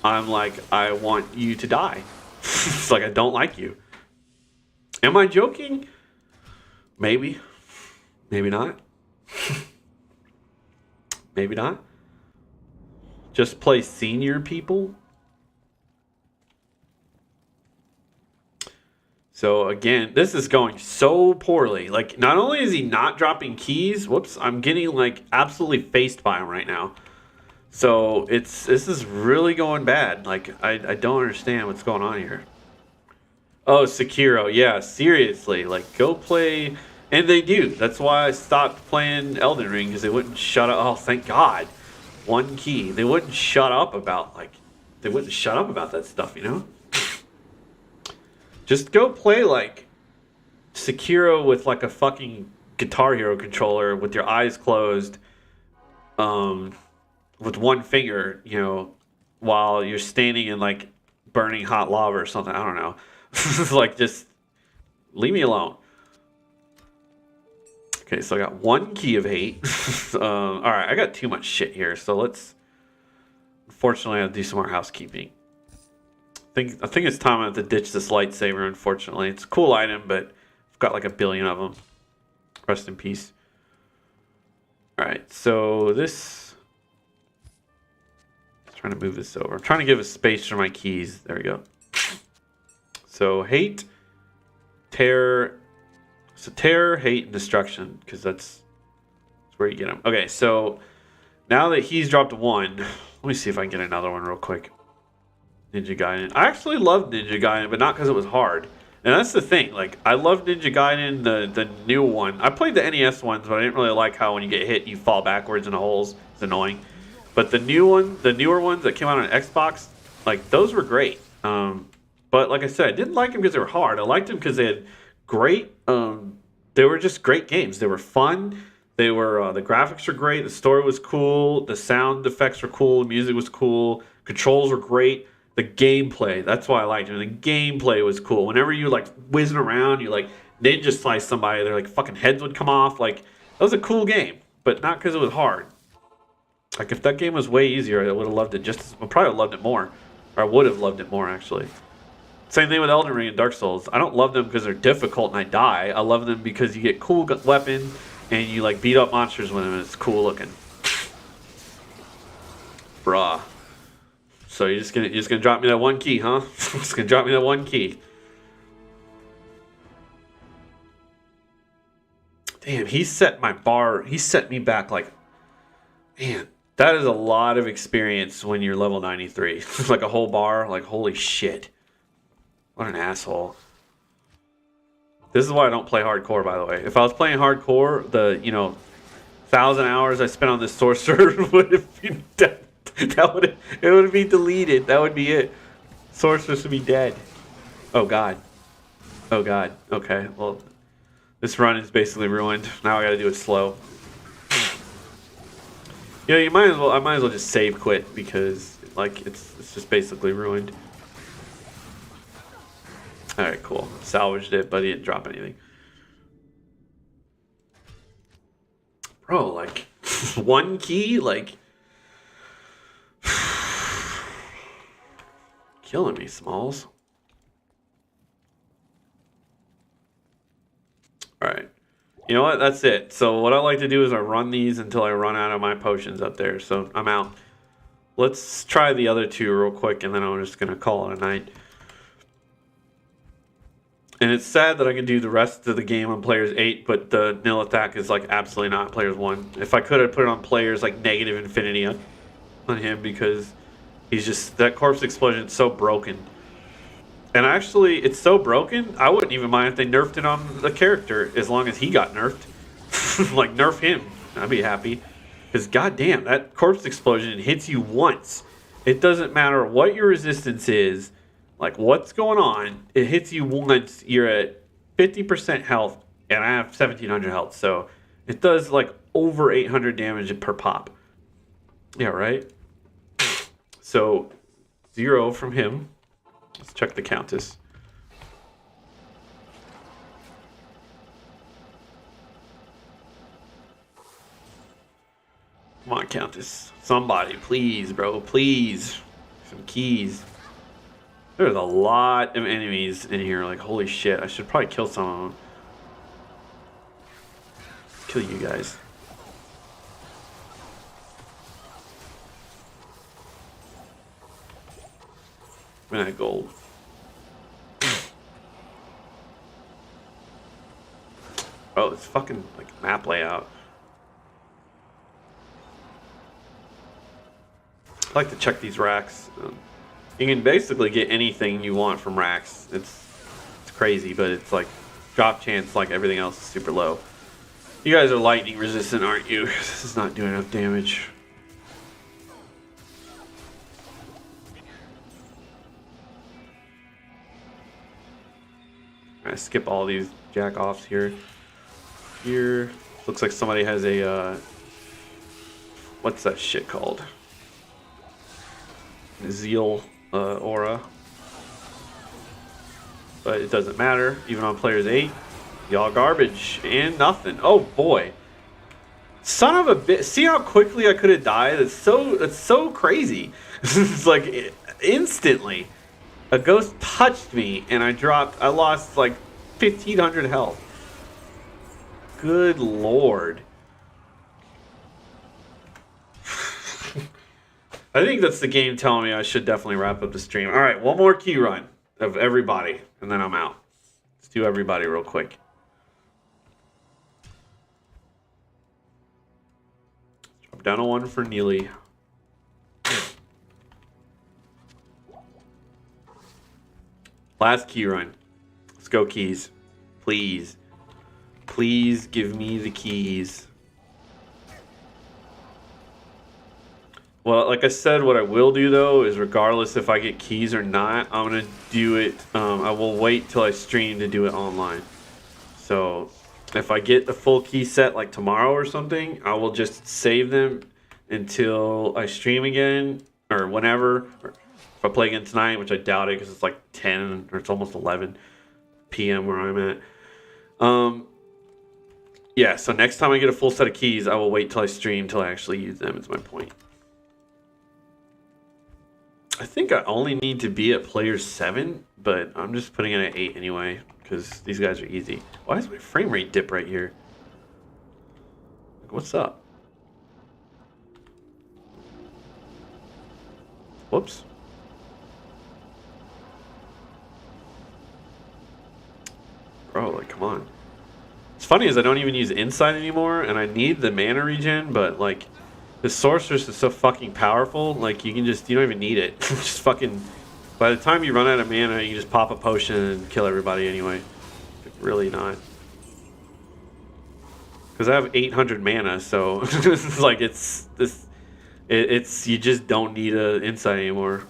I'm like, I want you to die. It's like, I don't like you. Am I joking? Maybe. Maybe not. Maybe not. Just play senior people. So again, this is going so poorly. Like, not only is he not dropping keys, whoops, I'm getting like absolutely faced by him right now. So this is really going bad. Like, I don't understand what's going on here. Oh, Sekiro, yeah, seriously, like, go play, and they do. That's why I stopped playing Elden Ring, because they wouldn't shut up. Oh, thank God, 1 key. They wouldn't shut up about that stuff, you know. Just go play like Sekiro with like a fucking Guitar Hero controller with your eyes closed, with 1 finger, you know, while you're standing in like burning hot lava or something. I don't know. Like, just leave me alone. Okay, so I got 1 key of hate. All right, I got too much shit here, so unfortunately, I'll do some more housekeeping. I think it's time I have to ditch this lightsaber, unfortunately. It's a cool item, but I've got like 1 billion of them. Rest in peace. Alright, so this... I'm trying to move this over. I'm trying to give a space for my keys. There we go. So, hate, terror... So, terror, hate, and destruction, because that's where you get them. Okay, so now that he's dropped 1, let me see if I can get another one real quick. Ninja Gaiden. I actually loved Ninja Gaiden, but not because it was hard. And that's the thing. Like, I love Ninja Gaiden, the new one. I played the NES ones, but I didn't really like how when you get hit, you fall backwards in the holes. It's annoying. But the newer ones that came out on Xbox, like, those were great. But like I said, I didn't like them because they were hard. I liked them because they had great. They were just great games. They were fun. They were the graphics were great. The story was cool. The sound effects were cool. The music was cool. Controls were great. The gameplay, that's why I liked it. The gameplay was cool. Whenever you like whizzing around, you like ninja slice somebody, their like fucking heads would come off. Like, that was a cool game, but not because it was hard. Like, if that game was way easier, I would have loved it I probably loved it more. Or I would have loved it more, actually. Same thing with Elden Ring and Dark Souls. I don't love them because they're difficult and I die. I love them because you get cool weapons and you like beat up monsters with them and it's cool looking. Bruh. So you're just gonna drop me that 1 key, huh? Just gonna drop me that 1 key. Damn, he set my bar. He set me back like, man, that is a lot of experience when you're level 93. Like a whole bar. Like, holy shit. What an asshole. This is why I don't play hardcore, by the way. If I was playing hardcore, the, 1,000 hours I spent on this sorcerer would have been dead. It would be deleted. That would be it. Sorceress would be dead. Oh, God. Oh, God. Okay, well, this run is basically ruined. Now I gotta do it slow. You might as well. I might as well just save quit because, like, it's just basically ruined. All right, cool. Salvaged it, but he didn't drop anything. Bro, like, one key, like, killing me, Smalls. All right. You know what? That's it. So what I like to do is I run these until I run out of my potions up there. So I'm out. Let's try the other two real quick, and then I'm just going to call it a night. And it's sad that I can do the rest of the game on players 8, but the nil attack is like absolutely not players 1. If I could, I'd put it on players like negative infinity on him because he's just, that corpse explosion is so broken. And actually, it's so broken, I wouldn't even mind if they nerfed it on the character as long as he got nerfed. Like, nerf him. I'd be happy. Because goddamn, that corpse explosion hits you once. It doesn't matter what your resistance is. Like, what's going on? It hits you once, you're at 50% health, and I have 1,700 health, so it does, like, over 800 damage per pop. Yeah, right? So, 0 from him. Let's check the Countess. Come on, Countess. Somebody, please, bro, please. Some keys. There's a lot of enemies in here. Like, holy shit. I should probably kill some of them. Let's kill you guys. Midnight gold. Oh, it's fucking like map layout. I like to check these racks. You can basically get anything you want from racks. It's crazy, but it's like drop chance like everything else is super low. You guys are lightning resistant, aren't you? This is not doing enough damage. I skip all these jack-offs here. Here, looks like somebody has a, what's that shit called? Zeal aura. But it doesn't matter, even on players 8. Y'all garbage and nothing. Oh boy. Son of a bitch. See how quickly I could have died? It's so crazy. It's like instantly. A ghost touched me and I lost like 1,500 health. Good lord. I think that's the game telling me I should definitely wrap up the stream. Alright, one more key run of everybody, and then I'm out. Let's do everybody real quick. Drop down a 1 for Neely. Last key run. Let's go, keys. Please. Please give me the keys. Well, like I said, what I will do, though, is regardless if I get keys or not, I'm going to do it. I will wait till I stream to do it online. So if I get the full key set like tomorrow or something, I will just save them until I stream again or whenever. Or if I play again tonight, which I doubt it because it's like 10 or it's almost 11 p.m. where I'm at. Yeah, so next time I get a full set of keys, I will wait till I stream till I actually use them, is my point. I think I only need to be at player 7, but I'm just putting it at 8 anyway, because these guys are easy. Why does my frame rate dip right here? What's up? Whoops. Bro, like, come on. It's funny is I don't even use Insight anymore, and I need the mana regen, but like the Sorceress is so fucking powerful, like you don't even need it. Just fucking, by the time you run out of mana, you just pop a potion and kill everybody anyway. Really not. Because I have 800 mana, so it's like it's you just don't need a Insight anymore.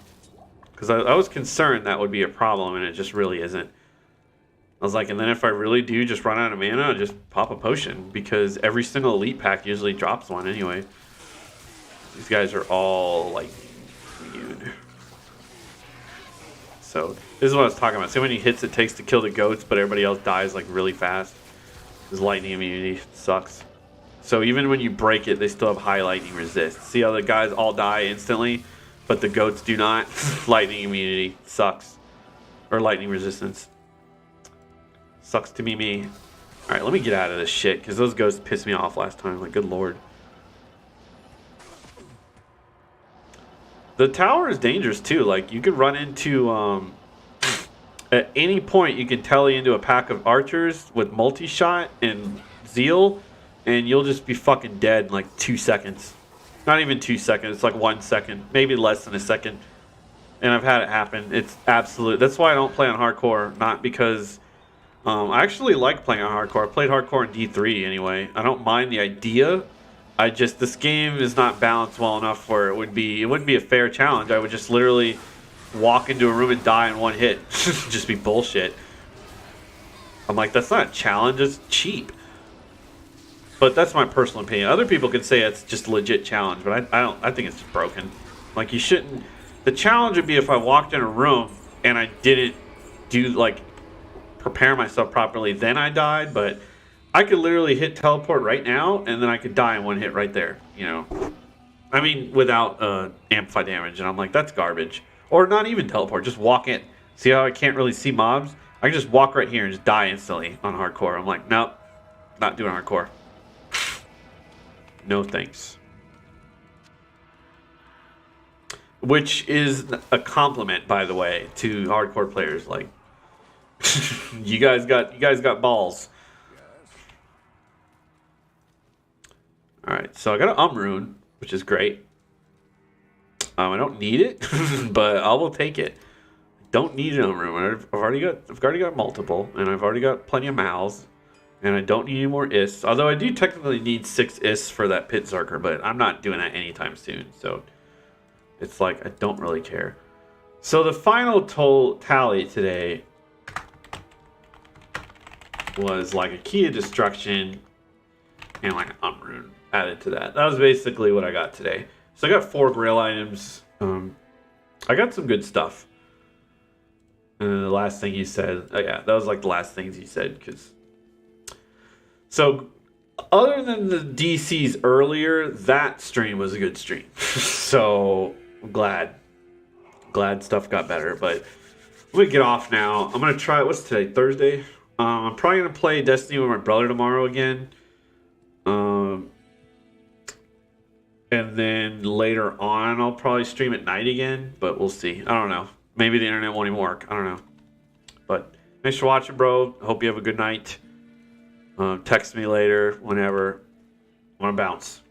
Because I was concerned that would be a problem, and it just really isn't. I was like, and then if I really do just run out of mana, I'll just pop a potion, because every single elite pack usually drops one anyway. These guys are all like immune. So this is what I was talking about. See how many hits it takes to kill the goats, but everybody else dies like really fast. This lightning immunity sucks. So even when you break it, they still have high lightning resist. See how the guys all die instantly, but the goats do not? Lightning immunity sucks. Or lightning resistance. Sucks to be me. Alright, let me get out of this shit, because those ghosts pissed me off last time. Like, good lord. The tower is dangerous, too. Like, you could run into... at any point, you can tele into a pack of archers with multi-shot and zeal, and you'll just be fucking dead in, like, 2 seconds. Not even 2 seconds. It's like 1 second. Maybe less than a second. And I've had it happen. It's absolute. That's why I don't play on hardcore. Not because... I actually like playing on hardcore. I played hardcore in D3 anyway. I don't mind the idea. This game is not balanced well enough where it wouldn't be a fair challenge. I would just literally walk into a room and die in one hit. Just be bullshit. I'm like, that's not a challenge, it's cheap. But that's my personal opinion. Other people could say it's just a legit challenge, but I think it's just broken. Like, you shouldn't. The challenge would be if I walked in a room and I didn't do like prepare myself properly, then I died, but I could literally hit teleport right now and then I could die in one hit right there, you know. I mean, without amplify damage, and I'm like, that's garbage. Or not even teleport, just walk in. See how I can't really see mobs? I can just walk right here and just die instantly on hardcore. I'm like, nope, not doing hardcore. No thanks. Which is a compliment, by the way, to hardcore players. Like, you guys got balls. All right, so I got an rune, which is great. I don't need it, but I will take it. Don't need an rune. I've already got multiple, and I've already got plenty of mals, and I don't need any more ists. Although I do technically need 6 ists for that pit zerker, but I'm not doing that anytime soon. So it's like I don't really care. So the final tally today was like a key of destruction and like an rune added to that. That was basically what I got today. So I got 4 grail items. I got some good stuff. And then the last thing he said, oh yeah, that was like the last things he said. So other than the DCs earlier, that stream was a good stream. So I'm glad stuff got better. But let me get off now. I'm gonna try. What's today? Thursday. I'm probably gonna play Destiny with my brother tomorrow again. And then later on, I'll probably stream at night again, but we'll see. I don't know. Maybe the internet won't even work. I don't know. But thanks for watching, bro. Hope you have a good night. Text me later, whenever. I want to bounce.